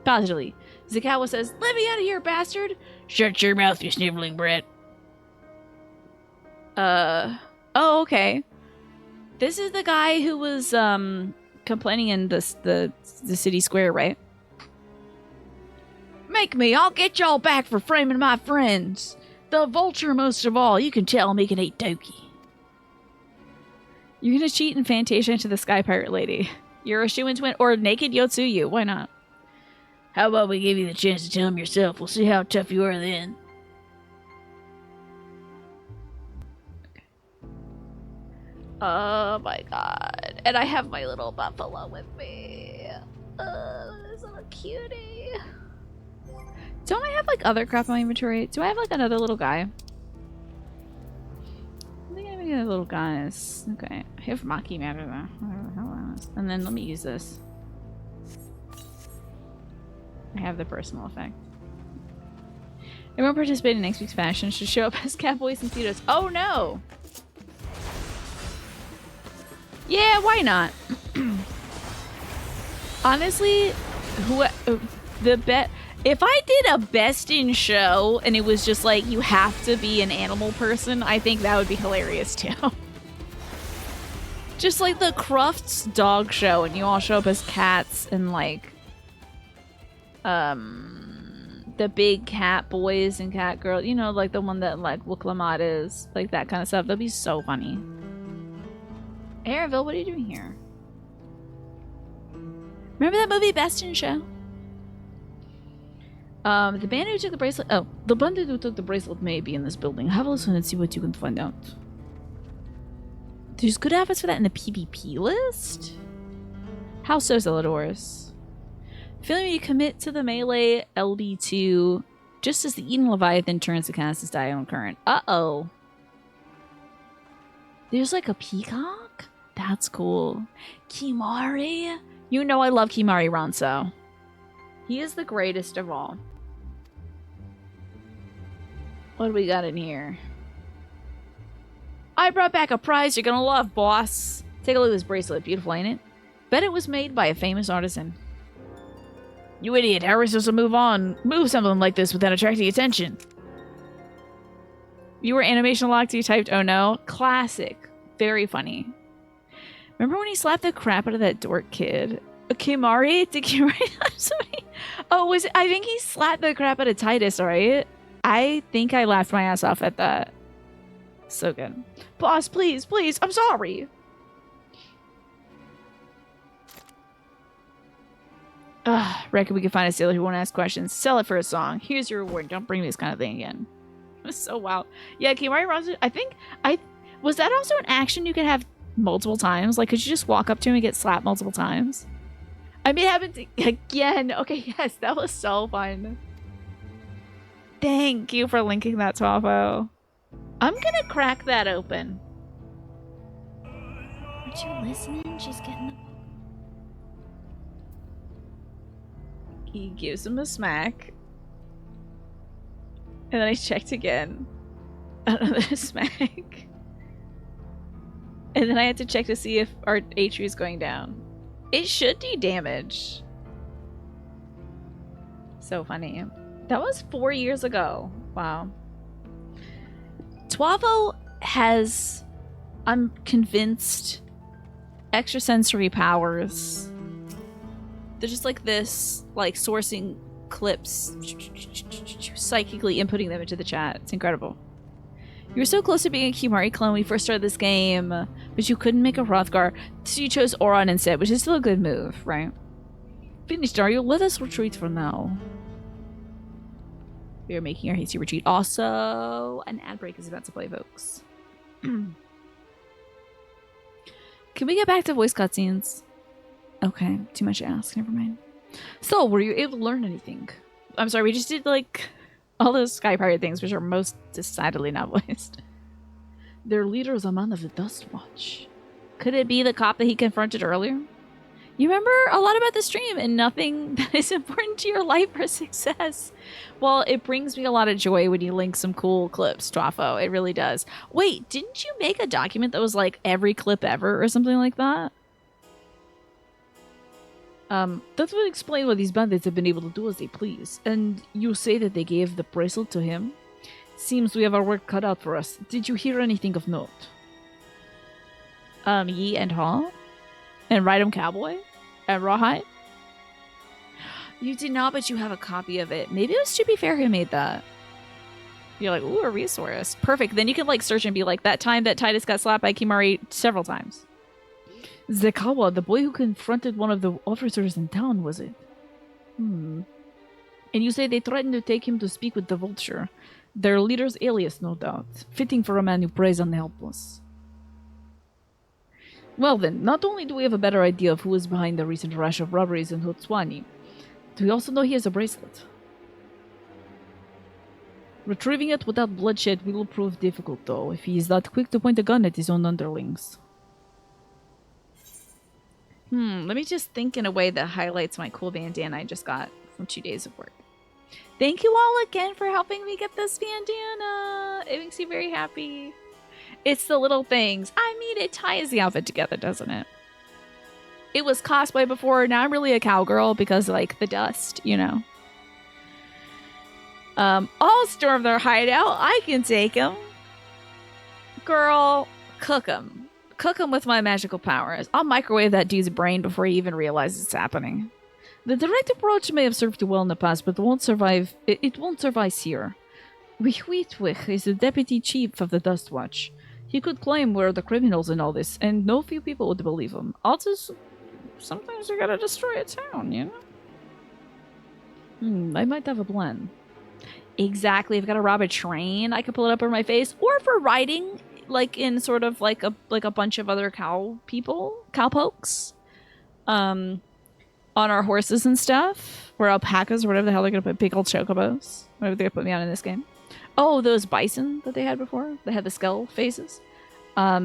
Positively. Zakawa says, "Let me out of here, bastard!" Shut your mouth, you sniveling brat. Oh, okay. This is the guy who was complaining in the city square, right? Make me, I'll get y'all back for framing my friends. The vulture most of all, you can tell him he can eat Doki. You're gonna cheat in Fantasia into the Sky Pirate Lady. You're a shoo-in twin, or naked Yotsuyu, why not? How about we give you the chance to tell him yourself? We'll see how tough you are then. Oh my god. And I have my little buffalo with me. This little cutie. Don't I have like other crap in my inventory? Do I have like another little guy? I think I have any little guys. Okay. I have Maki Matter though. Whatever the hell that is. And then let me use this. I have the personal effect. Everyone participating in next week's fashion should show up as cowboys and speedos. Oh no! Yeah, why not? Honestly, if I did a best in show and it was just like you have to be an animal person, I think that would be hilarious too. Just like the Crufts dog show and you all show up as cats and like the big cat boys and cat girls, you know, like the one that like Wooklamat is, like that kind of stuff. That'd be so funny. Airville, what are you doing here? Remember that movie Best in Show? The bandit who took the bracelet. Oh, the bandit who took the bracelet may be in this building. Have a listen and see what you can find out. There's good outfits for that in the PvP list? How so, Zeladors? Feeling you commit to the melee LB2 just as the Eden Leviathan turns to cast his Diagonal Current. Uh-oh. There's like a peacock? That's cool. Kimari? You know I love Kimari Ronso. He is the greatest of all. What do we got in here? I brought back a prize you're gonna love, boss. Take a look at this bracelet. Beautiful, ain't it? Bet it was made by a famous artisan. You idiot. How are we supposed to move something like this without attracting attention? You were animation locked, you typed, oh no. Classic. Very funny. Remember when he slapped the crap out of that dork kid? Kimari? Did Kimari slap somebody? Oh, I think he slapped the crap out of Titus, right? I think I laughed my ass off at that. So good. Boss, please, please, I'm sorry. Reckon we can find a sailor who won't ask questions. Sell it for a song. Here's your reward. Don't bring me this kind of thing again. So wow. Yeah, Kimari Ronson, I think was that also an action you could have multiple times? Like, could you just walk up to him and get slapped multiple times? I mean, haven't again. Okay, yes, that was so fun. Thank you for linking that, Twafo. I'm gonna crack that open. Aren't you listening? She's getting the... He gives him a smack. And then I checked again. Another smack. And then I had to check to see if our HP is going down. It should do damage. So funny. That was 4 years ago. Wow. Twavo has, I'm convinced, extrasensory powers. They're just like this, like sourcing clips, psychically inputting them into the chat. It's incredible. You were so close to being a Kimari clone when we first started this game, but you couldn't make a Hrothgar, so you chose Oron instead, which is still a good move, right? Finished, are you? Let us retreat for now. We are making our hasty retreat. Also, an ad break is about to play, folks. Can we get back to voice cutscenes? Okay, too much to ask. Never mind. So, were you able to learn anything? I'm sorry, we just did, like, all those Sky Pirate things, which are most decidedly not voiced. Their leader is a man of the Dust Watch. Could it be the cop that he confronted earlier? You remember a lot about the stream and nothing that is important to your life or success. Well, it brings me a lot of joy when you link some cool clips, Twafo. It really does. Wait, didn't you make a document that was like every clip ever or something like that? That would explain why these bandits have been able to do as they please. And you say that they gave the bracelet to him? Seems we have our work cut out for us. Did you hear anything of note? Yee and Haw? And Ride 'em Cowboy? And Rawhide? You did not, but you have a copy of it. Maybe it was To Be Fair who made that. You're like, ooh, a resource. Perfect. Then you can like search and be like, that time that Titus got slapped by Kimari several times. Zekawa, the boy who confronted one of the officers in town, was it? And you say they threatened to take him to speak with the Vulture. Their leader's alias, no doubt. Fitting for a man who preys on the helpless. Well then, not only do we have a better idea of who is behind the recent rash of robberies in Hotswani, do we also know he has a bracelet. Retrieving it without bloodshed will prove difficult, though, if he is that quick to point a gun at his own underlings. Let me just think in a way that highlights my cool bandana I just got from 2 days of work. Thank you all again for helping me get this bandana. It makes me very happy. It's the little things. I mean, it ties the outfit together, doesn't it? It was cosplay before. Now I'm really a cowgirl because, like, the dust, you know. I'll storm their hideout. I can take them. Girl, cook them. Cook him with my magical powers. I'll microwave that dude's brain before he even realizes it's happening. The direct approach may have served you well in the past, but it won't survive here. YEEHAW is the deputy chief of the Dust Watch. He could claim we're the criminals in all this, and no few people would believe him. Sometimes you gotta destroy a town, you know? I might have a plan. Exactly, if I gotta rob a train, I could pull it up over my face, or for riding, like in sort of like a bunch of other cowpokes, on our horses and stuff, or alpacas, or whatever the hell they're gonna put, big old chocobos, whatever they're gonna put me on in this game. Oh, those bison that they had before, they had the skull faces. A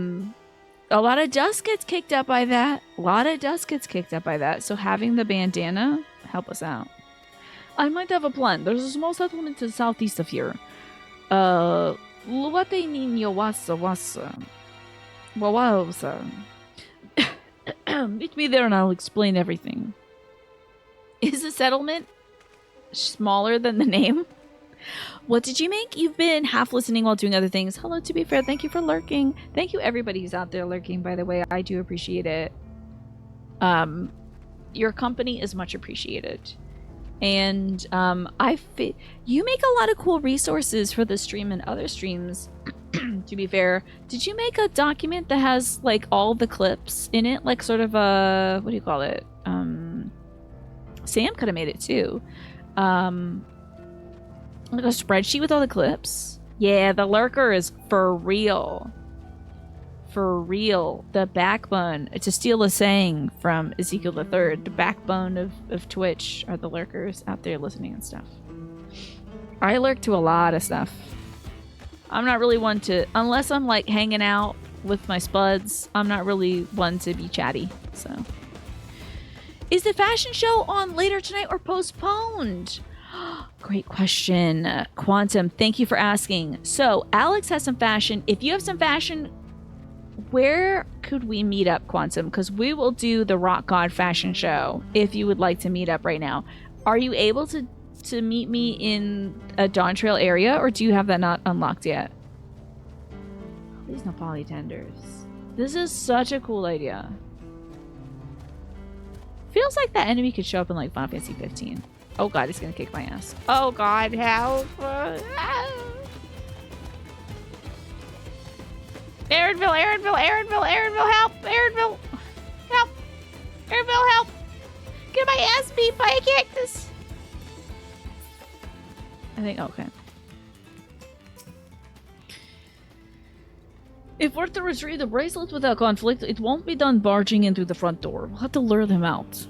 lot of dust gets kicked up by that. So having the bandana help us out. I might have a plan. There's a small settlement to the southeast of here. Luwate Niño Wasa. Meet me there and I'll explain everything. Is the settlement smaller than the name? What did you make? You've been half listening while doing other things. Hello, To Be Fair. Thank you for lurking. Thank you everybody who's out there lurking, by the way. I do appreciate it. Your company is much appreciated. And you make a lot of cool resources for the stream and other streams. To be fair, did you make a document that has like all the clips in it, like sort of a, what do you call it? Sam could have made it too. Like a spreadsheet with all the clips. Yeah, the lurker is for real. For real. The backbone. To steal a saying from Ezekiel the Third, the backbone of Twitch are the lurkers out there listening and stuff. I lurk to a lot of stuff. I'm not really one to, unless I'm like hanging out with my spuds. I'm not really one to be chatty, so. Is the fashion show on later tonight or postponed? Great question. Quantum, thank you for asking. So, Alex has some fashion. If you have some fashion, where could we meet up, Quantum? Because we will do the Rock God fashion show if you would like to meet up right now. Are you able to meet me in a Dawn Trail area, or do you have that not unlocked yet? Please no polytenders. This is such a cool idea. Feels like that enemy could show up in like Final Fantasy 15. Oh god, he's gonna kick my ass. Oh god, help! Aaronville, help! Aaronville, help! Get my ass beat by a cactus! I think, okay. If we're to retrieve the bracelet without conflict, it won't be done barging in through the front door. We'll have to lure them out.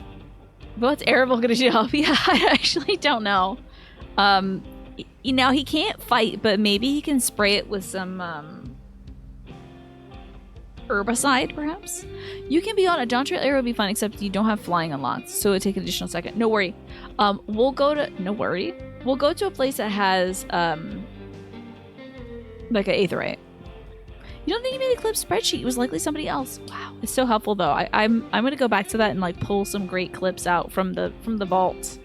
What's Aravel gonna do? Yeah, I actually don't know. You know, he can't fight, but maybe he can spray it with some, herbicide, perhaps? You can be on a Dawn Trail area, will be fine, except you don't have flying unlocked, so it would take an additional second. No worry. We'll go to... No worry. We'll go to a place that has, like an aetheryte. You don't think he made a clip spreadsheet? It was likely somebody else. Wow, it's so helpful though. I'm gonna go back to that and like pull some great clips out from the vault.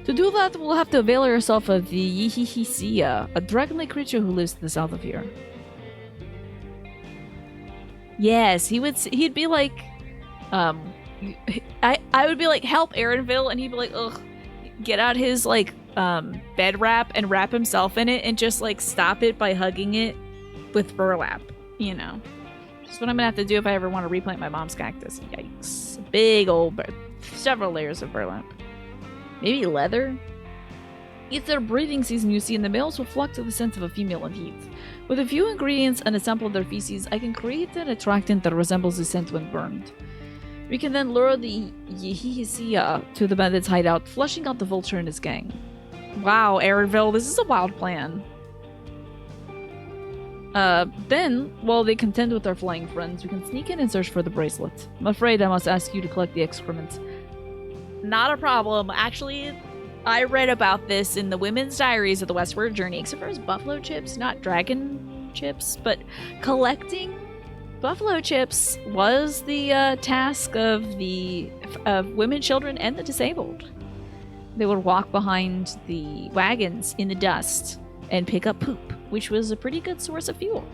To do that, we'll have to avail ourselves of the YEEHAW, a dragon-like creature who lives to the south of here. Yes, he'd be like, I would be like, help Aaronville, and he'd be like, ugh, get out his like bed wrap and wrap himself in it and just like stop it by hugging it with burlap, you know. Just what I'm gonna have to do if I ever want to replant my mom's cactus. Yikes. Big old several layers of burlap. Maybe leather? It's their breeding season, you see, and the males will flock to the scent of a female in heat. With a few ingredients and a sample of their feces, I can create an attractant that resembles the scent when burned. We can then lure the YEEHAW to the bandit's hideout, flushing out the vulture and his gang. Wow, Aaronville, this is a wild plan. Then, while they contend with our flying friends, we can sneak in and search for the bracelet. I'm afraid I must ask you to collect the excrement. Not a problem. Actually, I read about this in the Women's Diaries of the Westward Journey, except for his buffalo chips, not dragon chips, but collecting buffalo chips was the task of women, children, and the disabled. They would walk behind the wagons in the dust and pick up poop, which was a pretty good source of fuel.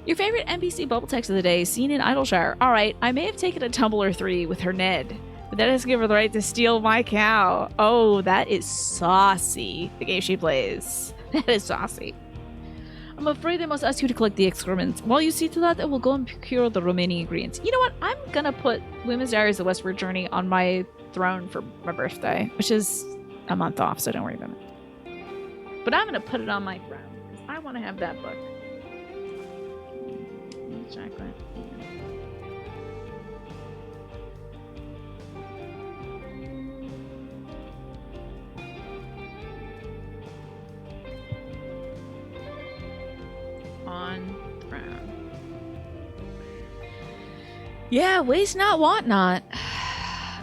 Your favorite NPC bubble text of the day, seen in Idleshire. Alright, I may have taken a tumble or three with her Ned, but that doesn't give her the right to steal my cow. Oh, that is saucy, the game she plays. That is saucy. I'm afraid I must ask you to collect the excrement. While you see to that, I will go and procure the remaining ingredients. You know what? I'm gonna put Women's Diaries of the Westward Journey on my throne for my birthday, which is a month off, so don't worry about it. But I'm gonna put it on my throne because I want to have that book. Check that. On throne. Yeah, waste not, want not.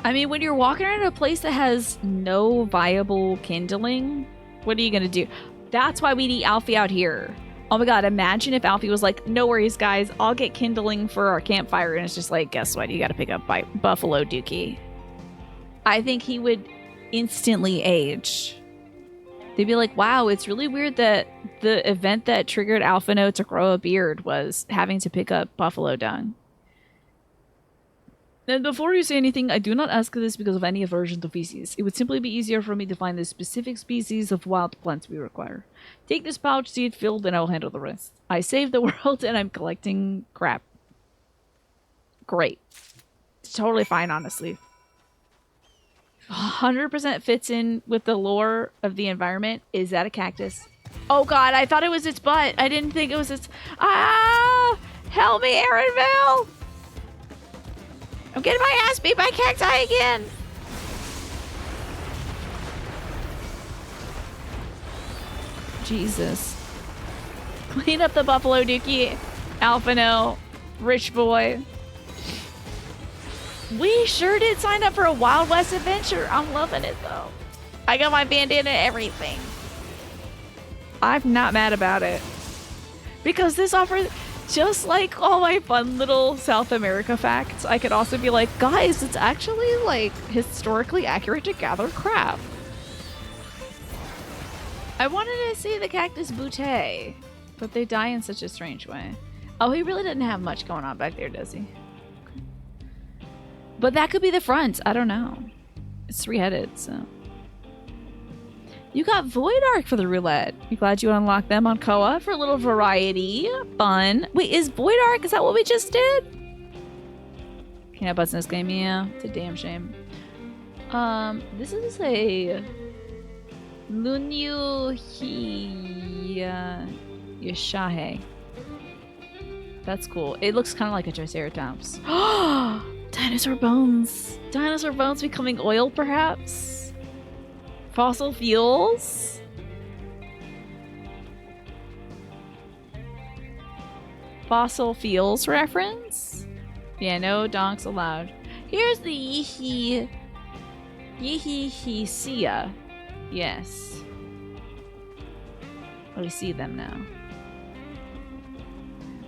I mean, when you're walking around a place that has no viable kindling, what are you gonna do? That's why we need Alfie out here. Oh my god, imagine if Alfie was like, no worries guys, I'll get kindling for our campfire, and it's just like, guess what, you gotta pick up Buffalo Dookie. I think he would instantly age. They'd be like, wow, it's really weird that the event that triggered Alphino to grow a beard was having to pick up buffalo dung. And before you say anything, I do not ask this because of any aversion to feces. It would simply be easier for me to find the specific species of wild plants we require. Take this pouch, see it filled, and I will handle the rest. I saved the world and I'm collecting crap. Great. It's totally fine, honestly. 100% fits in with the lore of the environment. Is that a cactus? Oh god, I thought it was its butt. I didn't think it was its... Ah! Help me, Aaronville! I'm getting my ass beat by cacti again! Jesus. Clean up the Buffalo Dookie. Alphino, rich boy. We sure did sign up for a Wild West adventure. I'm loving it though. I got my bandana and everything. I'm not mad about it. Because this offers, just like all my fun little South America facts, I could also be like, guys, it's actually like historically accurate to gather crab. I wanted to see the cactus bouquet, but they die in such a strange way. Oh, he really didn't have much going on back there, does he? Okay. But that could be the front. I don't know. It's three-headed, so. You got Void Arc for the roulette. You glad you unlocked them on Koa for a little variety? Fun. Wait, is Void Arc? Is that what we just did? Can't have butts in this game. Yeah, it's a damn shame. This is a Lunyu Yashahe. That's cool. It looks kind of like a Triceratops. Dinosaur bones. Dinosaur bones becoming oil, perhaps? Fossil fuels? Fossil fuels reference? Yeah, no donks allowed. Here's the Yeehaw. Yes. We see them now.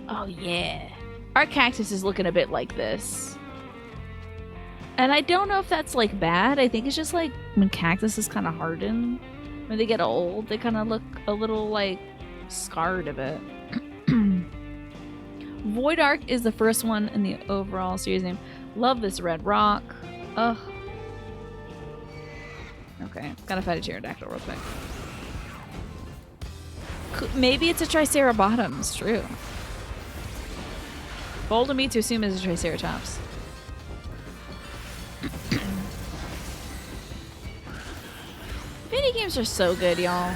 Oh yeah. Our cactus is looking a bit like this. And I don't know if that's like bad. I think it's just like when cactuses kind of harden, when they get old, they kind of look a little like scarred a bit. Void Arc is the first one in the overall series name. Love this red rock. Ugh. Okay, gotta fight a pterodactyl real quick. Maybe it's a Triceratops. True. Bold of me to assume it's a Triceratops. Video games are so good, y'all.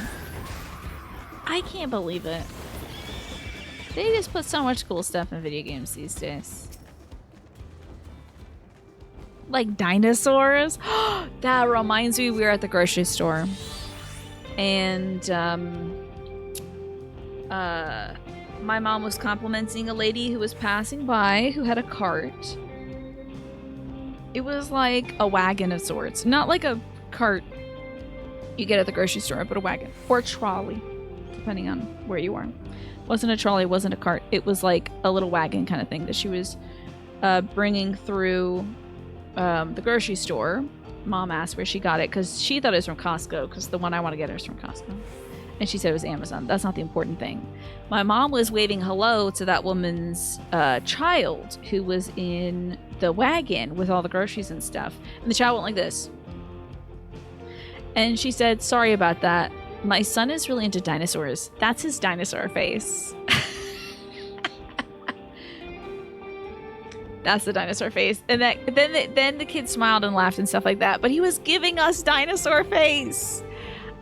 I can't believe it. They just put so much cool stuff in video games these days. Like dinosaurs. That reminds me, we were at the grocery store. And my mom was complimenting a lady who was passing by who had a cart. It was like a wagon of sorts. Not like a cart you get at the grocery store, but a wagon. Or a trolley, depending on where you are. Wasn't a trolley, wasn't a cart. It was like a little wagon kind of thing that she was bringing through the grocery store. Mom asked where she got it because she thought it was from Costco, because the one I want to get is from Costco. And she said it was Amazon. That's not the important thing. My mom was waving hello to that woman's child who was in the wagon with all the groceries and stuff. And the child went like this. And she said, sorry about that. My son is really into dinosaurs. That's his dinosaur face. That's the dinosaur face. And then the kid smiled and laughed and stuff like that. But he was giving us dinosaur face.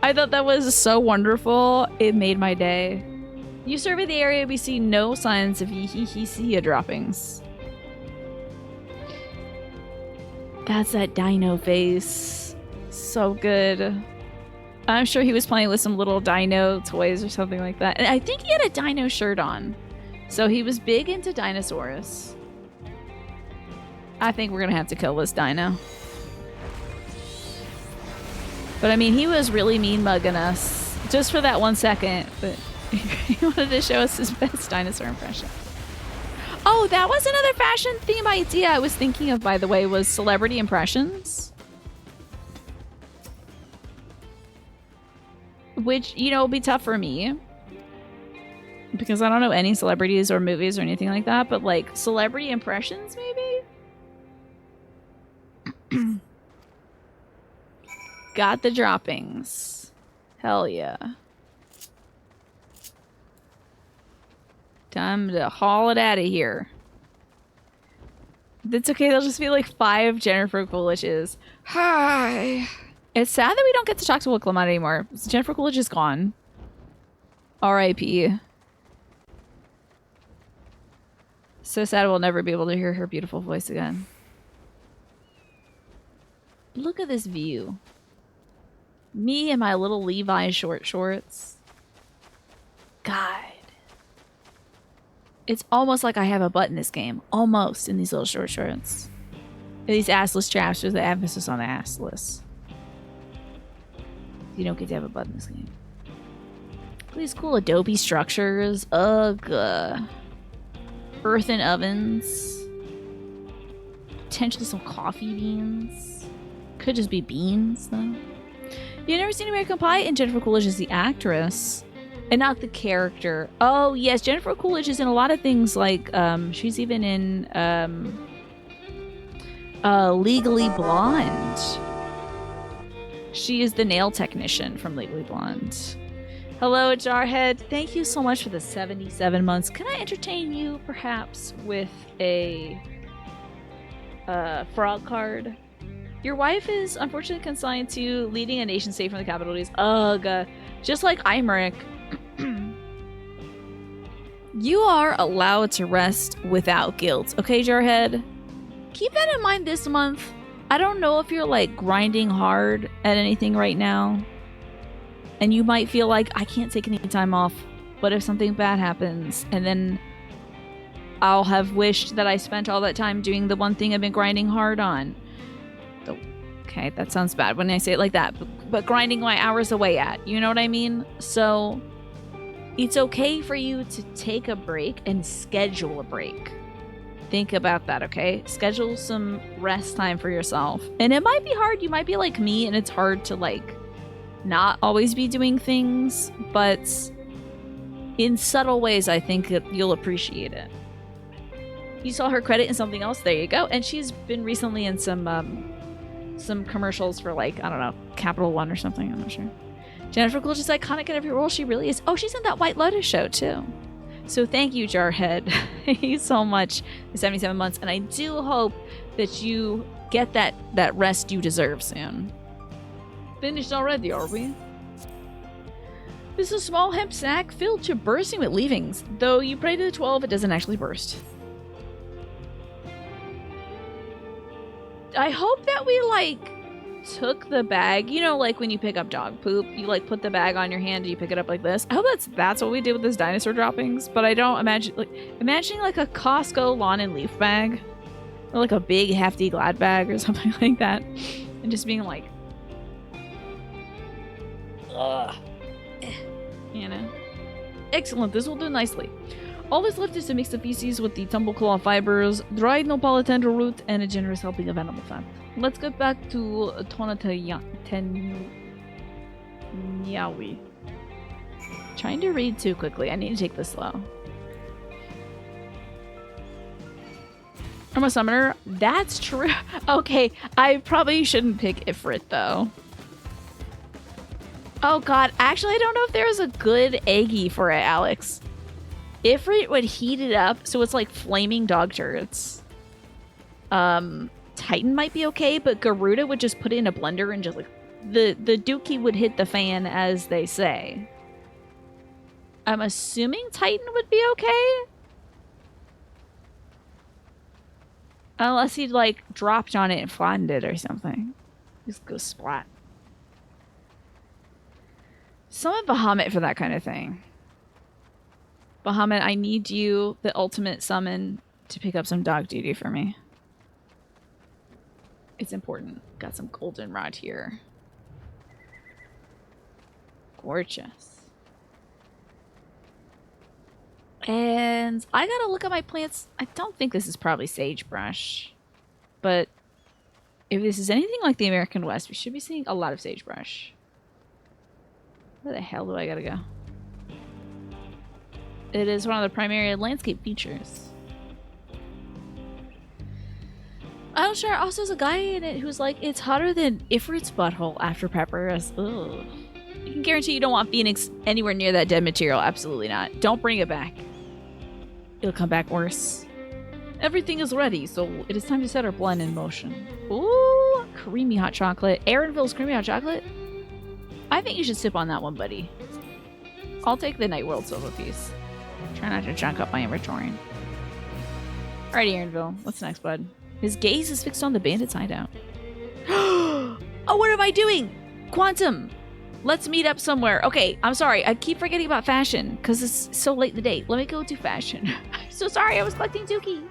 I thought that was so wonderful. It made my day. You survey the area, we see no signs of Yeehaw droppings. That's that dino face. So good. I'm sure he was playing with some little dino toys or something like that. And I think he had a dino shirt on. So he was big into dinosaurs. I think we're gonna have to kill this dino. But I mean, he was really mean mugging us just for that 1 second. But he wanted to show us his best dinosaur impression. Oh, that was another fashion theme idea I was thinking of, by the way, was celebrity impressions. Which, you know, will be tough for me. Because I don't know any celebrities or movies or anything like that. But, like, celebrity impressions, maybe? Got the droppings. Hell yeah. Time to haul it out of here. That's okay, there'll just be like 5 Jennifer Coolidges. Hi. It's sad that we don't get to talk to Will Clement anymore. Jennifer Coolidge is gone. R.I.P. So sad we'll never be able to hear her beautiful voice again. Look at this view. Me and my little Levi short shorts. God. It's almost like I have a butt in this game. Almost in these little short shorts. These assless chaps with the emphasis on the assless. You don't get to have a butt in this game. These cool adobe structures. Ugh. Earthen ovens. Potentially some coffee beans. Could just be beans, though. You've never seen American Pie? And Jennifer Coolidge is the actress. And not the character. Oh, yes. Jennifer Coolidge is in a lot of things like, she's even in, Legally Blonde. She is the nail technician from Legally Blonde. Hello, Jarhead. Thank you so much for the 77 months. Can I entertain you, perhaps, with a, frog card? Your wife is unfortunately consigned to leading a nation state from the capital cities. Ugh. Just like Imeric. You are allowed to rest without guilt, okay, Jarhead? Keep that in mind this month. I don't know if you're like grinding hard at anything right now, and you might feel like I can't take any time off. What if something bad happens, and then I'll have wished that I spent all that time doing the one thing I've been grinding hard on. Okay, that sounds bad when I say it like that, but grinding my hours away at, you know what I mean? So it's okay for you to take a break and schedule a break. Think about that, okay? Schedule some rest time for yourself. And it might be hard. You might be like me, and it's hard to, like, not always be doing things. But in subtle ways, I think you'll appreciate it. You saw her credit in something else. There you go. And she's been recently in some commercials for, like, I don't know, Capital One or something. I'm not sure. Jennifer Coolidge is iconic in every role. She really is. Oh, she's in that White Lotus show, too. So thank you, Jarhead. Thank you so much for 77 months. And I do hope that you get that rest you deserve soon. Finished already, are we? This is a small hemp sack filled to bursting with leavings. Though you pray to the 12, it doesn't actually burst. I hope that we, like, took the bag, you know, like when you pick up dog poop, you like put the bag on your hand and you pick it up like this. I hope that's what we did with this dinosaur droppings, but I don't imagine, like, imagining like a Costco lawn and leaf bag, or like a big hefty Glad bag or something like that, and just being like, ugh, you know. Excellent, this will do nicely. All that's left is to mix the feces with the tumbleclaw fibers, dried nopal tender root, and a generous helping of animal fat. Let's get back to Tonatayawi. Trying to read too quickly. I need to take this slow. I'm a summoner. That's true. Okay, I probably shouldn't pick Ifrit, though. Oh god, actually I don't know if there's a good Aggie for it, Alex. Ifrit would heat it up so it's like flaming dog turrets. Titan might be okay, but Garuda would just put it in a blender and just like the dookie would hit the fan, as they say. I'm assuming Titan would be okay. Unless he'd like dropped on it and flattened it or something. Just go splat. Summon Bahamut for that kind of thing. Bahamut, I need you, the ultimate summon, to pick up some dog duty for me. It's important. Got some goldenrod here. Gorgeous. And I gotta look at my plants. I don't think this is probably sagebrush. But if this is anything like the American West, we should be seeing a lot of sagebrush. Where the hell do I gotta go? It is one of the primary landscape features. I'm sure also there's a guy in it who's like, it's hotter than Ifrit's butthole after peppers. Ugh. You can guarantee you don't want Phoenix anywhere near that dead material. Absolutely not. Don't bring it back. It'll come back worse. Everything is ready, so it is time to set our blend in motion. Ooh, creamy hot chocolate. Aaronville's creamy hot chocolate? I think you should sip on that one, buddy. I'll take the Night World silver piece. Try not to junk up my inventory. Alrighty, Aaronville. What's next, bud? His gaze is fixed on the bandit's hideout. Oh, what am I doing? Quantum! Let's meet up somewhere. Okay, I'm sorry. I keep forgetting about fashion because it's so late in the day. Let me go do fashion. I'm so sorry. I was collecting Dookie.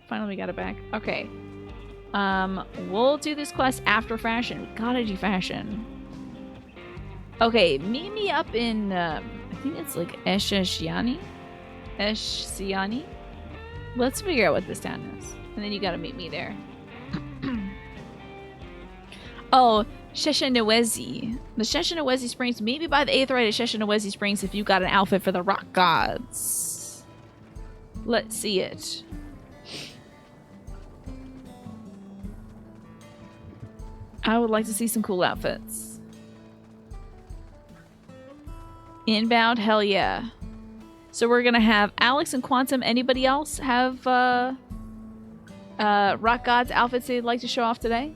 Finally got it back. Okay. We'll do this quest after fashion. We gotta do fashion. Okay, meet me up in, I think it's like Eshesiani? Let's figure out what this town is. And then you gotta meet me there. Oh, Sheshenawezi. The Sheshenawezi Springs. Maybe by the 8th rite at Sheshenawezi Springs if you got an outfit for the rock gods. Let's see it. I would like to see some cool outfits. Inbound, hell yeah. So we're gonna have Alex and Quantum. Anybody else have rock gods outfits they'd like to show off today?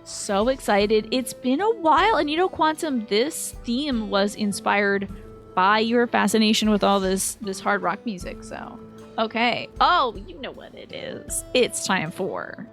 So excited. It's been a while. And you know, Quantum, this theme was inspired by your fascination with all this hard rock music. So, okay. Oh, you know what it is. It's time for...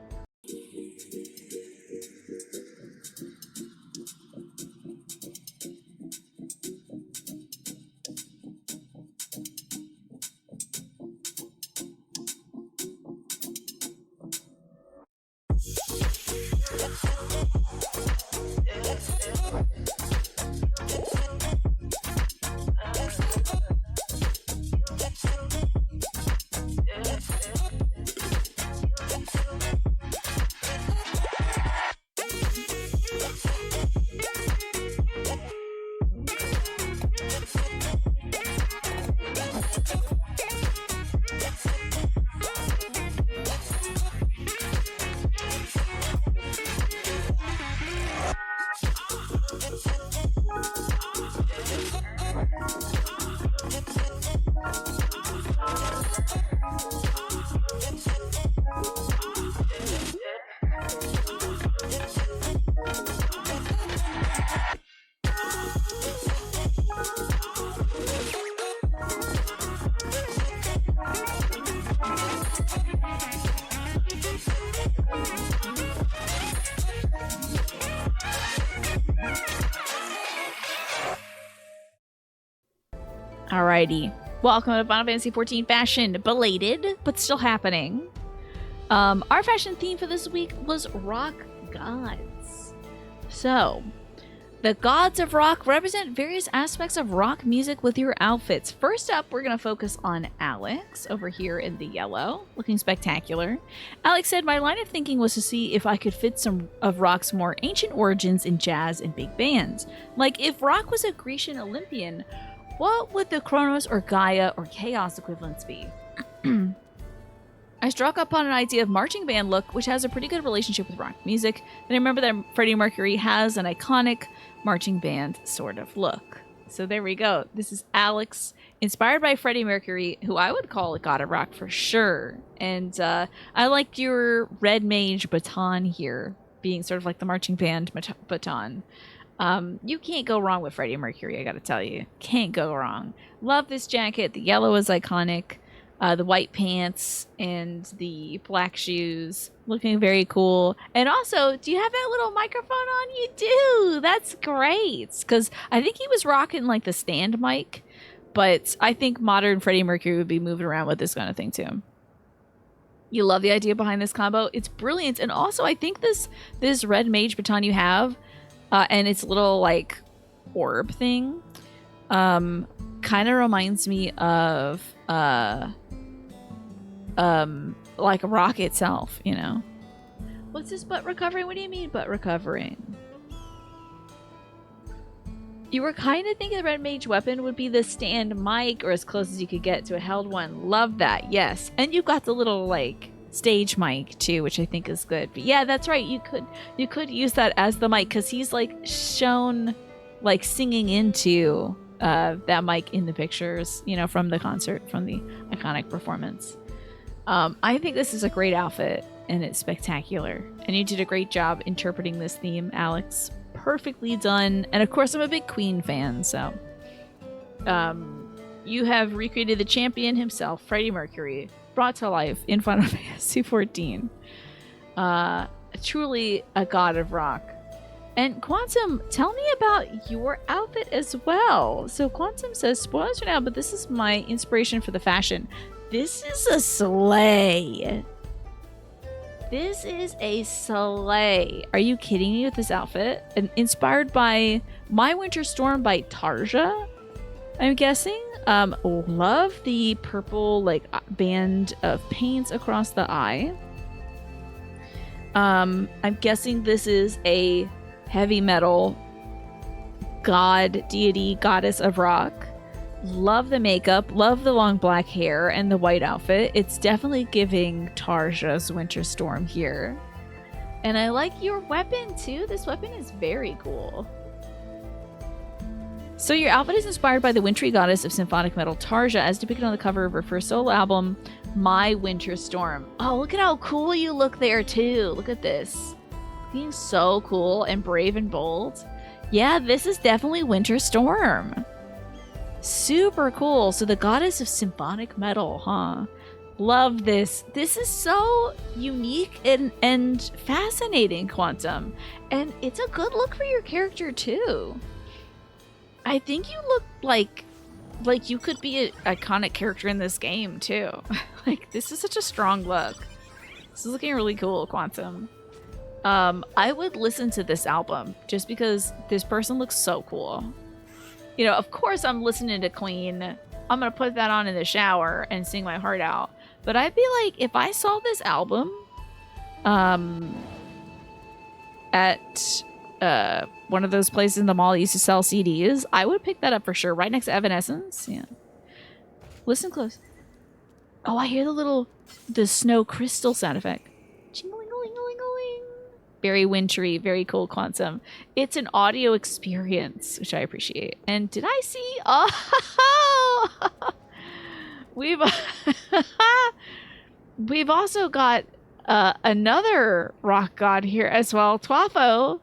Alrighty. Welcome to Final Fantasy XIV Fashion. Belated, but still happening. Our fashion theme for this week was rock gods. So, the gods of rock represent various aspects of rock music with your outfits. First up, we're going to focus on Alex over here in the yellow, looking spectacular. Alex said, my line of thinking was to see if I could fit some of rock's more ancient origins in jazz and big bands. Like, if rock was a Grecian Olympian, what would the Kronos or Gaia or Chaos equivalents be? I struck upon an idea of marching band look, which has a pretty good relationship with rock music. And I remember that Freddie Mercury has an iconic marching band sort of look. So there we go. This is Alex, inspired by Freddie Mercury, who I would call a god of rock for sure. And I liked your red mage baton here, being sort of like the marching band baton. You can't go wrong with Freddie Mercury, I gotta tell you. Can't go wrong. Love this jacket. The yellow is iconic. The white pants and the black shoes. Looking very cool. And also, do you have that little microphone on? You do! That's great! Because I think he was rocking like the stand mic. But I think modern Freddie Mercury would be moving around with this kind of thing too. You love the idea behind this combo. It's brilliant. And also, I think this red mage baton you have, and its little like orb thing kind of reminds me of like rock itself, you know. What's this butt recovering? What do you mean butt recovering? You were kind of thinking the red mage weapon would be the stand mic, or as close as you could get to a held one. Love that. Yes. And you got the little like stage mic too, which I think is good. But yeah, that's right. You could use that as the mic, because he's like shown like singing into that mic in the pictures, you know, from the concert, from the iconic performance. I think this is a great outfit and it's spectacular. And you did a great job interpreting this theme, Alex. Perfectly done. And of course, I'm a big Queen fan, so you have recreated the champion himself, Freddie Mercury, brought to life in Final Fantasy XIV. Truly a god of rock. And Quantum, tell me about your outfit as well. So Quantum says, spoilers for now, but this is my inspiration for the fashion. This is a sleigh. This is a sleigh. Are you kidding me with this outfit? And inspired by My Winter Storm by Tarja, I'm guessing. Love the purple like band of paints across the eye. I'm guessing this is a heavy metal god, deity, goddess of rock. Love the makeup, love the long black hair and the white outfit. It's definitely giving Tarja's Winter Storm here. And I like your weapon too. This weapon is very cool. So your outfit is inspired by the wintry goddess of symphonic metal Tarja as depicted on the cover of her first solo album, My Winter Storm. Oh, look at how cool you look there too. Look at this. Being so cool and brave and bold. Yeah, this is definitely Winter Storm. Super cool. So the goddess of symphonic metal, huh? Love this. This is so unique and fascinating, Quantum. And it's a good look for your character too. I think you look like you could be an iconic character in this game too. Like, this is such a strong look. This is looking really cool, Quantum. I would listen to this album just because this person looks so cool. You know, of course I'm listening to Queen. I'm going to put that on in the shower and sing my heart out. But I'd be like, if I saw this album at one of those places in the mall that used to sell CDs, I would pick that up for sure. Right next to Evanescence. Yeah. Listen close. Oh, I hear the snow crystal sound effect. Ching-a-ling-a-ling-a-ling-a-ling. Very wintry, very cool, Quantum. It's an audio experience, which I appreciate. And did I see? Oh, we've also got another rock god here as well, Twafo.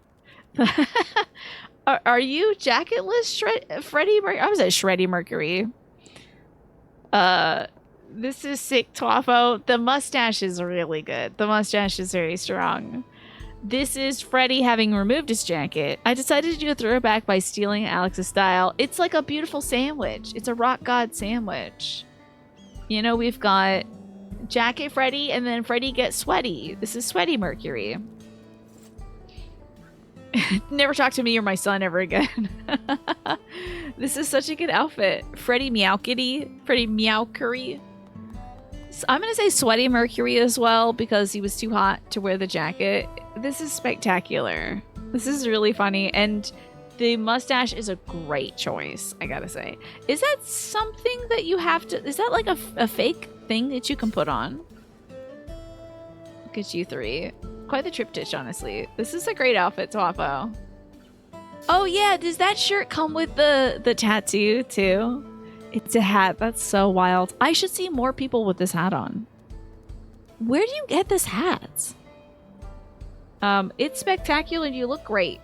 Are you jacketless Freddie Mercury? I was at Shreddy Mercury. This is sick, Twafo. The mustache is really good. The mustache is very strong. This is Freddie having removed his jacket. I decided to do a throwback by stealing Alex's style. It's like a beautiful sandwich. It's a rock god sandwich. You know, we've got jacket Freddie and then Freddie gets sweaty. This is Sweaty Mercury. Never talk to me or my son ever again. This is such a good outfit. Freddie Meowkitty. Freddie Meowcurry. So I'm going to say Sweaty Mercury as well because he was too hot to wear the jacket. This is spectacular. This is really funny. And the mustache is a great choice, I gotta say. Is that something that you have to... Is that like a fake thing that you can put on? Look at you three. Quite the triptych, honestly. This is a great outfit, Twafo. Oh yeah, does that shirt come with the tattoo too? It's a hat. That's so wild. I should see more people with this hat on. Where do you get this hat? It's spectacular and you look great.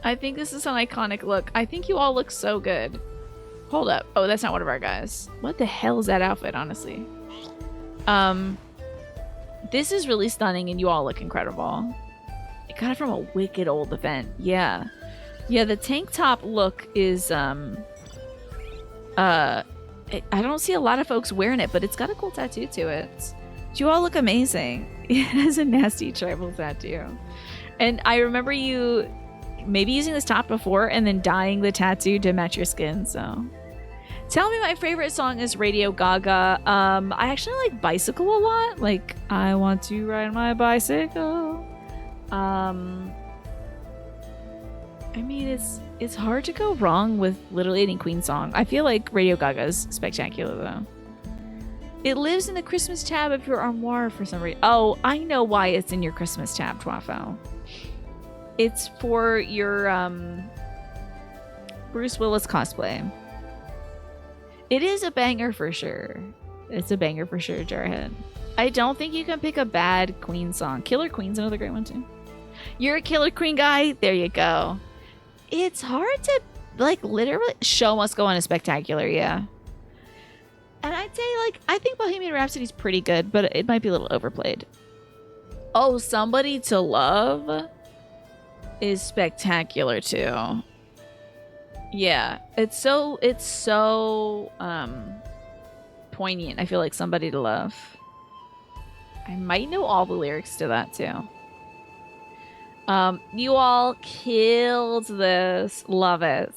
I think this is an iconic look. I think you all look so good. Hold up. Oh, that's not one of our guys. What the hell is that outfit, honestly? This is really stunning and you all look incredible. I got it from a wicked old event. Yeah. Yeah, the tank top look is, I don't see a lot of folks wearing it, but it's got a cool tattoo to it. You all look amazing. It has a nasty tribal tattoo. And I remember you maybe using this top before and then dyeing the tattoo to match your skin, so. Tell me my favorite song is Radio Gaga. I actually like Bicycle a lot. Like, I want to ride my bicycle. I mean, it's hard to go wrong with literally any Queen song. I feel like Radio Gaga is spectacular, though. It lives in the Christmas tab of your armoire for some reason. Oh, I know why it's in your Christmas tab, Twafo. It's for your Bruce Willis cosplay. It is a banger for sure. It's a banger for sure, Jarhead. I don't think you can pick a bad Queen song. Killer Queen's another great one too. You're a Killer Queen guy? There you go. It's hard to Like, literally, show must go on a spectacular, yeah. And I'd say, like, I think Bohemian Rhapsody's pretty good, but it might be a little overplayed. Oh, Somebody to Love is spectacular, too. Yeah, it's so poignant. I feel like Somebody to Love. I might know all the lyrics to that, too. You all killed this. Love it.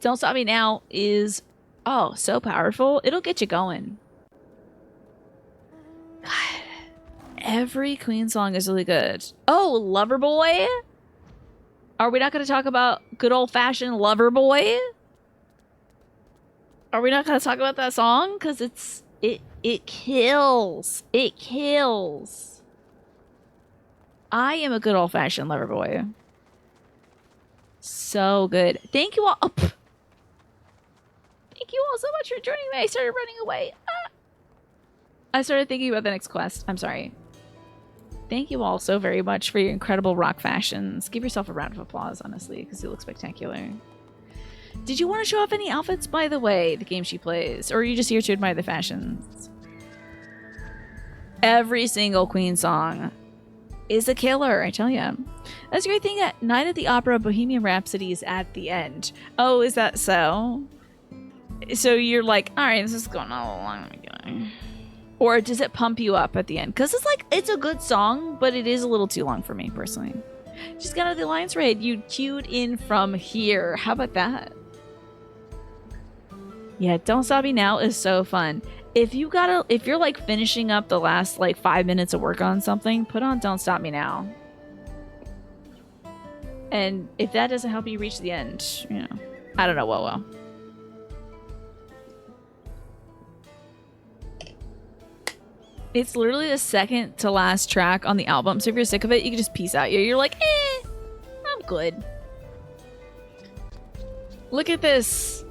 Don't Stop Me Now is, oh, so powerful. It'll get you going. God. Every Queen song is really good. Oh, Loverboy? Are we not going to talk about good old-fashioned Loverboy? Are we not going to talk about that song? Because it kills. It kills. I am a good old-fashioned Loverboy. So good. Thank you all. Oh, thank you all so much for joining me. I started running away. Ah. I started thinking about the next quest. I'm sorry. Thank you all so very much for your incredible rock fashions. Give yourself a round of applause, honestly, because you look spectacular. Did you want to show off any outfits, by the way, the game she plays? Or are you just here to admire the fashions? Every single Queen song is a killer, I tell you. That's a great thing at Night at the Opera, Bohemian Rhapsody is at the end. Oh, is that so? So you're like, all right, this is going all along. Or does it pump you up at the end? Because it's like, it's a good song, but it is a little too long for me, personally. Just got out of the Alliance raid. You queued in from here. How about that? Yeah, Don't Stop Me Now is so fun. If you're like finishing up the last like 5 minutes of work on something, put on Don't Stop Me Now. And if that doesn't help you reach the end, you know, I don't know what will. It's literally the second to last track on the album, so if you're sick of it, you can just peace out. You're like, I'm good. Look at this.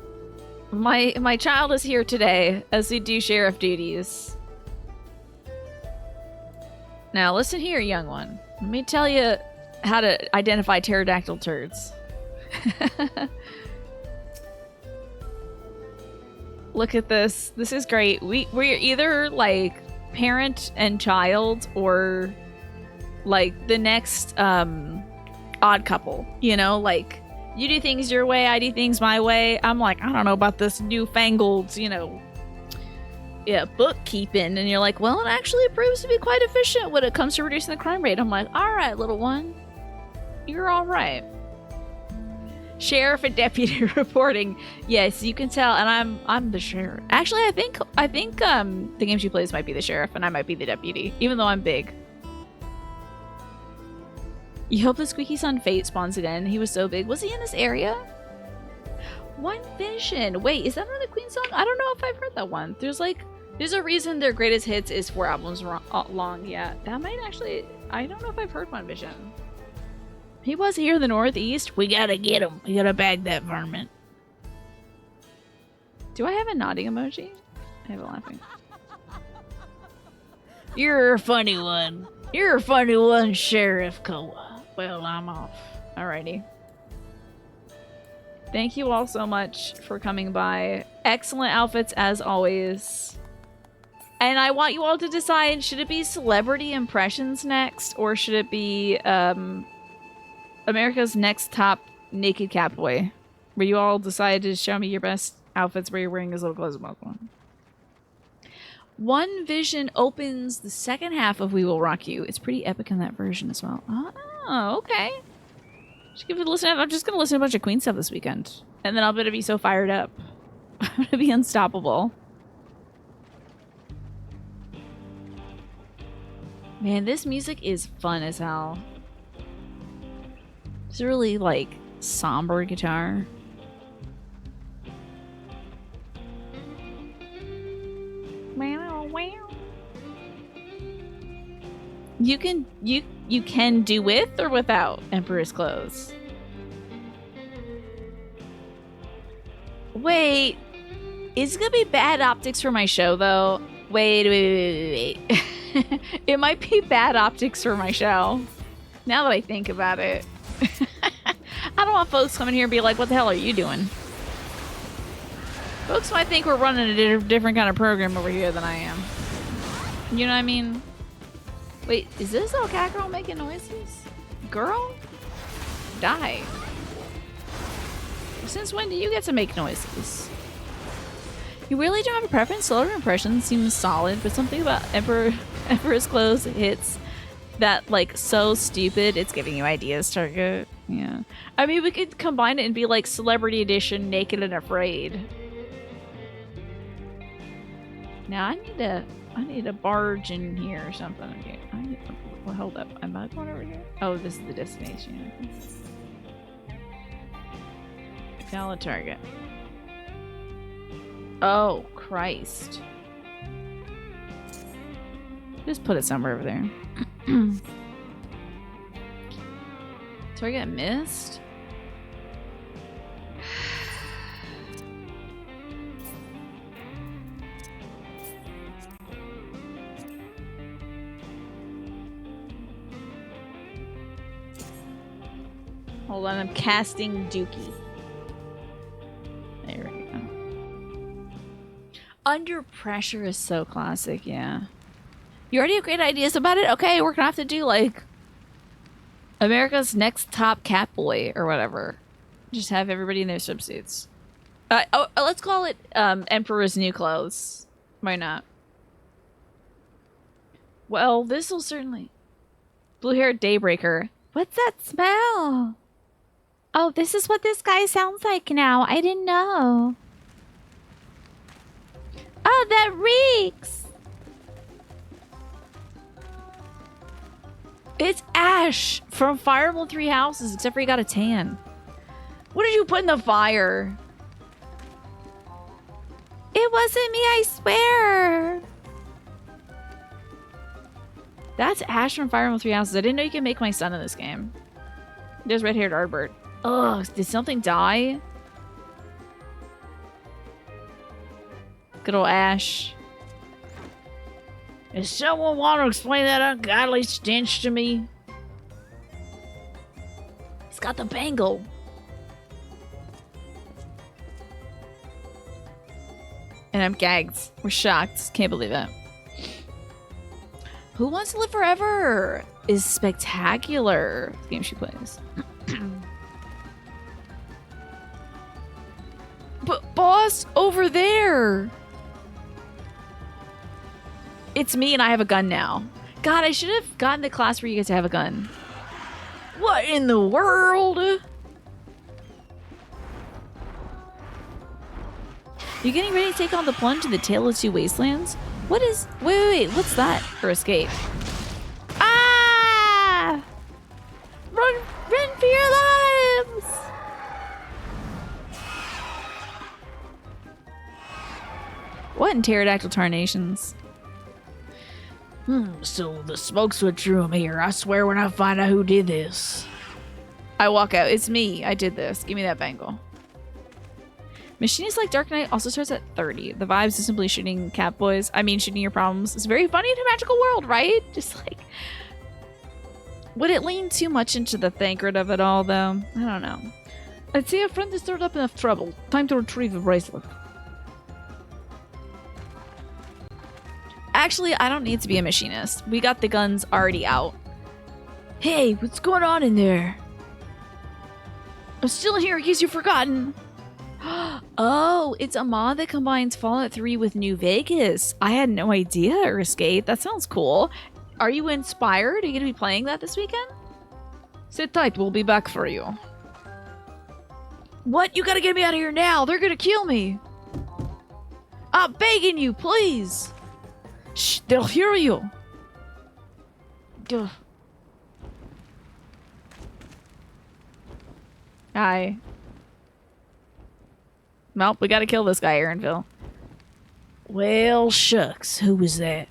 My child is here today as we do sheriff duties. Now listen here, young one. Let me tell you how to identify pterodactyl turds. Look at this. This is great. We're either like parent and child or like the next odd couple, you know, like you do things your way, I do things my way. I'm like, I don't know about this newfangled, you know, bookkeeping. And you're like, well, it actually proves to be quite efficient when it comes to reducing the crime rate. I'm like, all right, little one, you're all right. Sheriff and deputy reporting. Yes, you can tell, and I'm the sheriff. Actually, I think the game she plays might be the sheriff, and I might be the deputy, even though I'm big. You hope the Squeaky Son Fate spawns again. He was so big. Was he in this area? One Vision. Wait, is that another Queen song? I don't know if I've heard that one. There's a reason their greatest hits is 4 albums long. Yeah, that might actually. I don't know if I've heard One Vision. He was here in the Northeast. We gotta get him. We gotta bag that varmint. Do I have a nodding emoji? I have a laughing. You're a funny one. You're a funny one, Sheriff Koa. Well, I'm off. Alrighty. Thank you all so much for coming by. Excellent outfits as always. And I want you all to decide, should it be celebrity impressions next, or should it be America's Next Top Naked Catboy? Where you all decide to show me your best outfits where you're wearing as little clothes as possible. One Vision opens the second half of We Will Rock You. It's pretty epic in that version as well. Oh, okay. Should give it a listen. I'm just gonna listen to a bunch of Queen stuff this weekend, and then I'll better be so fired up. I'm gonna be unstoppable. Man, this music is fun as hell. It's a really like somber guitar. You can do with or without Emperor's clothes. Wait, is it gonna be bad optics for my show though? Wait. It might be bad optics for my show. Now that I think about it. I don't want folks coming here and be like, what the hell are you doing? Folks might think we're running a different kind of program over here than I am. You know what I mean? Wait, is this little cat girl making noises? Girl? Die. Since when do you get to make noises? You really don't have a preference? Solar impression seems solid, but something about Emperor's Clothes hits that, like, so stupid it's giving you ideas, Target. Yeah. I mean, we could combine it and be like Celebrity Edition Naked and Afraid. Now I need a barge in here or something. Okay, well, hold up. Am I going over here? Oh, this is the destination. Found a target. Oh, Christ. Just put it somewhere over there. Target missed? Hold on, I'm casting Dookie. There we go. Under Pressure is so classic, yeah. You already have great ideas about it? Okay, we're gonna have to do, like, America's Next Top Cat Boy or whatever. Just have everybody in their swimsuits. Let's call it Emperor's New Clothes. Why not? Well, this'll certainly... Blue-haired Daybreaker. What's that smell? Oh, this is what this guy sounds like now. I didn't know. Oh, that reeks! It's Ash from Fire Emblem Three Houses, except for he got a tan. What did you put in the fire? It wasn't me, I swear. That's Ash from Fire Emblem Three Houses. I didn't know you could make my son in this game. There's red-haired Ardbert. Ugh, did something die? Good old Ash. Does someone want to explain that ungodly stench to me? He's got the bangle. And I'm gagged. We're shocked. Can't believe it. Who Wants to Live Forever is spectacular. The game she plays. But boss, over there. It's me and I have a gun now. God, I should have gotten the class where you get to have a gun. What in the world? You getting ready to take on the plunge in the Tale of Two Wastelands? What is... Wait, what's that? For escape. Ah! Run for your lives! What in pterodactyl tarnations? So the smoke switch room here. I swear when I find out who did this. I walk out. It's me. I did this. Give me that bangle. Machinist Like Dark Knight also starts at 30. The vibes is simply shooting cat boys. I mean, shooting your problems. It's very funny in a magical world, right? Just like... Would it lean too much into the thankard of it all, though? I don't know. I'd say a friend is stirred up enough trouble. Time to retrieve the bracelet. Actually, I don't need to be a machinist. We got the guns already out. Hey, what's going on in there? I'm still here in case you've forgotten. Oh, it's a mod that combines Fallout 3 with New Vegas. I had no idea, Earthskate. That sounds cool. Are you inspired? Are you going to be playing that this weekend? Sit tight, we'll be back for you. What? You gotta get me out of here now. They're gonna kill me. I'm begging you, please. Shh, they'll hear you. Ugh. Hi. Well, we gotta kill this guy, Aaronville. Well, shucks. Who was that?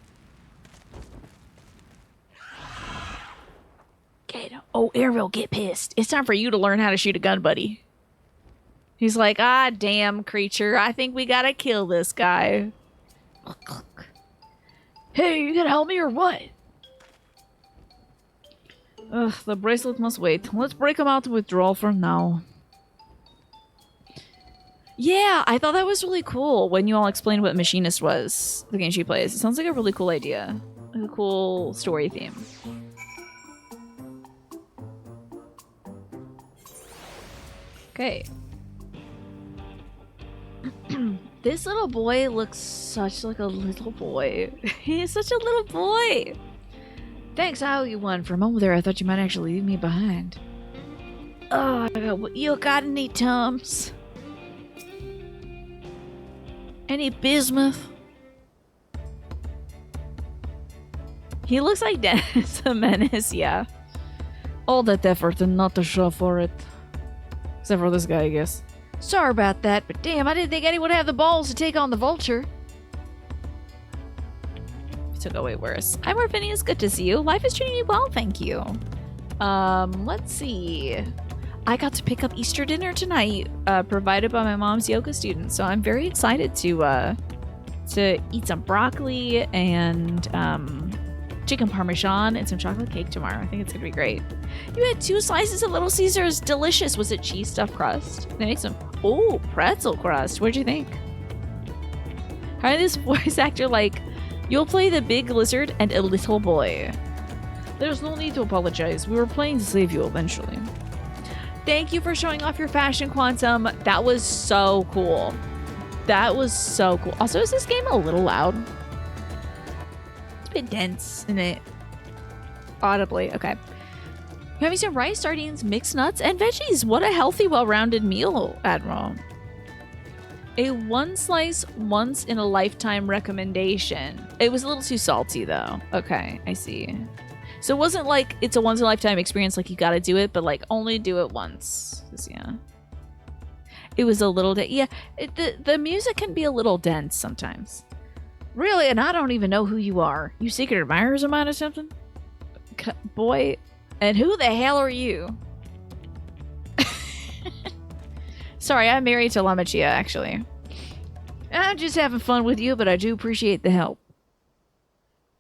Oh, Aaronville, get pissed. It's time for you to learn how to shoot a gun, buddy. He's like, ah, damn, creature. I think we gotta kill this guy. Hey, you gonna help me or what? Ugh, the bracelet must wait. Let's break him out to withdrawal for now. Yeah, I thought that was really cool when you all explained what Machinist was, the game she plays. It sounds like a really cool idea. Like a cool story theme. Okay. This little boy looks such like a little boy. He is such a little boy. Thanks, I owe you one. For a moment there, I thought you might actually leave me behind. Oh, you got any Tums? Any bismuth? He looks like Dennis the Menace, yeah. All that effort and not to show for it. Except for this guy, I guess. Sorry about that, but damn, I didn't think anyone would have the balls to take on the vulture. Took away worse. Hi, Morphinius. Good to see you. Life is treating me well, thank you. Let's see. I got to pick up Easter dinner tonight, provided by my mom's yoga student, so I'm very excited to eat some broccoli and chicken parmesan and some chocolate cake tomorrow. I think it's gonna be great. You had 2 slices of Little Caesars. Delicious. Was it cheese stuffed crust? They make some pretzel crust. What'd you think? How did this voice actor like? You'll play the big lizard and a little boy. There's no need to apologize. We were playing to save you eventually. Thank you for showing off your fashion, Quantum. That was so cool. That was so cool. Also, is this game a little loud? It's a bit dense, isn't it? Audibly. Okay. Having some rice, sardines, mixed nuts, and veggies. What a healthy, well-rounded meal, Admiral. A 1 slice once in a lifetime recommendation. It was a little too salty though. Okay, I see. So it wasn't like it's a once in a lifetime experience, like you gotta do it, but like only do it once. Yeah. It was a little yeah. The music can be a little dense sometimes. Really, and I don't even know who you are. You secret admirers of mine or something? Boy, and who the hell are you? Sorry, I'm married to Lamachia, actually. I'm just having fun with you, but I do appreciate the help.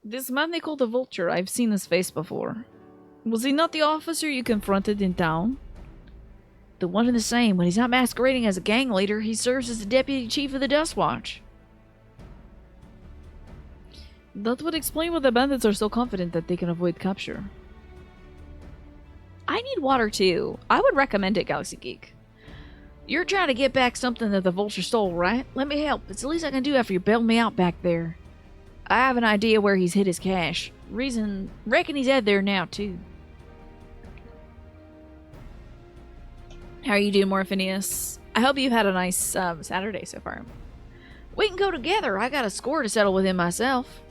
This man they call the Vulture, I've seen his face before. Was he not the officer you confronted in town? The one and the same. When he's not masquerading as a gang leader, he serves as the deputy chief of the Dust Watch. That would explain why the bandits are so confident that they can avoid capture. I need water too. I would recommend it, Galaxy Geek. You're trying to get back something that the Vulture stole, right? Let me help. It's the least I can do after you bailed me out back there. I have an idea where he's hid his cash. Reckon he's out there now, too. How are you doing, Morphinius? I hope you've had a nice Saturday so far. We can go together. I got a score to settle with him myself.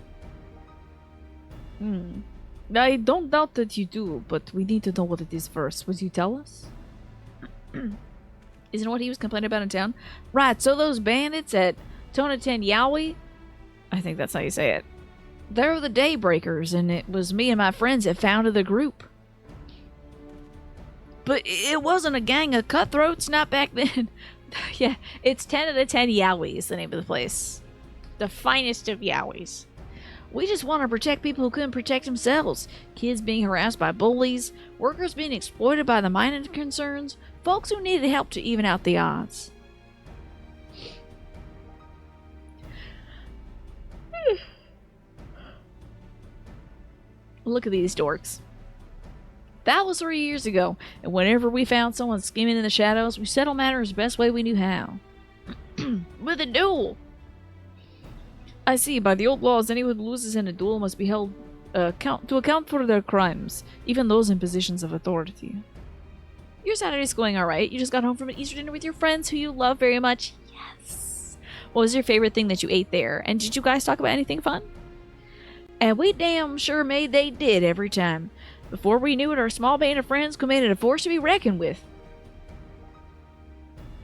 I don't doubt that you do, but we need to know what it is first. Would you tell us? Isn't what he was complaining about in town? Right, so those bandits at Tonaten Yaoi, I think that's how you say it. They're the Daybreakers, and it was me and my friends that founded the group. But it wasn't a gang of cutthroats, not back then. Yeah, it's 10 out of 10 Yaoi is the name of the place. The finest of Yaois. We just want to protect people who couldn't protect themselves. Kids being harassed by bullies, workers being exploited by the mining concerns, folks who needed help to even out the odds. Look at these dorks. That was 3 years ago, and whenever we found someone scheming in the shadows, we settled matters the best way we knew how. With a duel! I see, by the old laws, anyone who loses in a duel must be held to account for their crimes, even those in positions of authority. Your Saturday's going alright. You just got home from an Easter dinner with your friends who you love very much. Yes. What was your favorite thing that you ate there? And did you guys talk about anything fun? And we damn sure made they did every time. Before we knew it, our small band of friends commanded a force to be reckoned with.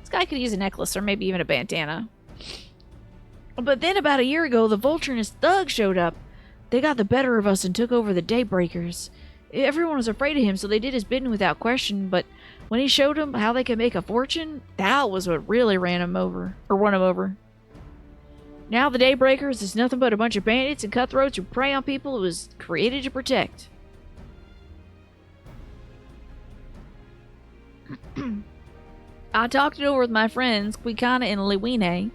This guy could use a necklace or maybe even a bandana. But then about a year ago, the Vulture and his thugs showed up. They got the better of us and took over the Daybreakers. Everyone was afraid of him, so they did his bidding without question, but when he showed them how they could make a fortune, that was what really won him over. Now the Daybreakers is nothing but a bunch of bandits and cutthroats who prey on people it was created to protect. I talked it over with my friends, Quicana and Liwine,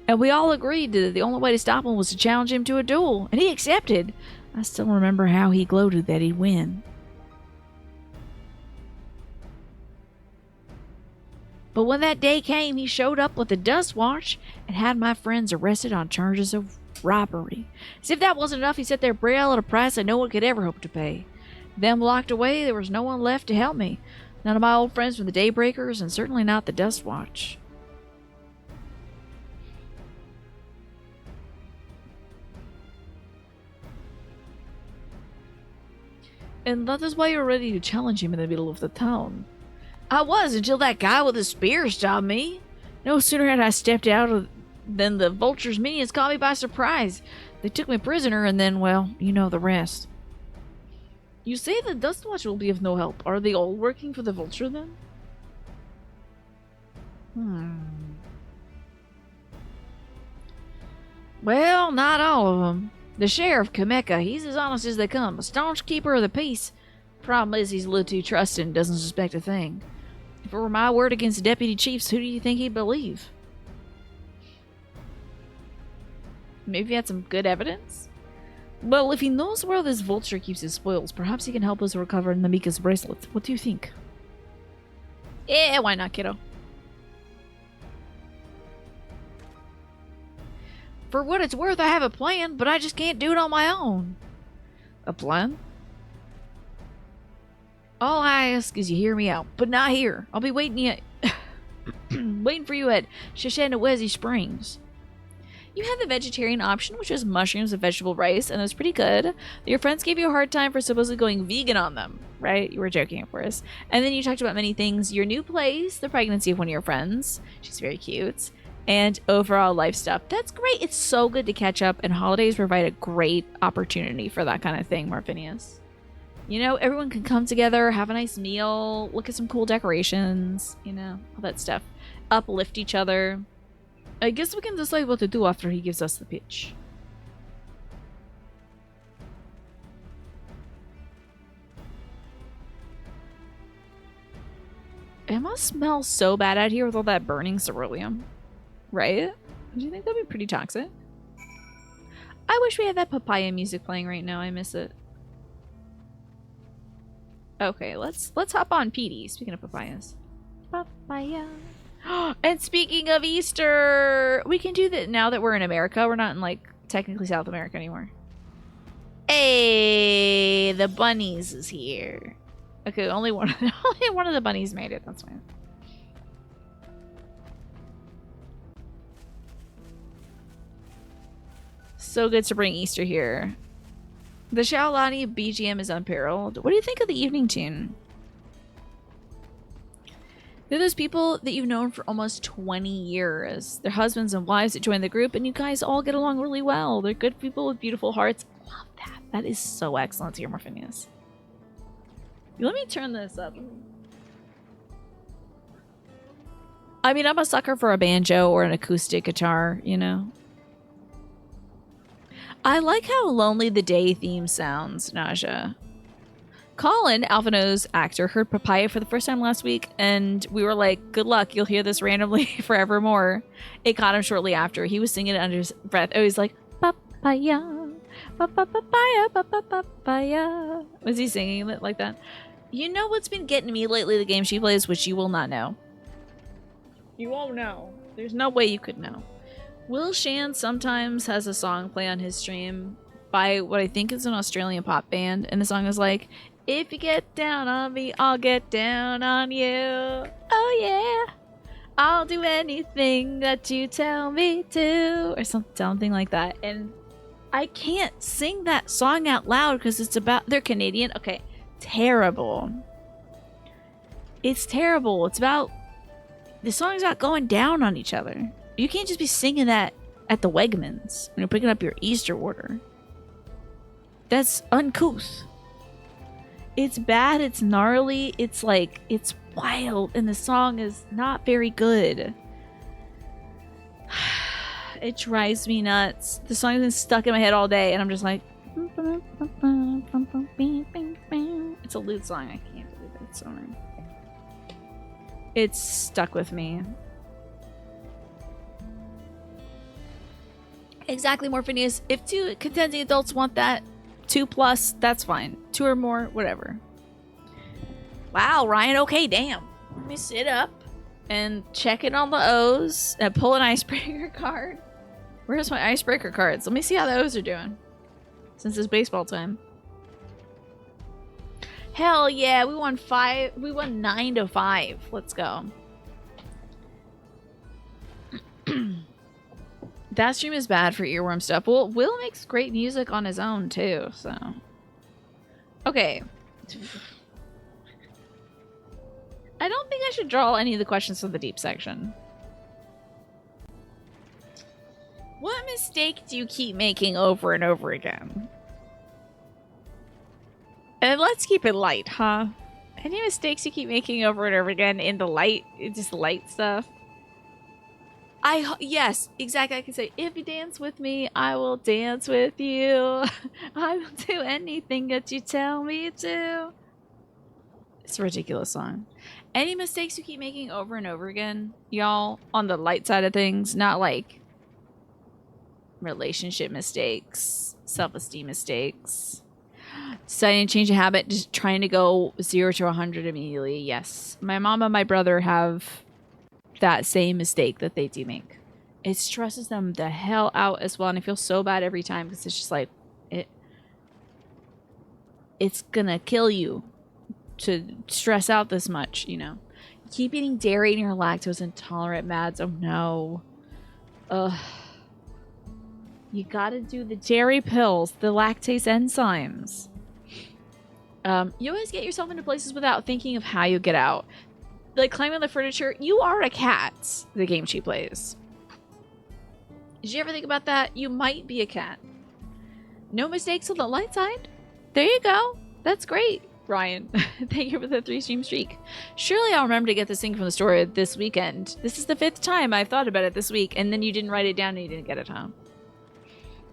and we all agreed that the only way to stop him was to challenge him to a duel, and he accepted. I still remember how he gloated that he'd win. But when that day came, he showed up with a dust watch and had my friends arrested on charges of robbery. As if that wasn't enough, he set their braille at a price that no one could ever hope to pay. Them locked away, there was no one left to help me. None of my old friends from the Daybreakers, and certainly not the Dust Watch. And that is why you were ready to challenge him in the middle of the town. I was, until that guy with the spear stopped me. No sooner had I stepped out than the vulture's minions caught me by surprise. They took me prisoner, and then, well, you know the rest. You say the Dustwatch will be of no help. Are they all working for the vulture, then? Well, not all of them. The sheriff, Kameka, he's as honest as they come. A staunch keeper of the peace. Problem is, he's a little too trusting and doesn't suspect a thing. If it were my word against the deputy chiefs, who do you think he'd believe? Maybe he had some good evidence? Well, if he knows where this vulture keeps his spoils, perhaps he can help us recover Namika's bracelet. What do you think? Yeah, why not, kiddo? For what it's worth, I have a plan, but I just can't do it on my own. A plan? All I ask is you hear me out, but not here. I'll be waiting waiting for you at Shashanawezi Springs. You had the vegetarian option, which was mushrooms and vegetable rice, and it was pretty good. Your friends gave you a hard time for supposedly going vegan on them, right? You were joking, of course. And then you talked about many things. Your new place, the pregnancy of one of your friends. She's very cute. And overall life stuff. That's great. It's so good to catch up, and holidays provide a great opportunity for that kind of thing, Morphinius. You know, everyone can come together, have a nice meal, look at some cool decorations, you know, all that stuff. Uplift each other. I guess we can decide what to do after he gives us the pitch. It must smell so bad out here with all that burning ceruleum. Right? Do you think that'd be pretty toxic? I wish we had that papaya music playing right now. I miss it. Okay, let's hop on Petey. Speaking of papayas. Papaya. And speaking of Easter, we can do that now that we're in America. We're not in, like, technically South America anymore. Hey, the bunnies is here. Okay, only one of the bunnies made it. That's fine. So good to bring Easter here. The Shaolani BGM is unparalleled. What do you think of the evening tune? They're those people that you've known for almost 20 years. They're husbands and wives that join the group, and you guys all get along really well. They're good people with beautiful hearts. Love that. That is so excellent here, Morphinius. Let me turn this up. I mean, I'm a sucker for a banjo or an acoustic guitar, you know? I like how lonely the day theme sounds, Naja. Colin, Alphino's actor, heard Papaya for the first time last week, and we were like, good luck, you'll hear this randomly forevermore. It caught him shortly after. He was singing it under his breath. Oh, he's like, papaya, papaya, papaya. Was he singing it like that? You know what's been getting me lately, the game she plays, which you will not know. You won't know. There's no way you could know. Will Shan sometimes has a song play on his stream by what I think is an Australian pop band, and the song is like, if you get down on me, I'll get down on you. Oh yeah, I'll do anything that you tell me to, or something like that. And I can't sing that song out loud because it's about, they're Canadian. Okay, terrible. It's terrible. It's about, the song's about going down on each other. You can't just be singing that at the Wegmans when you're picking up your Easter order. That's uncouth. It's bad, it's gnarly, it's like, it's wild, and the song is not very good. It drives me nuts. The song's been stuck in my head all day, and I'm just like... It's a lute song, I can't believe it. It's so annoying. It's stuck with me. Exactly, Morphinius. If 2 contending adults want that, 2+, that's fine. 2 or more, whatever. Wow, Ryan, okay, damn. Let me sit up and check in on the O's and pull an icebreaker card. Where's my icebreaker cards? Let me see how the O's are doing. Since it's baseball time. Hell yeah, we won 9-5. Let's go. That stream is bad for earworm stuff. Well, Will makes great music on his own too, so. Okay. I don't think I should draw any of the questions from the deep section. What mistake do you keep making over and over again? And let's keep it light, huh? Any mistakes you keep making over and over again in the light, just light stuff? Yes, exactly. I can say, if you dance with me, I will dance with you. I will do anything that you tell me to. It's a ridiculous song. Any mistakes you keep making over and over again, y'all, on the light side of things, not like relationship mistakes, self-esteem mistakes, deciding to change a habit, just trying to go 0 to 100 immediately. Yes, my mom and my brother have that same mistake that they do make. It stresses them the hell out as well, and I feel so bad every time because it's just like it's gonna kill you to stress out this much, you know. You keep eating dairy and you're lactose intolerant, Mads. Oh no. Ugh. You gotta do the dairy pills, the lactase enzymes. You always get yourself into places without thinking of how you get out. Like climbing the furniture, you are a cat, the game she plays. Did you ever think about that? You might be a cat. No mistakes on the light side. There you go. That's great, Ryan. Thank you for the 3-stream streak. Surely I'll remember to get this thing from the store this weekend. This is the 5th time I've thought about it this week, and then you didn't write it down and you didn't get it, huh?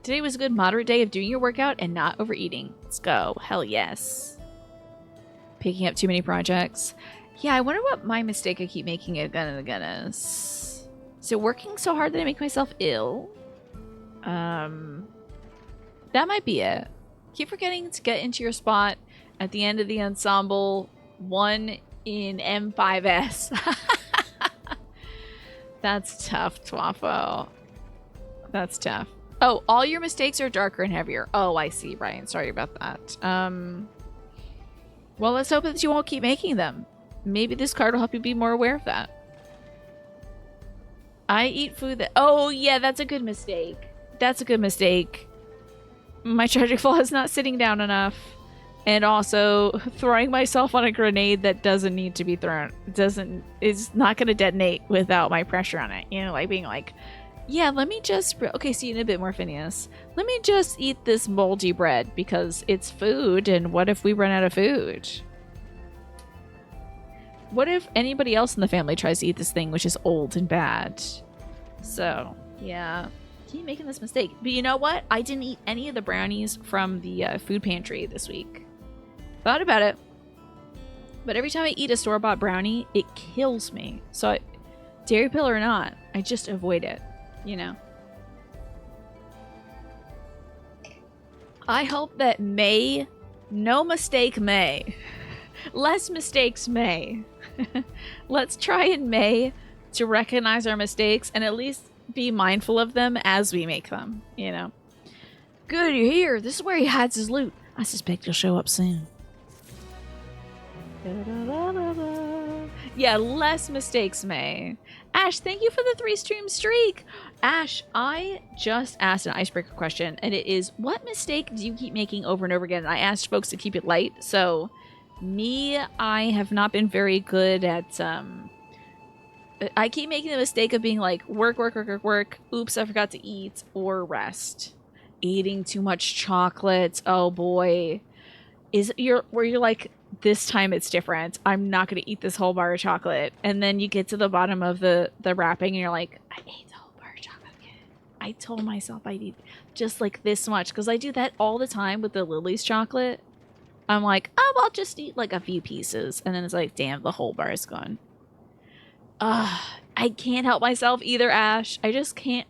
Today was a good moderate day of doing your workout and not overeating. Let's go. Hell yes. Picking up too many projects. Yeah, I wonder what my mistake I keep making again and again is. So working so hard that I make myself ill? That might be it. Keep forgetting to get into your spot at the end of the ensemble 1 in M5S. That's tough, Twaffo. That's tough. Oh, all your mistakes are darker and heavier. Oh, I see, Ryan. Sorry about that. Well, let's hope that you won't keep making them. Maybe this card will help you be more aware of that. I eat food that... Oh, yeah, that's a good mistake. That's a good mistake. My tragic flaw is not sitting down enough. And also throwing myself on a grenade that doesn't need to be thrown. It's not going to detonate without my pressure on it. You know, like being like, yeah, let me just... Okay, see you in a bit more, Phineas. Let me just eat this moldy bread because it's food, and what if we run out of food? What if anybody else in the family tries to eat this thing, which is old and bad? So, yeah. Keep making this mistake. But you know what? I didn't eat any of the brownies from the food pantry this week. Thought about it. But every time I eat a store-bought brownie, it kills me. So, dairy pill or not, I just avoid it. You know? I hope that May, no mistake May. Less mistakes May. Let's try in May to recognize our mistakes and at least be mindful of them as we make them, you know? Good, you're here. This is where he hides his loot. I suspect he'll show up soon. Yeah, less mistakes, May. Ash, thank you for the 3-stream streak. Ash, I just asked an icebreaker question, and it is, what mistake do you keep making over and over again? And I asked folks to keep it light, so... Me, I have not been very good at, I keep making the mistake of being like, work, oops, I forgot to eat, or rest. Eating too much chocolate, oh boy. Where you're like, this time it's different, I'm not going to eat this whole bar of chocolate. And then you get to the bottom of the wrapping and you're like, I ate the whole bar of chocolate again. I told myself I'd eat just like this much, because I do that all the time with the Lily's chocolate. I'm like, oh, I'll just eat like a few pieces. And then it's like, damn, the whole bar is gone. I can't help myself either, Ash. I just can't.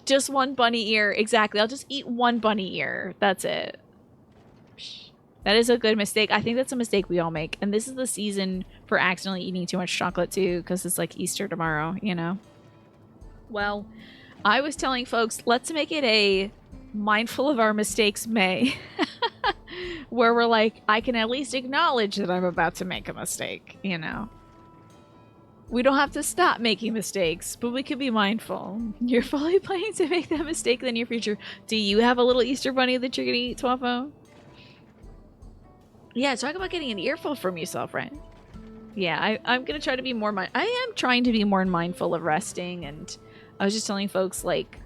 Just one bunny ear. Exactly. I'll just eat one bunny ear. That's it. That is a good mistake. I think that's a mistake we all make. And this is the season for accidentally eating too much chocolate too, because it's like Easter tomorrow, you know? Well, I was telling folks, let's make it a mindful of our mistakes May. Where we're like, I can at least acknowledge that I'm about to make a mistake, you know? We don't have to stop making mistakes, but we can be mindful. You're fully planning to make that mistake in the near future. Do you have a little Easter bunny that you're gonna eat, Twafo? Yeah, talk about getting an earful from yourself, right? Yeah, I'm gonna try to be more I am trying to be more mindful of resting, and I was just telling folks, like,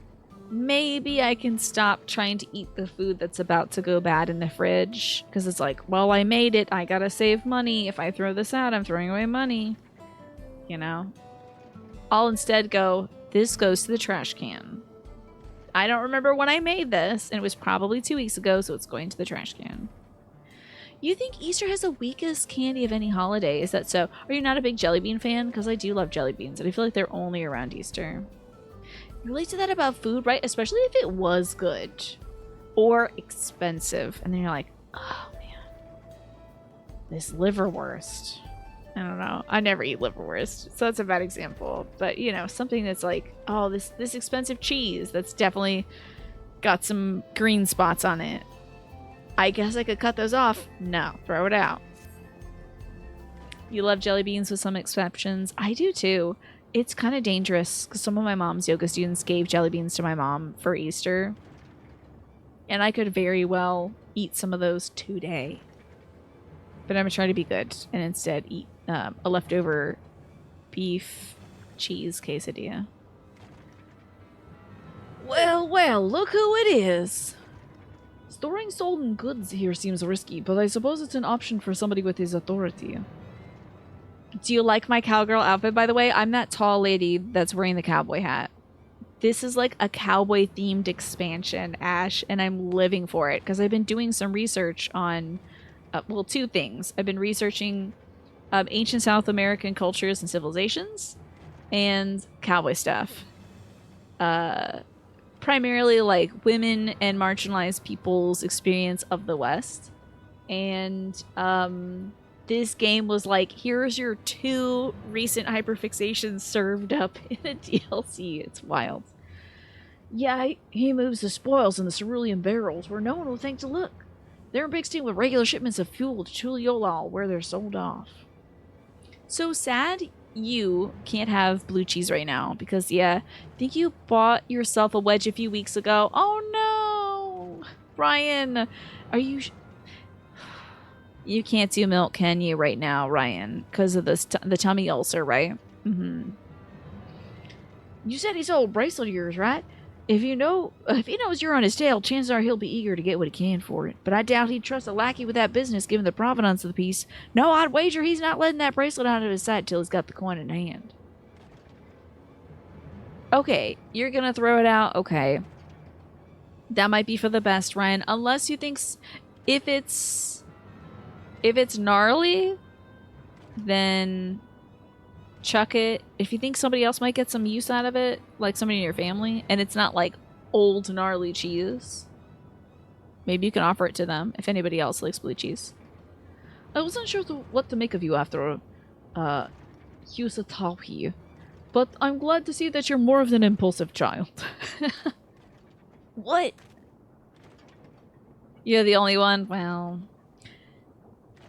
maybe I can stop trying to eat the food that's about to go bad in the fridge. Because it's like, well, I made it. I gotta save money. If I throw this out, I'm throwing away money. You know? I'll instead go, this goes to the trash can. I don't remember when I made this, and it was probably 2 weeks ago, so it's going to the trash can. You think Easter has the weakest candy of any holiday? Is that so? Are you not a big jelly bean fan? Because I do love jelly beans, and I feel like they're only around Easter. You relate to that about food, right? Especially if it was good or expensive. And then you're like, oh, man. This liverwurst. I don't know. I never eat liverwurst, so that's a bad example. But, you know, something that's like, oh, this expensive cheese that's definitely got some green spots on it. I guess I could cut those off. No, throw it out. You love jelly beans with some exceptions. I do too. It's kind of dangerous because some of my mom's yoga students gave jelly beans to my mom for Easter. And I could very well eat some of those today. But I'm going to try to be good and instead eat a leftover beef cheese quesadilla. Well, well, look who it is. Storing stolen goods here seems risky, but I suppose it's an option for somebody with his authority. Do you like my cowgirl outfit, by the way? I'm that tall lady that's wearing the cowboy hat. This is like a cowboy-themed expansion, Ash, and I'm living for it because I've been doing some research on, well, two things. I've been researching ancient South American cultures and civilizations and cowboy stuff. Primarily like women and marginalized people's experience of the West. And this game was like, here's your 2 recent hyperfixations served up in a DLC. It's wild. Yeah, he moves the spoils in the cerulean barrels where no one will think to look. They're mixed in with regular shipments of fuel to Chuliolal where they're sold off. So sad you can't have blue cheese right now because, yeah, I think you bought yourself a wedge a few weeks ago. Oh no, Ryan, are you? You can't do milk, can you, right now, Ryan, because of this the tummy ulcer, right? Mm-hmm. You said he sold a bracelet of yours, right? If he knows you're on his tail, chances are he'll be eager to get what he can for it. But I doubt he'd trust a lackey with that business, given the provenance of the piece. No, I'd wager he's not letting that bracelet out of his sight till he's got the coin in hand. Okay, you're gonna throw it out? Okay. That might be for the best, Ryan. Unless you think if it's gnarly, then chuck it. If you think somebody else might get some use out of it, like somebody in your family, and it's not like old gnarly cheese, maybe you can offer it to them if anybody else likes blue cheese. I wasn't sure what to make of you after Yusatawi, but I'm glad to see that you're more of an impulsive child. What? You're the only one? Well,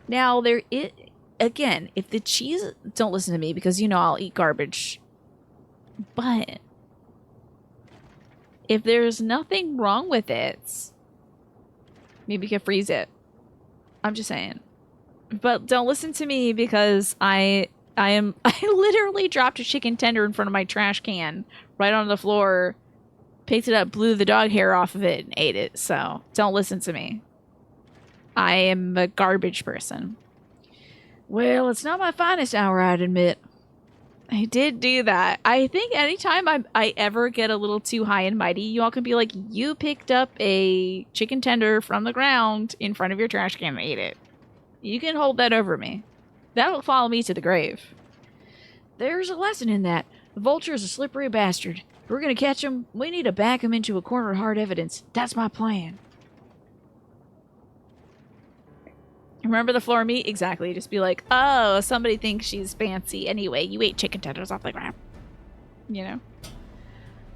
now there is... Again, if the cheese... Don't listen to me because you know I'll eat garbage. But if there's nothing wrong with it, maybe you can freeze it. I'm just saying. But don't listen to me because I literally dropped a chicken tender in front of my trash can right on the floor, picked it up, blew the dog hair off of it, and ate it. So don't listen to me. I am a garbage person. Well, it's not my finest hour, I'd admit. I did do that. I think anytime I ever get a little too high and mighty, you all can be like, you picked up a chicken tender from the ground in front of your trash can and ate it. You can hold that over me. That'll follow me to the grave. There's a lesson in that. The vulture is a slippery bastard. If we're gonna catch him, we need to back him into a corner of hard evidence. That's my plan. Remember the floor meat? Exactly. Just be like, oh, somebody thinks she's fancy. Anyway, you ate chicken tenders off the ground. You know?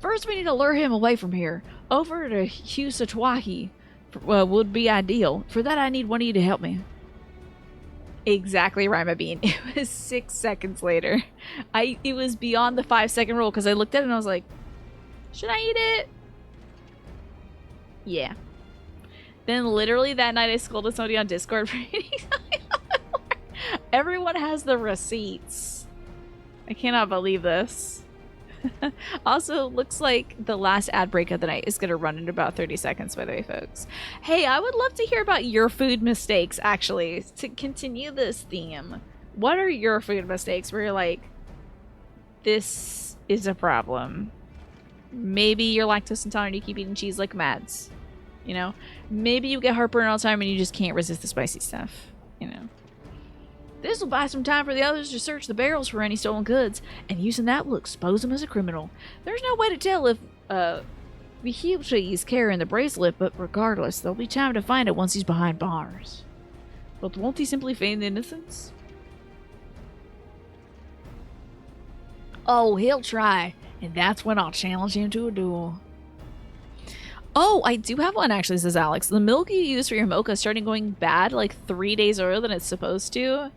First, we need to lure him away from here. Over to Husatwahi would be ideal. For that, I need one of you to help me. Exactly, Rima Bean. It was 6 seconds later. It was beyond the 5-second rule because I looked at it and I was like, should I eat it? Yeah. Then literally that night I scolded somebody on Discord for eating something on the floor. Everyone has the receipts. I cannot believe this. Also, looks like the last ad break of the night is going to run in about 30 seconds, by the way, folks. Hey, I would love to hear about your food mistakes, actually, to continue this theme. What are your food mistakes where you're like, this is a problem? Maybe you're lactose intolerant and you keep eating cheese like Mads. You know? Maybe you get heartburn all the time and you just can't resist the spicy stuff. You know? This will buy some time for the others to search the barrels for any stolen goods, and using that will expose him as a criminal. There's no way to tell if, he's carrying the bracelet, but regardless, there'll be time to find it once he's behind bars. But won't he simply feign innocence? Oh, he'll try, and that's when I'll challenge him to a duel. Oh, I do have one, actually, says Alex. The milk you use for your mocha starting going bad like 3 days earlier than it's supposed to.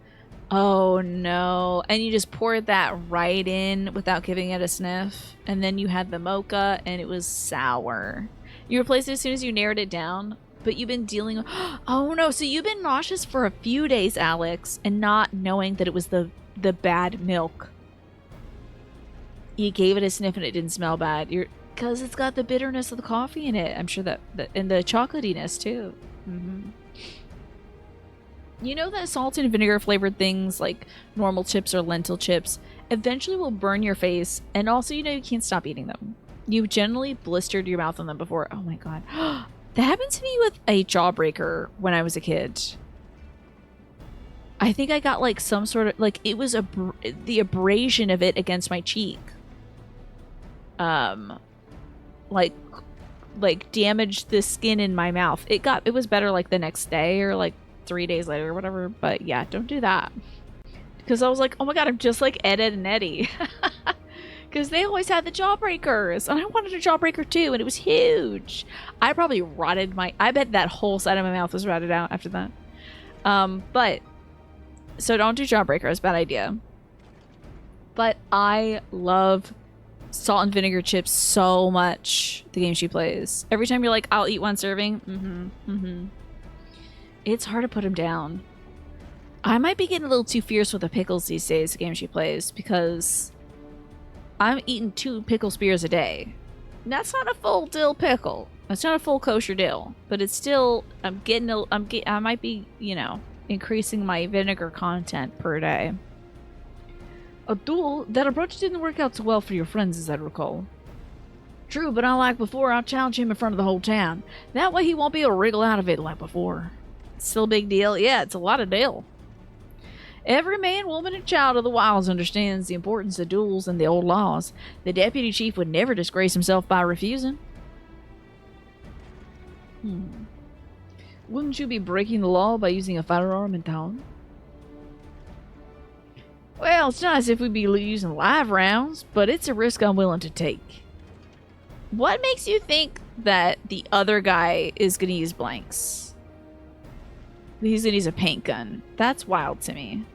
Oh, no. And you just poured that right in without giving it a sniff. And then you had the mocha, and it was sour. You replaced it as soon as you narrowed it down, but you've been dealing... Oh, no. So you've been nauseous for a few days, Alex, and not knowing that it was the bad milk. You gave it a sniff, and it didn't smell bad. Because it's got the bitterness of the coffee in it. I'm sure that and the chocolatiness, too. Mm-hmm. You know that salt and vinegar flavored things like normal chips or lentil chips eventually will burn your face, and also you know you can't stop eating them. You've generally blistered your mouth on them before. Oh my god. That happened to me with a jawbreaker when I was a kid. I think I got like some sort of, like it was the abrasion of it against my cheek. Like damaged the skin in my mouth. It was better like the next day or like 3 days later or whatever, but yeah, don't do that. Because I was like, oh my god, I'm just like Ed and Eddie. Because they always had the jawbreakers, and I wanted a jawbreaker too, and it was huge. I probably rotted I bet that whole side of my mouth was rotted out after that. But, so don't do jawbreakers, bad idea. But I love salt and vinegar chips so much, the game she plays. Every time you're like, I'll eat one serving, it's hard to put them down. I might be getting a little too fierce with the pickles these days, the game she plays, because I'm eating 2 pickle spears a day. And that's not a full dill pickle. It's not a full kosher dill, but it's still, I might be, you know, increasing my vinegar content per day. A duel? That approach didn't work out so well for your friends, as I recall. True, but unlike before, I'll challenge him in front of the whole town. That way he won't be able to wriggle out of it like before. Still a big deal? Yeah, it's a lot of deal. Every man, woman, and child of the wilds understands the importance of duels and the old laws. The deputy chief would never disgrace himself by refusing. Wouldn't you be breaking the law by using a firearm in town? Well, it's not as if we'd be using live rounds, but it's a risk I'm willing to take. What makes you think that the other guy is going to use blanks? He's going to use a paint gun. That's wild to me.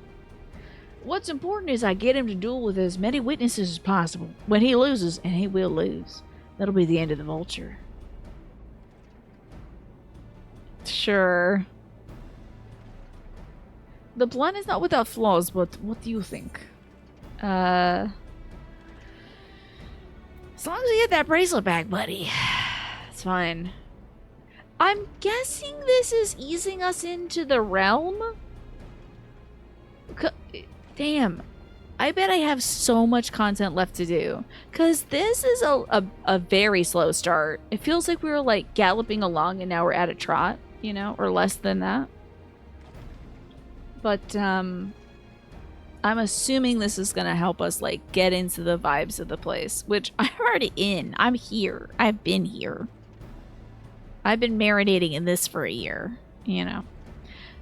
What's important is I get him to duel with as many witnesses as possible. When he loses, and he will lose, that'll be the end of the vulture. Sure. The plan is not without flaws, but what do you think? As long as you get that bracelet back, buddy. It's fine. I'm guessing this is easing us into the realm? Damn. I bet I have so much content left to do. Because this is a very slow start. It feels like we were like galloping along and now we're at a trot, you know? Or less than that. But, I'm assuming this is gonna help us like get into the vibes of the place, which I'm already in. I'm here. I've been here. I've been marinating in this for a year, you know.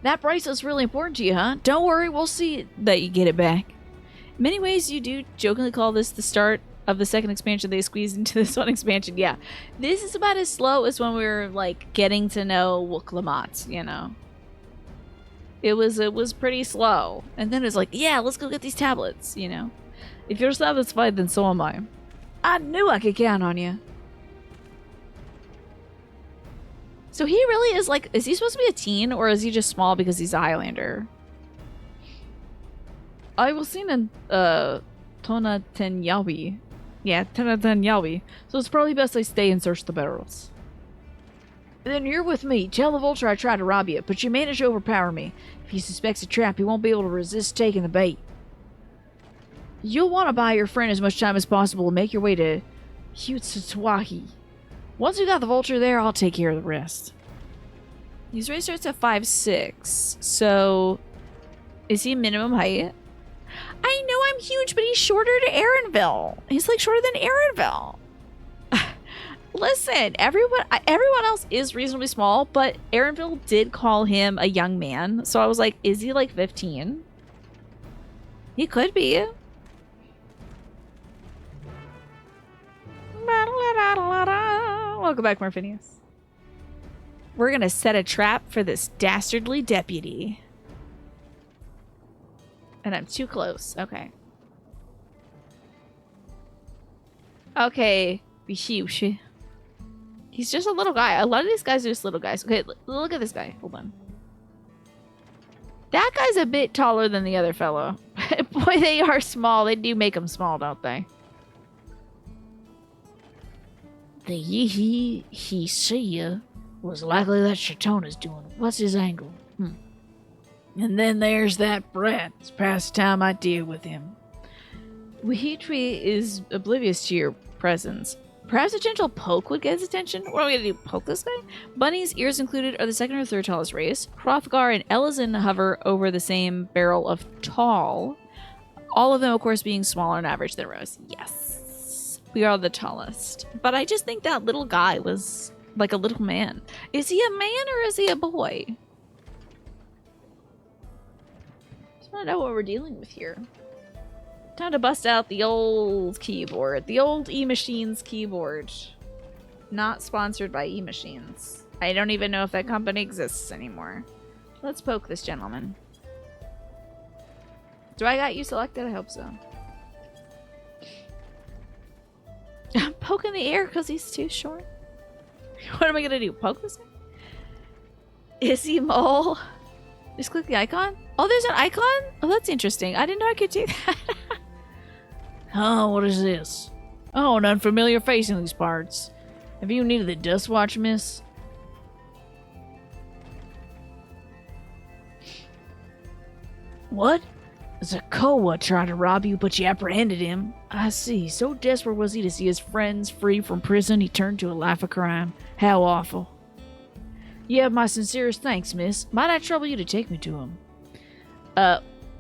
That bracelet's really important to you, huh? Don't worry, we'll see that you get it back. In many ways, you do jokingly call this the start of the second expansion they squeezed into this one expansion. Yeah, this is about as slow as when we were like getting to know Wook you know. It was pretty slow. And then it's like, yeah, let's go get these tablets, you know. If you're satisfied, then so am I. I knew I could count on you. So he really is like, is he supposed to be a teen or is he just small because he's a Highlander? I was seen in Tona Tenyawi. Yeah, Tona Tenyawi. So it's probably best I stay and search the barrels. Then you're with me. Tell the vulture I tried to rob you, but you managed to overpower me. If he suspects a trap, he won't be able to resist taking the bait. You'll want to buy your friend as much time as possible and make your way to Hutsutwahi. Once we got the vulture there, I'll take care of the rest. His race starts at 5'6", so is he minimum height? I know I'm huge, but he's shorter to Aaronville. He's like shorter than Aaronville. Listen, everyone else is reasonably small, but Aaronville did call him a young man. So I was like, is he like 15? He could be. Welcome back, Morphinius. We're gonna set a trap for this dastardly deputy. And I'm too close. Okay. Okay. Be huge. He's just a little guy. A lot of these guys are just little guys. Okay, look at this guy. Hold on. That guy's a bit taller than the other fellow. Boy, they are small. They do make them small, don't they? The YEEHAW he see ya was likely that Chatona's doing. What's his angle? And then there's that brat. It's past time I deal with him. Wihitri is oblivious to your presence. Perhaps a gentle poke would get his attention. What are we gonna do? Poke this guy? Bunny's, ears included, are the second or third tallest race. Hrothgar and Elizin hover over the same barrel of tall. All of them, of course, being smaller on average than Rose. Yes. We are the tallest. But I just think that little guy was like a little man. Is he a man or is he a boy? Just want to know what we're dealing with here. Time to bust out the old keyboard. The old E-Machines keyboard. Not sponsored by E-Machines. I don't even know if that company exists anymore. Let's poke this gentleman. Do I got you selected? I hope so. I'm poking the air because he's too short. What am I going to do? Poke this guy? Is he mole? Just click the icon? Oh, there's an icon? Oh, that's interesting. I didn't know I could do that. Oh, what is this? Oh, an unfamiliar face in these parts. Have you needed the dust watch, miss? What? Zakoa tried to rob you, but you apprehended him. I see. So desperate was he to see his friends free from prison, he turned to a life of crime. How awful. You have my sincerest thanks, miss. Might I trouble you to take me to him?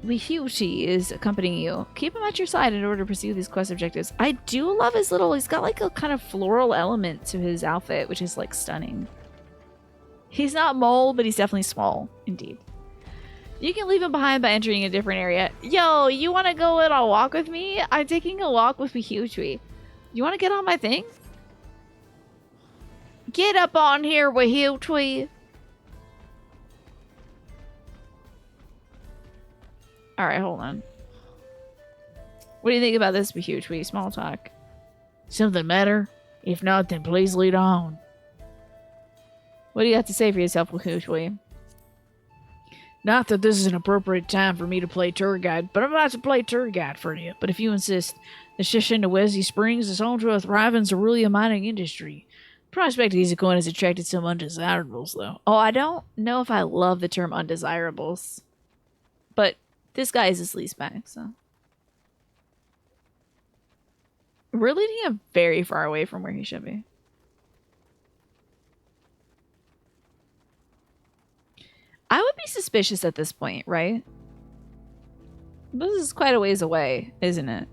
Wihitri is accompanying you. Keep him at your side in order to pursue these quest objectives. I do love his little, he's got like a kind of floral element to his outfit, which is like stunning. He's not mole, but he's definitely small, indeed. You can leave him behind by entering a different area. Yo, you want to go on a walk with me? I'm taking a walk with Wihitri. You want to get on my thing? Get up on here, Wihitri. Alright, hold on. What do you think about this, Wihitri? Small talk. Something matter? If not, then please lead on. What do you have to say for yourself, Wihitri? Not that this is an appropriate time for me to play tour guide, but I'm about to play tour guide for you. But if you insist, the Shishinawezi Springs is home to a thriving Cerulean mining industry. Prospect Easy Coin has attracted some undesirables, though. Oh, I don't know if I love the term undesirables. But this guy is his least back, so. We're leading him very far away from where he should be. I would be suspicious at this point, right? This is quite a ways away, isn't it?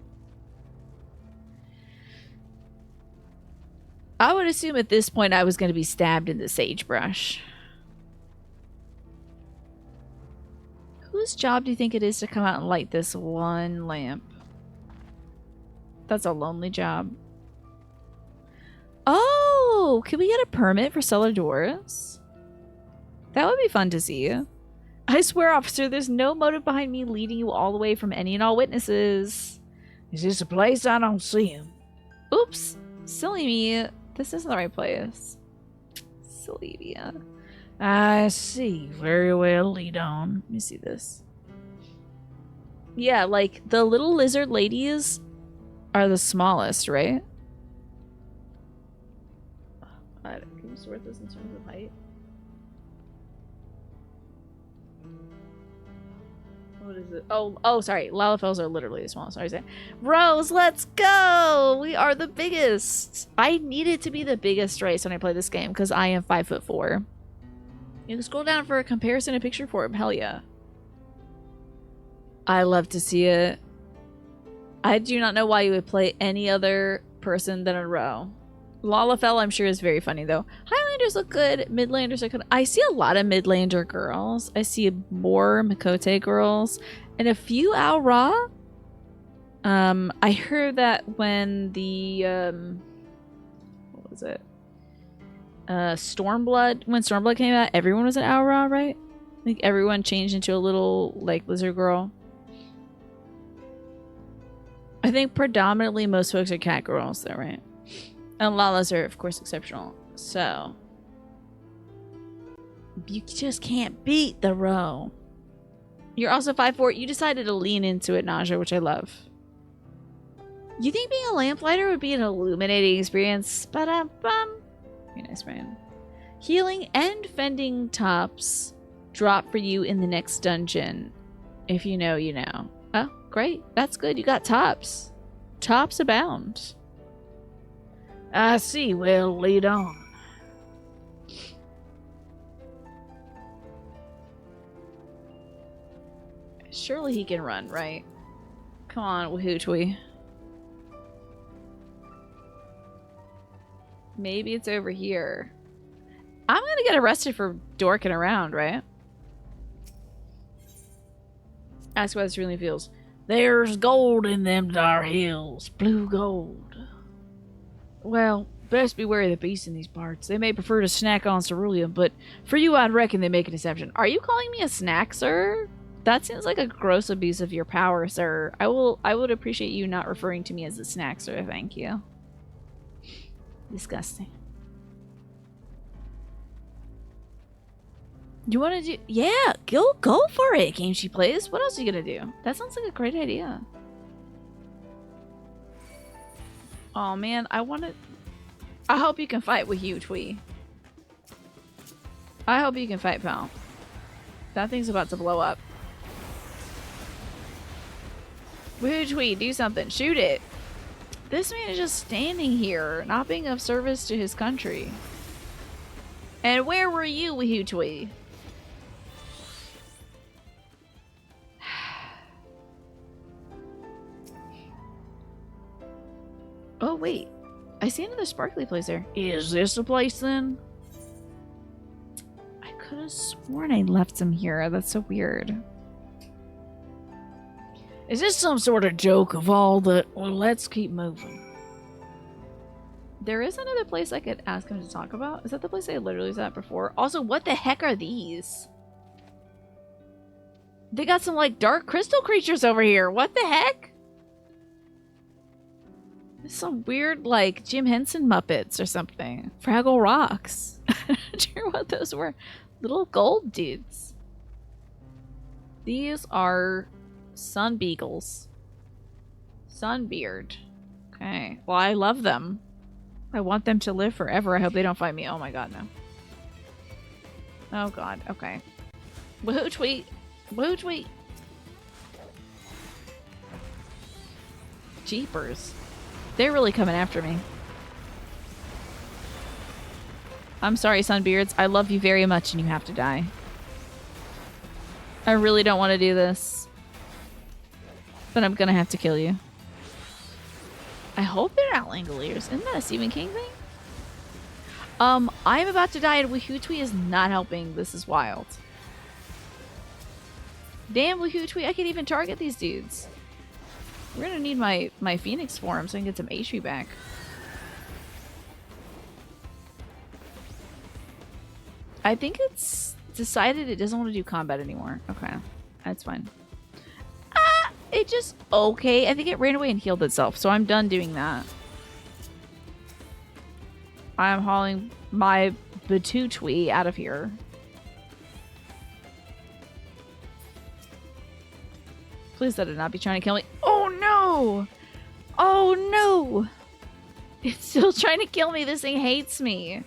I would assume at this point I was going to be stabbed in the sagebrush. Whose job do you think it is to come out and light this one lamp? That's a lonely job. Oh, can we get a permit for cellar doors? That would be fun to see. I swear, officer, there's no motive behind me leading you all the way from any and all witnesses. Is this a place? I don't see him. Oops. Silly me. This isn't the right place. Silly me. I see. Very well. Lead on. Let me see this. Yeah, like, the little lizard ladies are the smallest, right? Can you sort this in terms of height? What is it? Oh, sorry. Lalafels are literally the smallest. Sorry, Rose, let's go! We are the biggest. I needed to be the biggest race when I play this game because I am 5'4". You can scroll down for a comparison and picture form. Hell yeah. I love to see it. I do not know why you would play any other person than a row. Lalafell, I'm sure, is very funny, though. Highlanders look good. Midlanders are good. I see a lot of Midlander girls. I see more Makote girls. And a few Ao Ra. I heard that when the... what was it? Stormblood. When Stormblood came out, everyone was an Ao Ra, right? I think everyone changed into a little, like, lizard girl. I think predominantly most folks are cat girls, though, right? And Lalas are, of course, exceptional. So, you just can't beat the row. You're also 5'4". You decided to lean into it, Naja, which I love. You think being a lamplighter would be an illuminating experience? Ba-da-bum. Very nice, man. Healing and fending tops drop for you in the next dungeon. If you know, you know. Oh, great. That's good. You got tops. Tops abound. I see. Well, lead on. Surely he can run, right? Come on, Woohootwee. Maybe it's over here. I'm gonna get arrested for dorking around, right? Ask what this really feels. There's gold in them dar hills. Blue gold. Well, best beware of the beasts in these parts. They may prefer to snack on ceruleum, but for you I'd reckon they make an exception. Are you calling me a snack, sir? That seems like a gross abuse of your power, sir. I would appreciate you not referring to me as a snack, sir. Thank you. Disgusting. You want to do... Yeah, go for it, game she plays. What else are you going to do? That sounds like a great idea. Oh, man. I hope you can fight with Woohootwee. I hope you can fight, pal. That thing's about to blow up. Woohootwee, do something. Shoot it. This man is just standing here, not being of service to his country. And where were you, Woohootwee? Oh, wait. I see another sparkly place there. Is this the place then? I could have sworn I left some here. That's so weird. Is this some sort of joke of all the... Well, let's keep moving. There is another place I could ask him to talk about. Is that the place I literally was at before? Also, what the heck are these? They got some, like, dark crystal creatures over here. What the heck? There's some weird, like, Jim Henson Muppets or something. Fraggle Rocks. Do you remember what those were? Little gold dudes. These are sun beagles. Sunbeard. Okay. Well, I love them. I want them to live forever. I hope they don't fight me. Oh my god, no. Oh god. Okay. Woohootwee. Woohootwee. Jeepers. They're really coming after me. I'm sorry, Sunbeards. I love you very much and you have to die. I really don't want to do this. But I'm gonna have to kill you. I hope they're not Langoliers. Isn't that a Stephen King thing? I'm about to die and Woohoo is not helping. This is wild. Damn, Woohoo, I can't even target these dudes. We're gonna need my Phoenix form so I can get some HP back. I think it's decided it doesn't want to do combat anymore. Okay, that's fine. It just... Okay, I think it ran away and healed itself, so I'm done doing that. I'm hauling my Batutui out of here. Please let it not be trying to kill me. Oh no! Oh no! It's still trying to kill me. This thing hates me.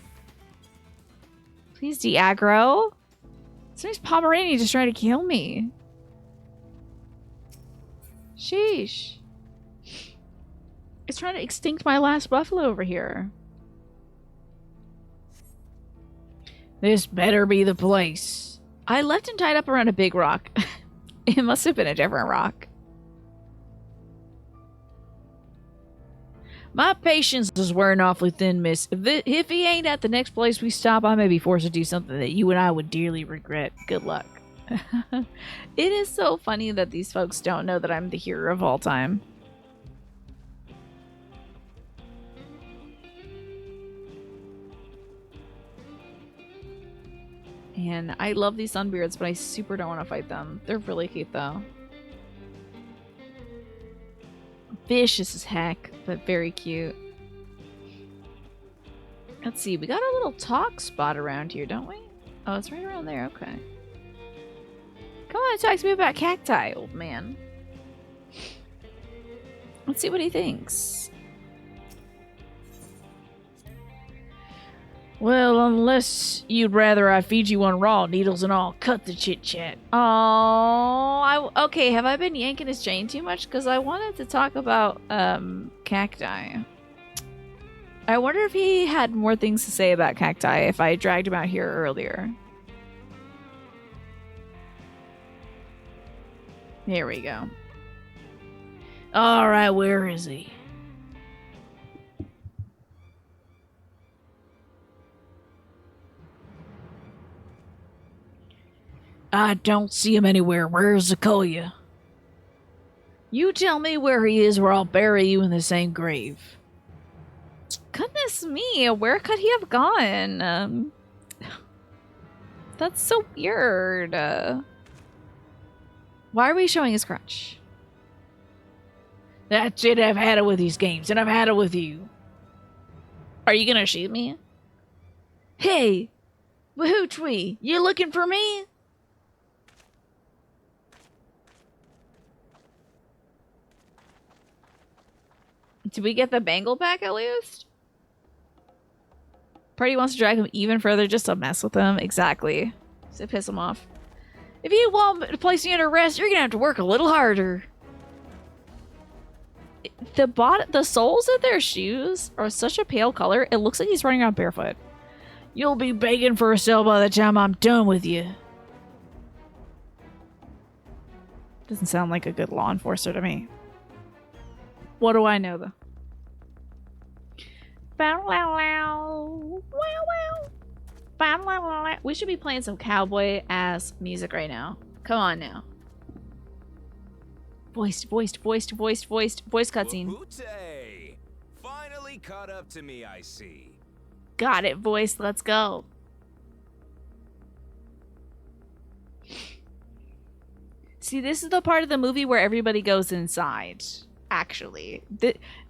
Please de-aggro. Somebody's Pomeranian just trying to kill me. Sheesh. It's trying to extinct my last buffalo over here. This better be the place. I left him tied up around a big rock. It must have been a different rock. My patience is wearing awfully thin, miss. If he ain't at the next place we stop, I may be forced to do something that you and I would dearly regret. Good luck. It is so funny that these folks don't know that I'm the hero of all time. And I love these sunbeards, but I super don't want to fight them. They're really cute though. Vicious as heck, but very cute. Let's see, we got a little talk spot around here, don't we? Oh, it's right around there, okay. Come on, talk to me about cacti, old man. Let's see what he thinks. Well, unless you'd rather I feed you on raw needles and all, cut the chit-chat. Oh, okay, have I been yanking his chain too much? Because I wanted to talk about, cacti. I wonder if he had more things to say about cacti if I dragged him out here earlier. Here we go. Alright, where is he? I don't see him anywhere. Where's Zakoya? You tell me where he is or I'll bury you in the same grave. Goodness me, where could he have gone? That's so weird. Why are we showing his crotch? That's it, I've had it with these games, and I've had it with you. Are you gonna shoot me? Hey! Woohoo, you looking for me? Did we get the bangle back at least? Party wants to drag him even further just to mess with him. Exactly. Just to piss him off. If you want to place me under arrest, you're gonna have to work a little harder. The soles of their shoes are such a pale color, it looks like he's running around barefoot. You'll be begging for a cell by the time I'm done with you. Doesn't sound like a good law enforcer to me. What do I know, though? We should be playing some cowboy-ass music right now. Come on now. Voiced cutscene. Wahooty! Finally caught up to me, I see. Got it, voice. Let's go. See, this is the part of the movie where everybody goes inside. Actually.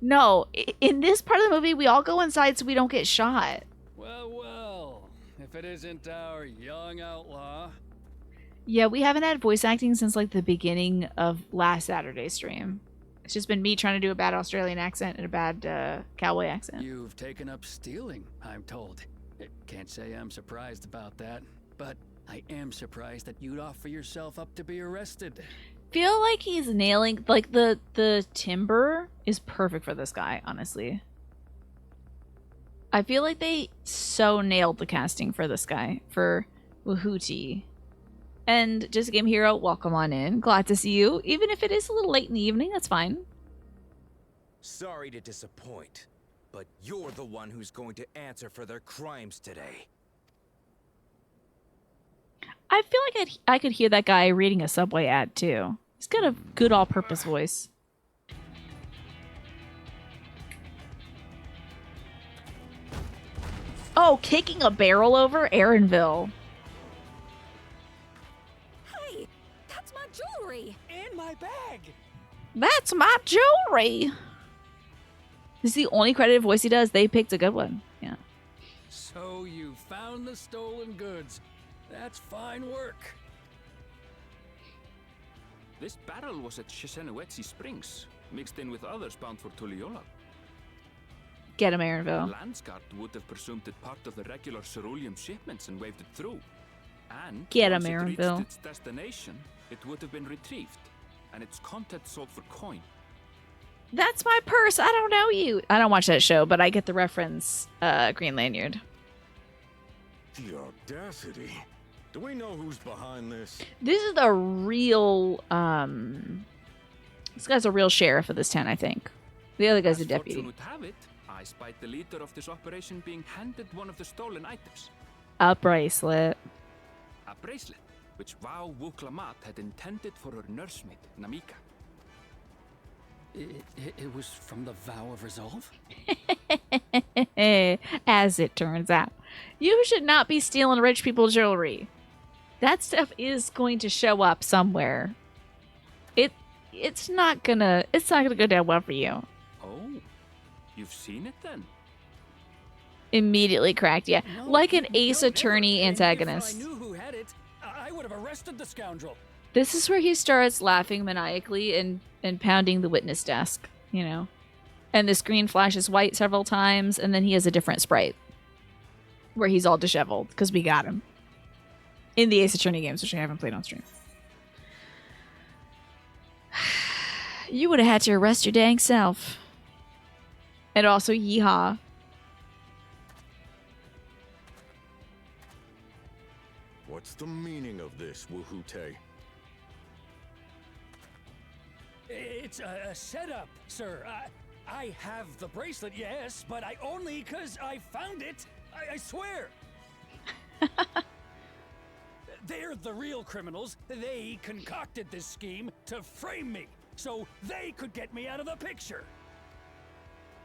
No, in this part of the movie, we all go inside so we don't get shot. Well, well, if it isn't our young outlaw. Yeah, we haven't had voice acting since like the beginning of last Saturday's stream. It's just been me trying to do a bad Australian accent and a bad cowboy accent. You've taken up stealing, I'm told. Can't say I'm surprised about that, but I am surprised that you'd offer yourself up to be arrested. Feel like he's nailing, like the timbre is perfect for this guy, honestly. I feel like they so nailed the casting for this guy, for Wahooty. And Just a Game Hero, welcome on in. Glad to see you. Even if it is a little late in the evening, that's fine. Sorry to disappoint, but you're the one who's going to answer for their crimes today. I feel like I could hear that guy reading a Subway ad, too. He's got a good all-purpose voice. Oh, kicking a barrel over? Aaronville. Hey, that's my jewelry. And my bag. That's my jewelry. This is the only credited voice he does. They picked a good one. Yeah. So you found the stolen goods. That's fine work. This barrel was at Shisenuetsi Springs, mixed in with others bound for Tuliyola. Get him, Aaronville. Landsguard would have presumed it part of the regular ceruleum shipments and waved it through. And Get him, once it reached Aaronville. its destination, it would have been retrieved, and its contents sold for coin. That's my purse. I don't know you. I don't watch that show, but I get the reference, Green Lanyard. The audacity. Do we know who's behind this? This is the real, this guy's a real sheriff of this town, I think. The other guy's a As deputy. fortune would have it, I spied the leader of this operation being handed one of the stolen items. A bracelet. A bracelet, which Vau Wuklamat had intended for her nursemaid, Namika. It was from the Vow of Resolve? As it turns out. You should not be stealing rich people's jewelry. That stuff is going to show up somewhere. It's not gonna go down well for you. Oh, you've seen it then? Immediately cracked, yeah. No, Like an no, Ace never. Attorney And antagonist. If I knew who had it, I would have arrested the scoundrel. This is where he starts laughing maniacally and pounding the witness desk, you know. And the screen flashes white several times, and then he has a different sprite. Where he's all disheveled, because we got him. In the Ace Attorney games, which I haven't played on stream. You would have had to arrest your dang self. And also, yeehaw. What's the meaning of this, Woohoo-Tay? It's a setup, sir. I have the bracelet, yes, but I only because I found it. I swear. They're the real criminals. They concocted this scheme to frame me, so they could get me out of the picture.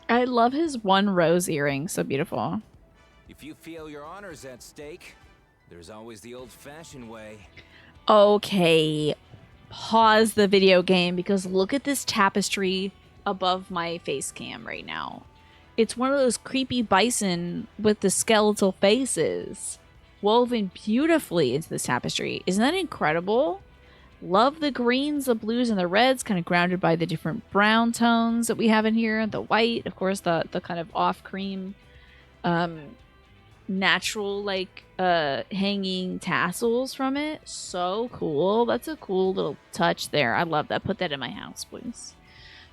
I love his one rose earring. So beautiful. If you feel your honor's at stake, there's always the old-fashioned way. Okay. Pause the video game because look at this tapestry above my face cam right now. It's one of those creepy bison with the skeletal faces woven beautifully into this tapestry. Isn't that incredible? Love the greens, the blues, and the reds, kind of grounded by the different brown tones that we have in here. The white, of course, the kind of off cream, natural like hanging tassels from it. So cool. That's a cool little touch there. I love that. Put that in my house, please.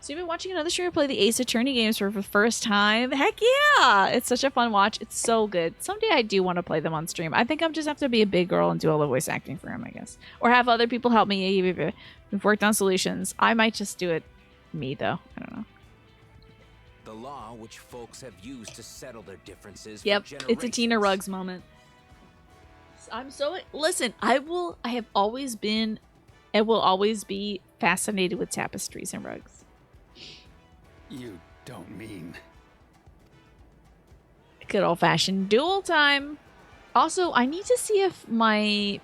So you've been watching another streamer play the Ace Attorney games for the first time. Heck yeah! It's such a fun watch. It's so good. Someday I do want to play them on stream. I think I'm just have to be a big girl and do all the voice acting for him, I guess. Or have other people help me. We've worked on solutions. I might just do it me, though. I don't know. The law which folks have used to settle their differences Yep, for it's a Tina generations. Ruggs moment. I'm so... Listen, I have always been and will always be fascinated with tapestries and rugs. You don't mean... Good old-fashioned duel time. Also, I need to see if my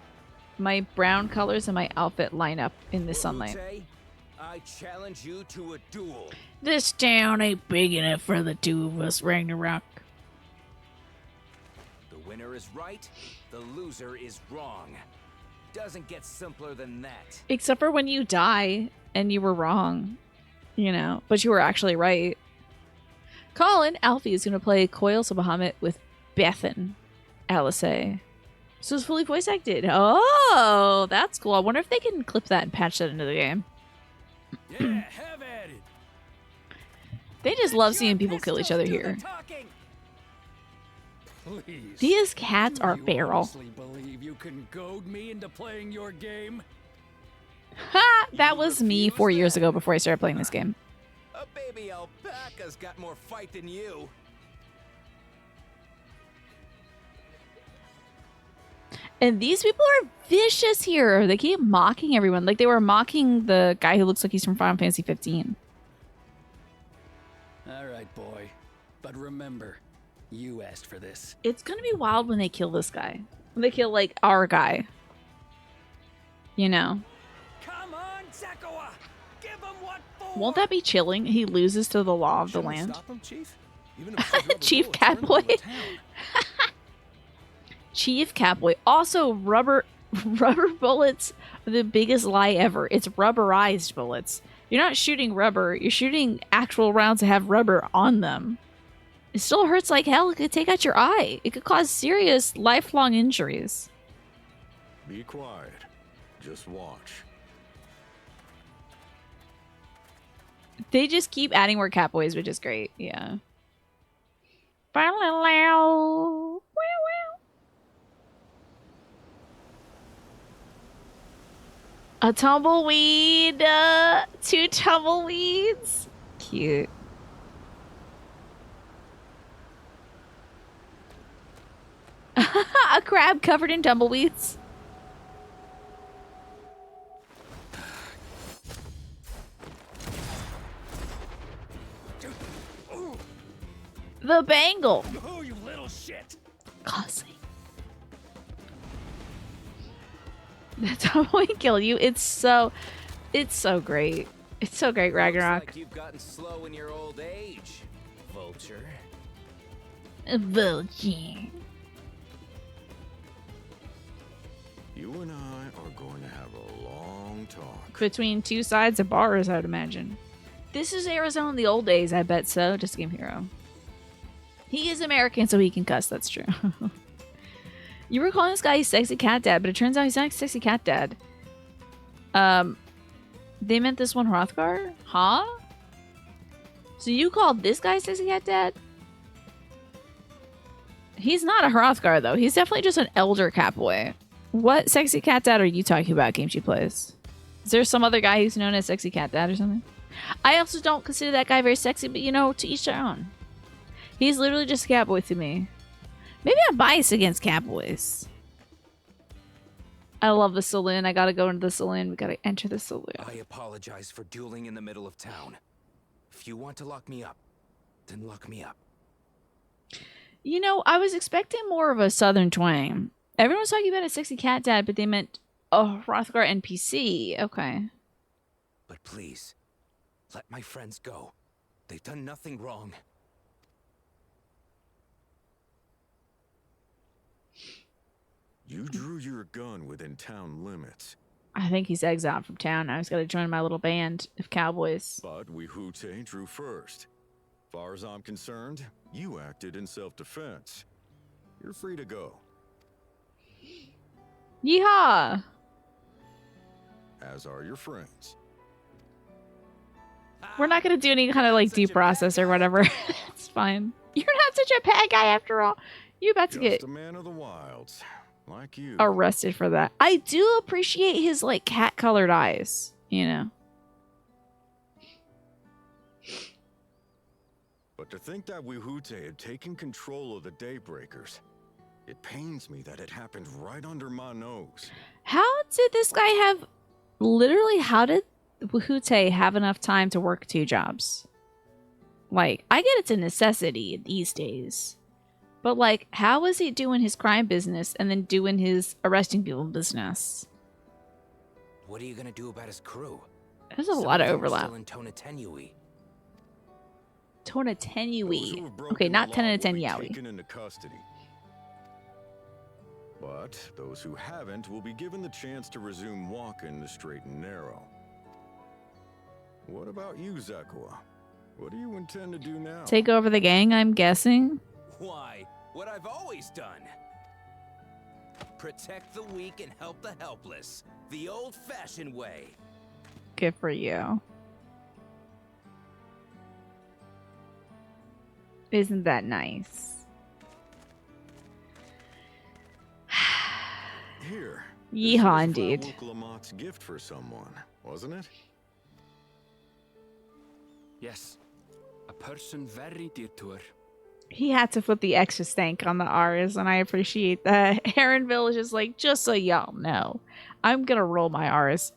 brown colors and my outfit line up in the sunlight. Woohoo-Tay, I challenge you to a duel. This town ain't big enough for the two of us, Ragnarok. The winner is right, the loser is wrong. Doesn't get simpler than that. Except for when you die and you were wrong. You know, but you were actually right. Colin, Alfie is going to play Coils of Bahamut with Bethan, Alice. So it's fully voice acted. Oh, that's cool. I wonder if they can clip that and patch that into the game. Yeah, have at it. They just love seeing people kill each other here. Please. These cats Do are you feral. honestly believe you can goad me into playing your game? Ha! That was me 4 years ago before I started playing this game. A baby alpaca's got more fight than you. And these people are vicious here. They keep mocking everyone. Like they were mocking the guy who looks like he's from Final Fantasy 15. All right, boy. But remember, you asked for this. It's gonna be wild when they kill this guy. When they kill, like, our guy. You know. Come on, Zakawa! Give him what for? Won't that be chilling? He loses to the law of the Shouldn't we land. stop him, Chief? Even if it's rubber Chief bullets, we're in the middle Catboy. of town. Chief Catboy. Also, rubber bullets are the biggest lie ever. It's rubberized bullets. You're not shooting rubber. You're shooting actual rounds that have rubber on them. It still hurts like hell. It could take out your eye. It could cause serious, lifelong injuries. Be quiet. Just watch. They just keep adding more Catboys, which is great. Yeah. A tumbleweed. 2 tumbleweeds. Cute. A crab covered in tumbleweeds. The bangle. Oh, you little shit! Classy. That's how we kill you. It's so great. It's so great, Ragnarok. Looks like you've gotten slow in your old age, vulture. Vulture. You and I are going to have a long talk. Between 2 sides of bars, I would imagine. This is Arizona in the old days, I bet so. Just Game Hero. He is American, so he can cuss. That's true. You were calling this guy sexy cat dad, but it turns out he's not sexy cat dad. They meant this one Hrothgar? Huh? So you called this guy sexy cat dad? He's not a Hrothgar, though. He's definitely just an elder catboy. What sexy cat dad are you talking about, games she plays? Is there some other guy who's known as sexy cat dad or something? I also don't consider that guy very sexy, but you know, to each their own. He's literally just a catboy to me. Maybe I'm biased against catboys. I love the saloon. I gotta go into the saloon. We gotta enter the saloon. I apologize for dueling in the middle of town. If you want to lock me up, then lock me up. You know, I was expecting more of a southern twang. Everyone was talking about a sexy cat dad, but they meant a Hrothgar NPC. Okay. But please, let my friends go. They've done nothing wrong. You drew your gun within town limits, I think he's exiled from town. Now he's got to join my little band of cowboys. but YEEHAW drew first. Far as I'm concerned, you acted in self-defense. You're free to go, Yeehaw! as are your friends. We're not going to do any kind of like due process or whatever. It's fine. You're not such a bad guy after all. You're about to Just get a man of the wilds, like you. arrested for that. I do appreciate his like cat colored eyes, you know. But to think that YEEHAW had taken control of the Daybreakers, it pains me that it happened right under my nose. How did this guy have literally how did YEEHAW have enough time to work 2 jobs? Like, I get it's a necessity these days. But like, how was he doing his crime business and then doing his arresting people business? What are you gonna do about his crew? There's a lot of Some them are overlap. Still in Tonatenui. Those who Tonatenui. have broken Okay, not the law will be Tenanatenyawi. taken into custody. But those who haven't will be given the chance to resume walking the straight and narrow. What about you, Zakawa? What do you intend to do now? Take over the gang, I'm guessing. Why? What I've always done. Protect the weak and help the helpless. The old-fashioned way. Good for you. Isn't that nice? Here. Yeehaw, This indeed. was Frau Lamott's gift for someone, wasn't it? Yes. A person very dear to her. He had to put the extra stank on the R's, and I appreciate that. Aaronville is just like, just so y'all know, I'm gonna roll my R's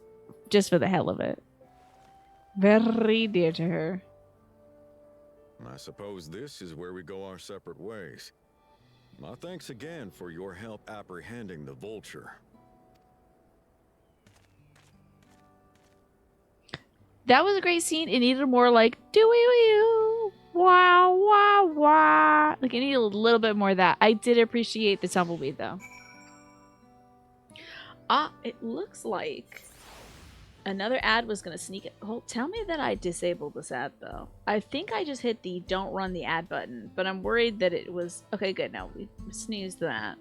just for the hell of it. Very dear to her. I suppose this is where we go our separate ways. My thanks again for your help apprehending the vulture. That was a great scene. It needed more like, do-wee-wee-oo, wow, wow, wow. Like, it needed a little bit more of that. I did appreciate the tumbleweed, though. It looks like another ad was going to sneak it. Oh, tell me that I disabled this ad, though. I think I just hit the don't run the ad button, but I'm worried that it was... Okay, good. No, we snoozed that.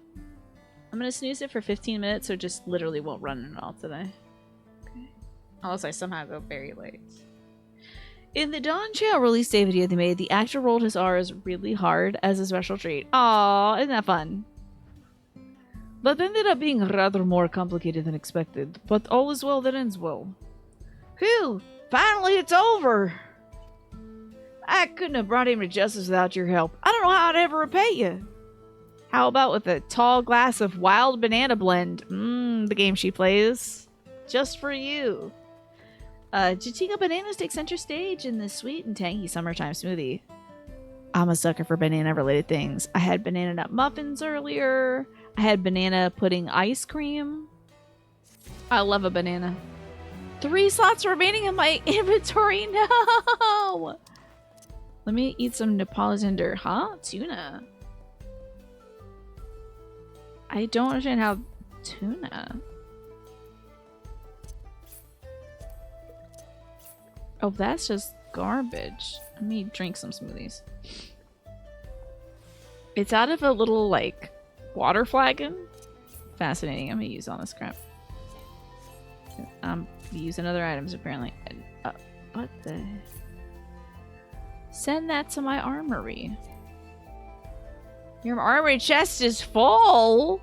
I'm going to snooze it for 15 minutes, so it just literally won't run at all today. Okay. Unless I somehow go very late. In the Dawn Trail release day video they made, the actor rolled his R's really hard as a special treat. Aww, isn't that fun? That ended up being rather more complicated than expected, but all is well that ends well. Phew! Finally it's over! I couldn't have brought him to justice without your help. I don't know how I'd ever repay you. How about with a tall glass of wild banana blend? The game she plays. Just for you. Jatinga Bananas takes center stage in this sweet and tangy summertime smoothie. I'm a sucker for banana-related things. I had banana nut muffins earlier. I had banana pudding ice cream. I love a banana. 3 slots remaining in my inventory. No! Let me eat some Neapolitan tuna. I don't understand how tuna... Oh, that's just garbage. Let me drink some smoothies. It's out of a little, like, water flagon. Fascinating. I'm gonna use all this crap. Using other items, apparently. What the... Send that to my armory. Your armory chest is full!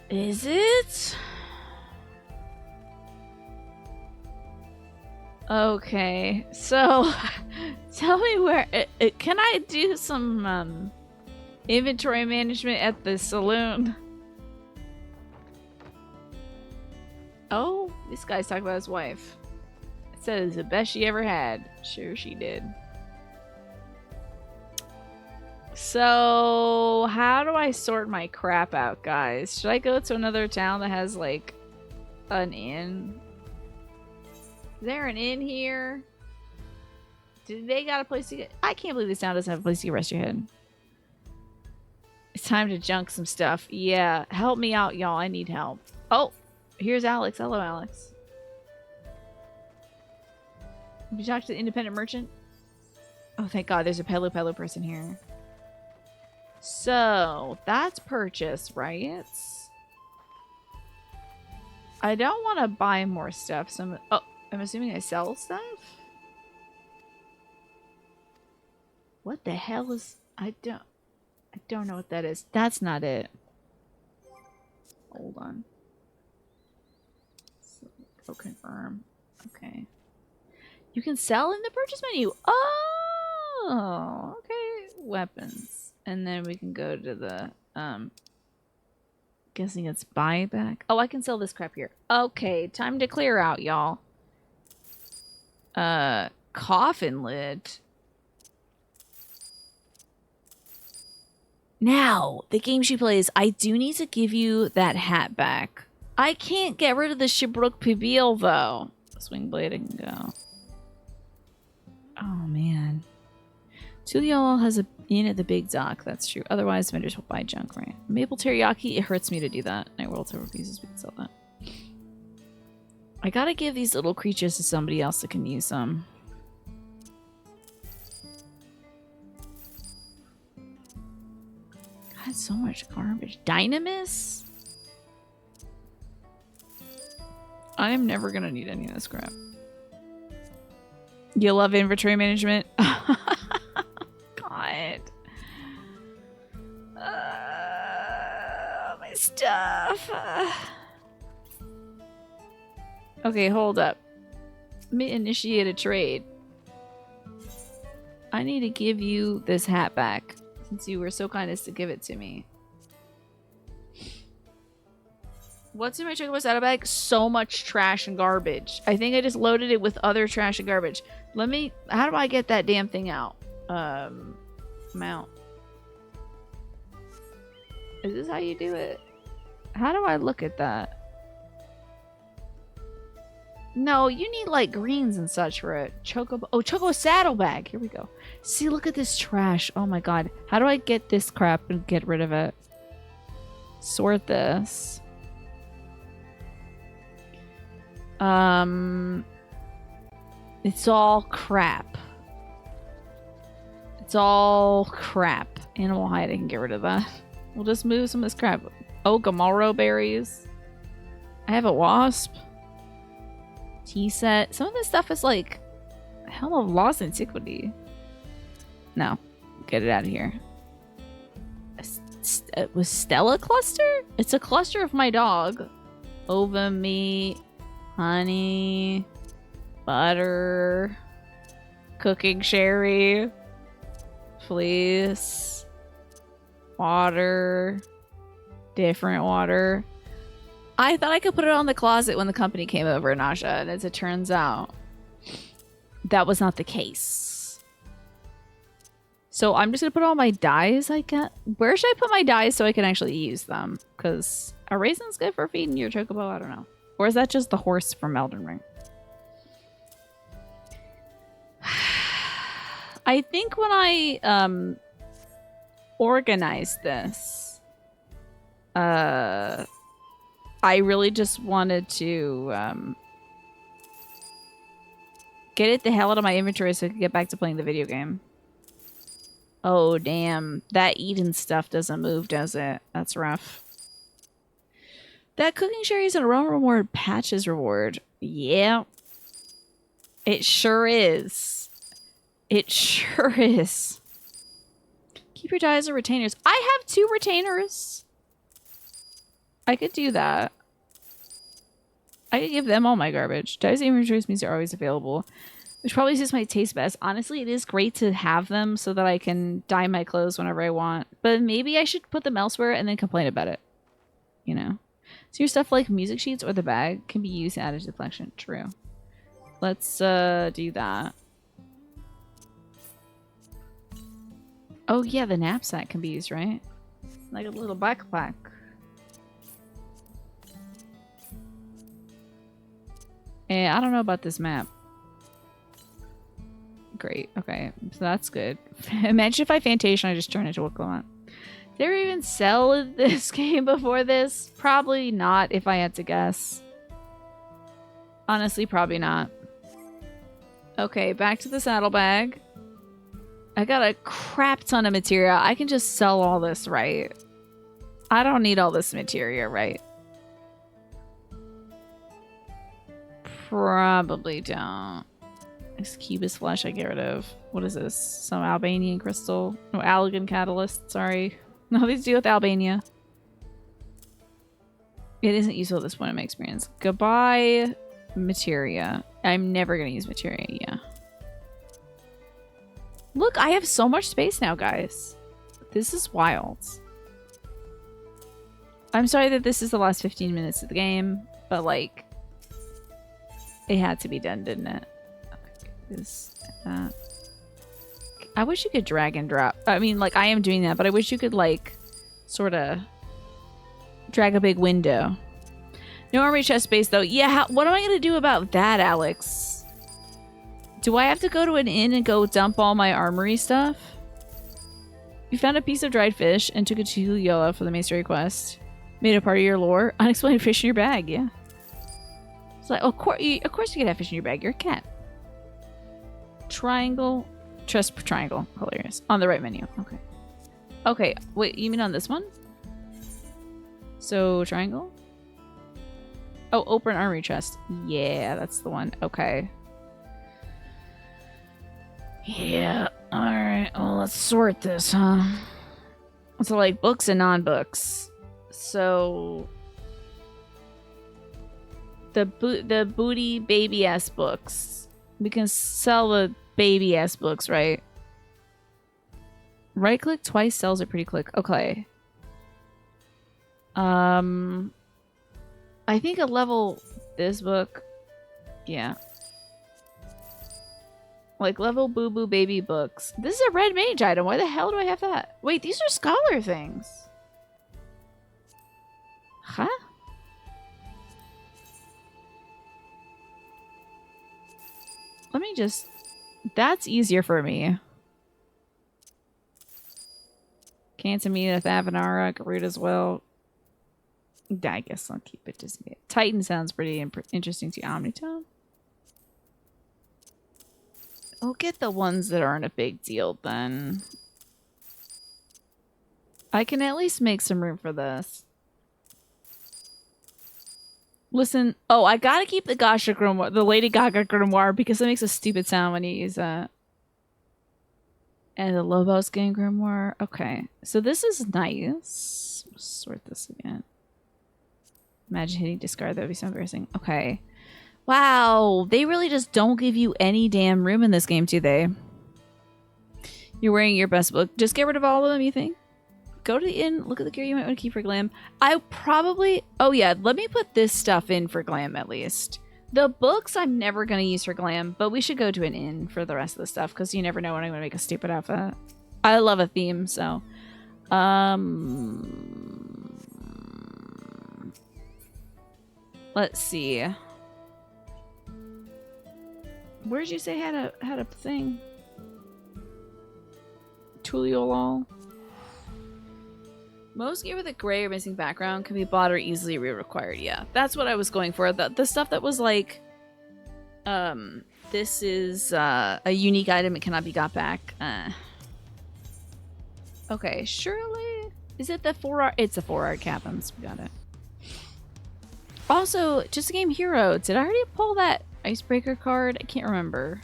Is it? Okay, so tell me where can I do some inventory management at the saloon? Oh, this guy's talking about his wife. It says the best she ever had. Sure she did. So how do I sort my crap out, guys? Should I go to another town that has like an inn? Is there an inn here? Do they got a place to get... I can't believe this town doesn't have a place to get rest your head. It's time to junk some stuff. Yeah, help me out, y'all. I need help. Oh, here's Alex. Hello, Alex. Have you talked to the independent merchant? Oh, thank God. There's a Pelu person here. So, that's purchase, right? I don't want to buy more stuff. So I'm assuming I sell stuff? What the hell is... I don't know what that is. That's not it. Hold on. So, confirm. Okay. You can sell in the purchase menu. Oh, okay. Weapons. And then we can go to the, guessing it's buyback. Oh, I can sell this crap here. Okay, time to clear out, y'all. Coffin lid. Now, the game she plays, I do need to give you that hat back. I can't get rid of the Shibruk Pibil, though. Swing blade, I can go. Oh, man. Tuliol has an inn at the big dock. That's true. Otherwise, vendors will buy junk, right? Maple teriyaki, it hurts me to do that. Night World Silver Pieces, we can sell that. I gotta give these little creatures to somebody else that can use them. God, so much garbage. Dynamis? I am never gonna need any of this crap. You love inventory management? God. stuff. Okay, hold up. Let me initiate a trade. I need to give you this hat back since you were so kind as to give it to me. What's in my chocobo saddlebag? So much trash and garbage. I think I just loaded it with other trash and garbage. Let me... How do I get that damn thing out? Mount. Is this how you do it? How do I look at that? No, you need like greens and such for it. Chocobo. Oh, chocobo saddlebag. Here we go. See, look at this trash. Oh my god. How do I get this crap and get rid of it? Sort this. It's all crap. It's all crap. Animal hide, I can get rid of that. We'll just move some of this crap. Oh, Gamaro berries. I have a wasp. Tea set. Some of this stuff is like hell of lost antiquity. No. Get it out of here. Was Stella cluster? It's a cluster of my dog. Ova meat. Honey. Butter. Cooking sherry. Fleece. Water. Different water. I thought I could put it on the closet when the company came over, Nasha, and as it turns out, that was not the case. So I'm just gonna put all my dyes I got. Where should I put my dyes so I can actually use them? Because are raisins good for feeding your chocobo? I don't know. Or is that just the horse from Elden Ring? I think when I organized this, I really just wanted to get it the hell out of my inventory so I could get back to playing the video game. Oh, damn. That Eden stuff doesn't move, does it? That's rough. That cooking sherry is an aroma reward patches reward. Yeah. It sure is. It sure is. Keep your dyes or retainers. I have 2 retainers. I could do that. I could give them all my garbage. Dyes and inventories means are always available. Which probably suits my taste best. Honestly, it is great to have them so that I can dye my clothes whenever I want. But maybe I should put them elsewhere and then complain about it. You know? So your stuff like music sheets or the bag can be used and added to the collection. True. Let's do that. Oh yeah, the knapsack can be used, right? Like a little backpack. I don't know about this map. Great. Okay. So that's good. Imagine if I Fantation, I just turn into a Clement. Did they ever even sell this game before this? Probably not, if I had to guess. Honestly, probably not. Okay, back to the saddlebag. I got a crap ton of material. I can just sell all this, right? I don't need all this material, right? Probably don't. This cubist flesh I get rid of. What is this? Some Albanian crystal? No, Allegan catalyst. Sorry. Nothing to do with Albania. It isn't useful at this point in my experience. Goodbye, materia. I'm never going to use materia, yeah. Look, I have so much space now, guys. This is wild. I'm sorry that this is the last 15 minutes of the game, but like, it had to be done, didn't it? This, that. I wish you could drag and drop. I mean, like, I am doing that, but I wish you could, like, sort of drag a big window. No armory chest space, though. Yeah, what am I going to do about that, Alex? Do I have to go to an inn and go dump all my armory stuff? You found a piece of dried fish and took it to Yola for the Masonry quest. Made it part of your lore. Unexplained fish in your bag, yeah. It's like, of course you can have fish in your bag. You're a cat. Triangle. Trust triangle. Hilarious. On the right menu. Okay. Okay. Wait, you mean on this one? So, triangle? Oh, open armory chest. Yeah, that's the one. Okay. Yeah. Alright. Well, let's sort this, huh? So, like, books and non-books. So the booty baby ass books. We can sell the baby ass books, right? Right click twice sells a pretty click. Okay. I think a level this book. Yeah. Like level boo boo baby books. This is a red mage item. Why the hell do I have that? Wait, these are scholar things. Huh? Let me just... That's easier for me. Cantamina, Thavanara, Garud as well. I guess I'll keep it just... Titan sounds pretty interesting to you. Omnitone? I'll get the ones that aren't a big deal then. I can at least make some room for this. Listen, oh, I gotta keep the Gasha Grimoire, the Lady Gaga Grimoire, because it makes a stupid sound when you use that. And the Lobos Gang Grimoire. Okay, so this is nice. Sort this again. Imagine hitting discard, that would be so embarrassing. Okay. Wow, they really just don't give you any damn room in this game, do they? You're wearing your best book. Just get rid of all of them, you think? Go to the inn, look at the gear you might want to keep for glam. I probably... Oh yeah, let me put this stuff in for glam at least. The books I'm never going to use for glam, but we should go to an inn for the rest of the stuff because you never know when I'm going to make a stupid outfit. I love a theme, so... Let's see. Where did you say had a thing? Tuliolol. Most gear with a gray or missing background can be bought or easily re-required. Yeah, that's what I was going for. The stuff that was like, this is a unique item. It cannot be got back. Okay, surely. Is it the 4R? It's the 4R Captains. We got it. Also, just a game hero. Did I already pull that icebreaker card? I can't remember.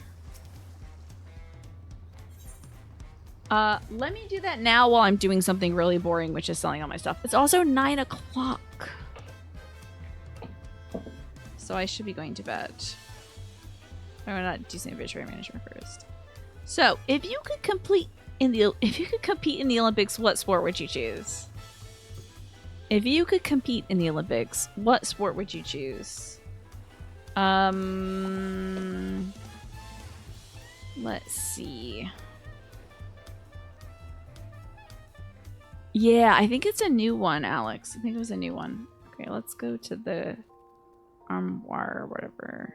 Let me do that now while I'm doing something really boring, which is selling all my stuff. It's also 9 o'clock. So I should be going to bed. Or not, do some inventory management first. So, if you could compete in the Olympics, what sport would you choose? If you could compete in the Olympics, what sport would you choose? Let's see. Yeah, I think it's a new one, Alex. I think it was a new one. Okay, let's go to the armoire or whatever.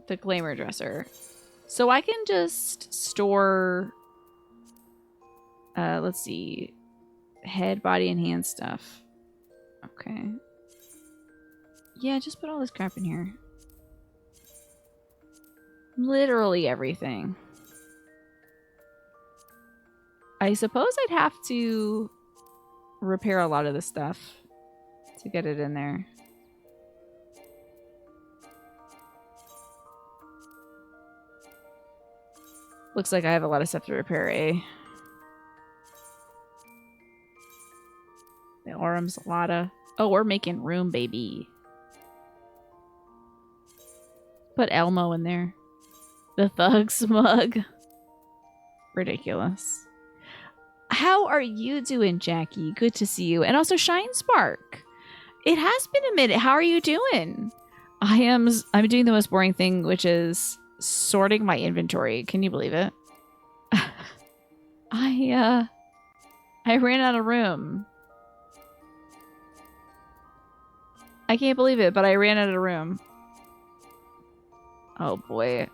The glamour dresser. So I can just store... let's see. Head, body, and hand stuff. Okay. Yeah, just put all this crap in here. Literally everything. I suppose I'd have to repair a lot of this stuff to get it in there. Looks like I have a lot of stuff to repair, eh? The Aurum Salata. Oh, we're making room, baby. Put Elmo in there. The Thug Smug. Ridiculous. How are you doing, Jackie? Good to see you. And also Shine Spark. It has been a minute. How are you doing? I'm doing the most boring thing, which is sorting my inventory. Can you believe it? I ran out of room. I can't believe it, but I ran out of room. Oh boy.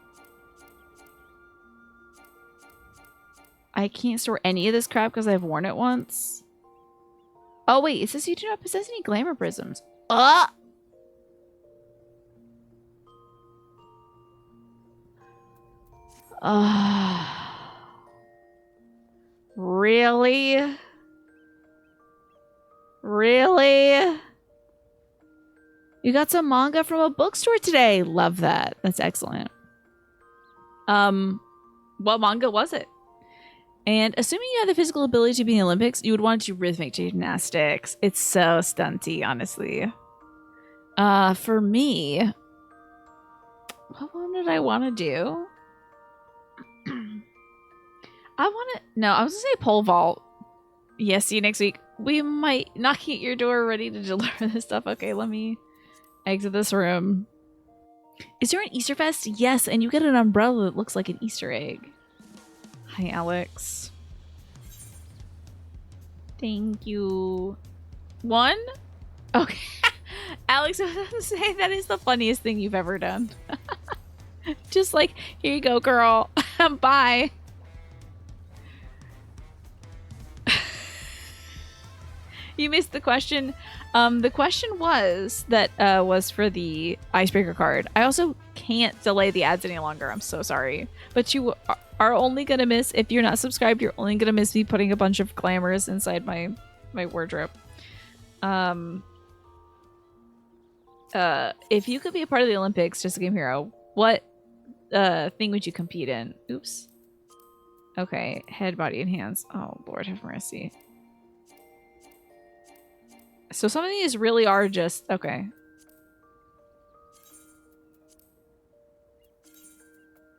I can't store any of this crap because I've worn it once. Oh wait, it says you do not possess any glamour prisms. Really? Really? You got some manga from a bookstore today. Love that. That's excellent. What manga was it? And assuming you have the physical ability to be in the Olympics, you would want to do rhythmic gymnastics. It's so stunty, honestly. For me, what one did I want to do? I was gonna say pole vault. Yes, see you next week. We might knock at your door ready to deliver this stuff. Okay, let me exit this room. Is there an Easter Fest? Yes, and you get an umbrella that looks like an Easter egg. Hi, Alex. Thank you. One? Okay. Alex, I was going to say, that is the funniest thing you've ever done. Just like, here you go, girl. Bye. You missed the question. The question was for the icebreaker card. I also can't delay the ads any longer. I'm so sorry. But you are only going to miss, if you're not subscribed, you're only going to miss me putting a bunch of glamours inside my wardrobe. If you could be a part of the Olympics, just a game hero, what thing would you compete in? Oops. Okay, head, body, and hands. Oh, Lord have mercy. So some of these really are just... Okay.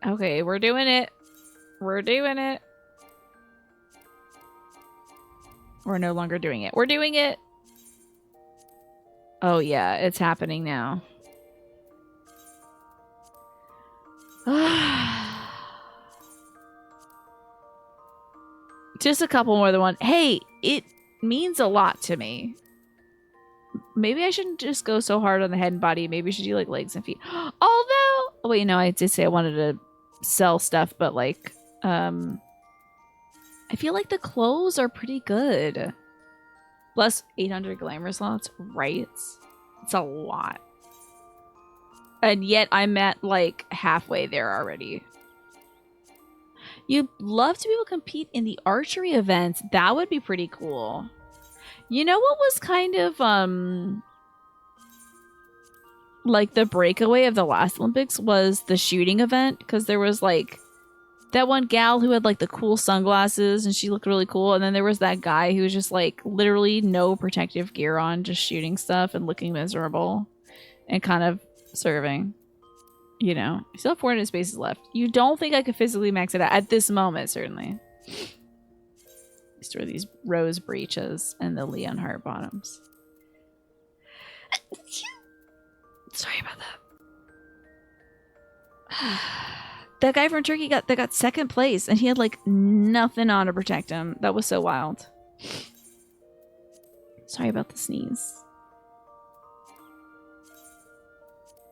Okay, we're doing it. We're doing it. We're no longer doing it. We're doing it. Oh, yeah. It's happening now. Just a couple more than one. Hey, it means a lot to me. Maybe I shouldn't just go so hard on the head and body. Maybe I should do like legs and feet. Although, oh wait, no, I did say I wanted to sell stuff, but like, I feel like the clothes are pretty good. Plus 800 glamour slots, right? It's a lot. And yet I'm at like halfway there already. You'd love to be able to compete in the archery events. That would be pretty cool. You know what was kind of, like the breakaway of the last Olympics was the shooting event, because there was like that one gal who had like the cool sunglasses and she looked really cool, and then there was that guy who was just like literally no protective gear on, just shooting stuff and looking miserable and kind of serving. You know, you still have 400 spaces left. You don't think I could physically max it out at this moment, certainly. Store these rose breeches and the Leon Heart bottoms. Sorry about that. That guy from Turkey got second place, and he had like nothing on to protect him. That was so wild. Sorry about the sneeze.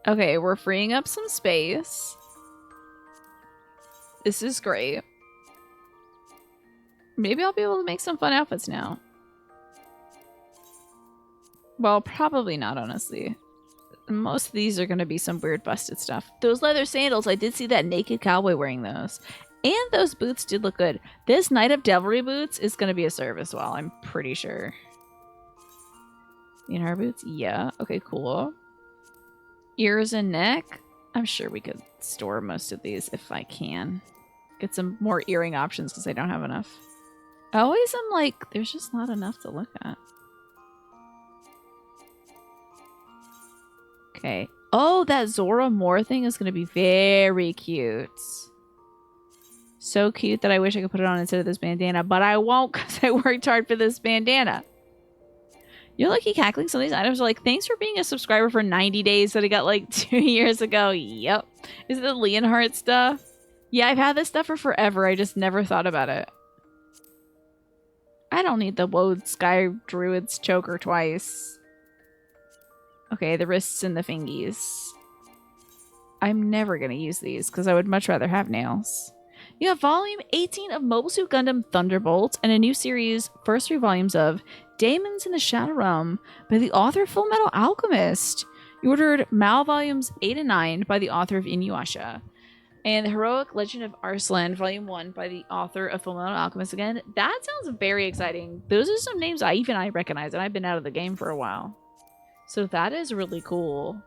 Okay, we're freeing up some space. This is great. Maybe I'll be able to make some fun outfits now. Well, probably not, honestly. Most of these are going to be some weird busted stuff. Those leather sandals, I did see that naked cowboy wearing those. And those boots did look good. This Knight of Devilry boots is going to be a serve as well, I'm pretty sure. Our boots? Yeah. Okay, cool. Ears and neck? I'm sure we could store most of these if I can. Get some more earring options because I don't have enough. I always am like, there's just not enough to look at. Okay. Oh, that Zora Moore thing is going to be very cute. So cute that I wish I could put it on instead of this bandana, but I won't because I worked hard for this bandana. You're lucky cackling. Some of these items are like, thanks for being a subscriber for 90 days that I got like 2 years ago. Yep. Is it the Leonhardt stuff? Yeah, I've had this stuff for forever. I just never thought about it. I don't need the Woad Sky Druid's choker twice. Okay, the wrists and the fingies. I'm never going to use these because I would much rather have nails. You have volume 18 of Mobile Suit Gundam Thunderbolt and a new series, first 3 volumes of Daemons in the Shadow Realm by the author of Full Metal Alchemist. You ordered Mal volumes 8 and 9 by the author of Inuyasha. And The Heroic Legend of Arslan, Volume 1 by the author of Full Metal Alchemist again. That sounds very exciting. Those are some names I recognize, and I've been out of the game for a while. So that is really cool.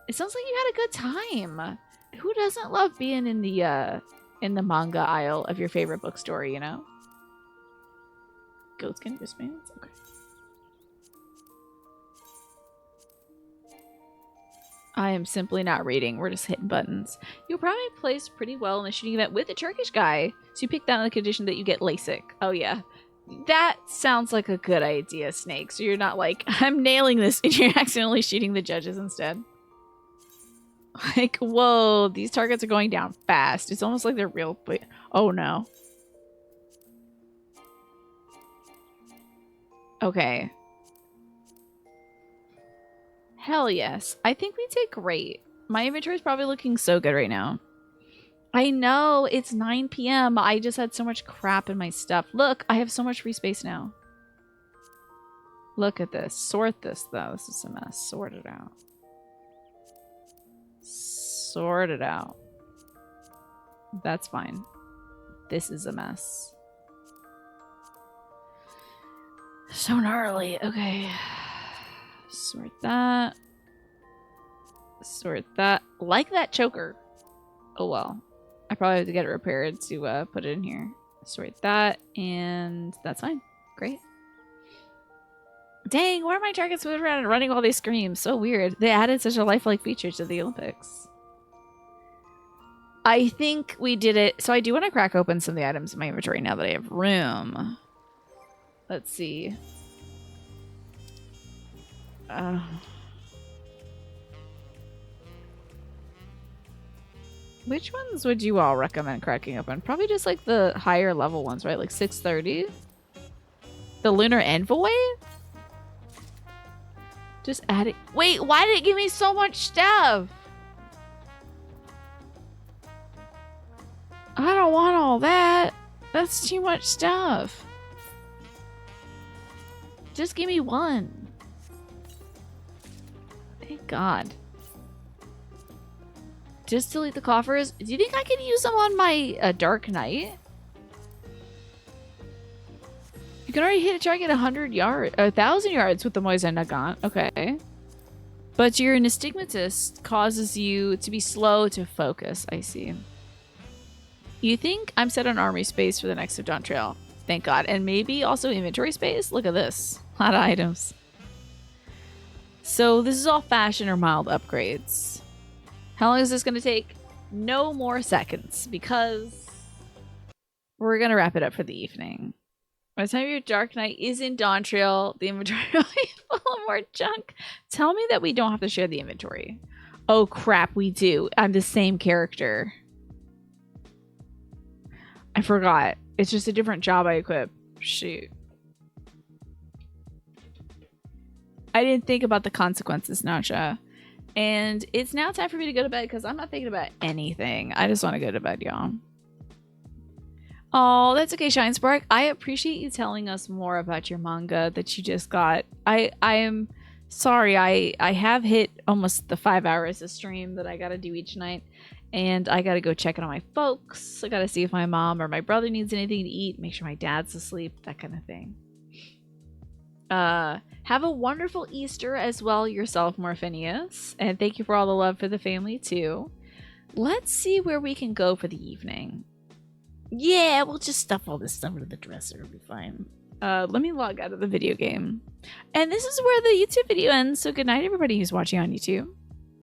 It sounds like you had a good time. Who doesn't love being in the in the manga aisle of your favorite bookstore, you know? Goatskin wristbands? Okay. I am simply not reading. We're just hitting buttons. You'll probably place pretty well in the shooting event with the Turkish guy. So you pick that on the condition that you get LASIK. Oh, yeah. That sounds like a good idea, Snake. So you're not like, I'm nailing this, and you're accidentally shooting the judges instead. Like, whoa, these targets are going down fast. It's almost like they're real. But oh, no. Okay. Hell yes. I think we did great. My inventory is probably looking so good right now. I know, it's 9 p.m. I just had so much crap in my stuff. Look, I have so much free space now. Look at this. Sort this, though. This is a mess. Sort it out. Sort it out. That's fine. This is a mess. So gnarly. Okay. Sort that. Sort that. Like that choker. Oh well. I probably have to get it repaired to put it in here. Sort that, and that's fine. Great. Dang, why are my targets moving around and running all these screams? So weird. They added such a lifelike feature to the Olympics. I think we did it. So I do want to crack open some of the items in my inventory now that I have room. Let's see. Which ones would you all recommend cracking open? Probably just like the higher level ones, right? Like 630. The Lunar Envoy? Just add it. Wait, why did it give me so much stuff? I don't want all that. That's too much stuff. Just give me one. Thank God. Just delete the coffers. Do you think I can use them on my Dark Knight? You can already hit a target 100 yards, 1,000 yards with the Moisen Nagant. Okay. But your Nystigmatist causes you to be slow to focus. I see. You think I'm set on armory space for the next Dawn Trail? Thank God. And maybe also inventory space? Look at this. A lot of items. So this is all fashion or mild upgrades. How long is this going to take? No more seconds, because we're going to wrap it up for the evening. By the time your Dark Knight is in Dawn Trail, the inventory will be full of more junk. Tell me that we don't have to share the inventory. Oh crap, we do. I'm the same character. I forgot. It's just a different job I equip. Shoot. I didn't think about the consequences, Nasha. And it's now time for me to go to bed because I'm not thinking about anything. I just want to go to bed, y'all. Oh, that's okay, Shine Spark. I appreciate you telling us more about your manga that you just got. I am sorry. I have hit almost the 5 hours of stream that I got to do each night. And I got to go check in on my folks. I got to see if my mom or my brother needs anything to eat. Make sure my dad's asleep. That kind of thing. Have a wonderful Easter as well yourself, Morphinius. And thank you for all the love for the family, too. Let's see where we can go for the evening. Yeah, we'll just stuff all this stuff into the dresser. It'll be fine. Let me log out of the video game. And this is where the YouTube video ends. So good night, everybody who's watching on YouTube.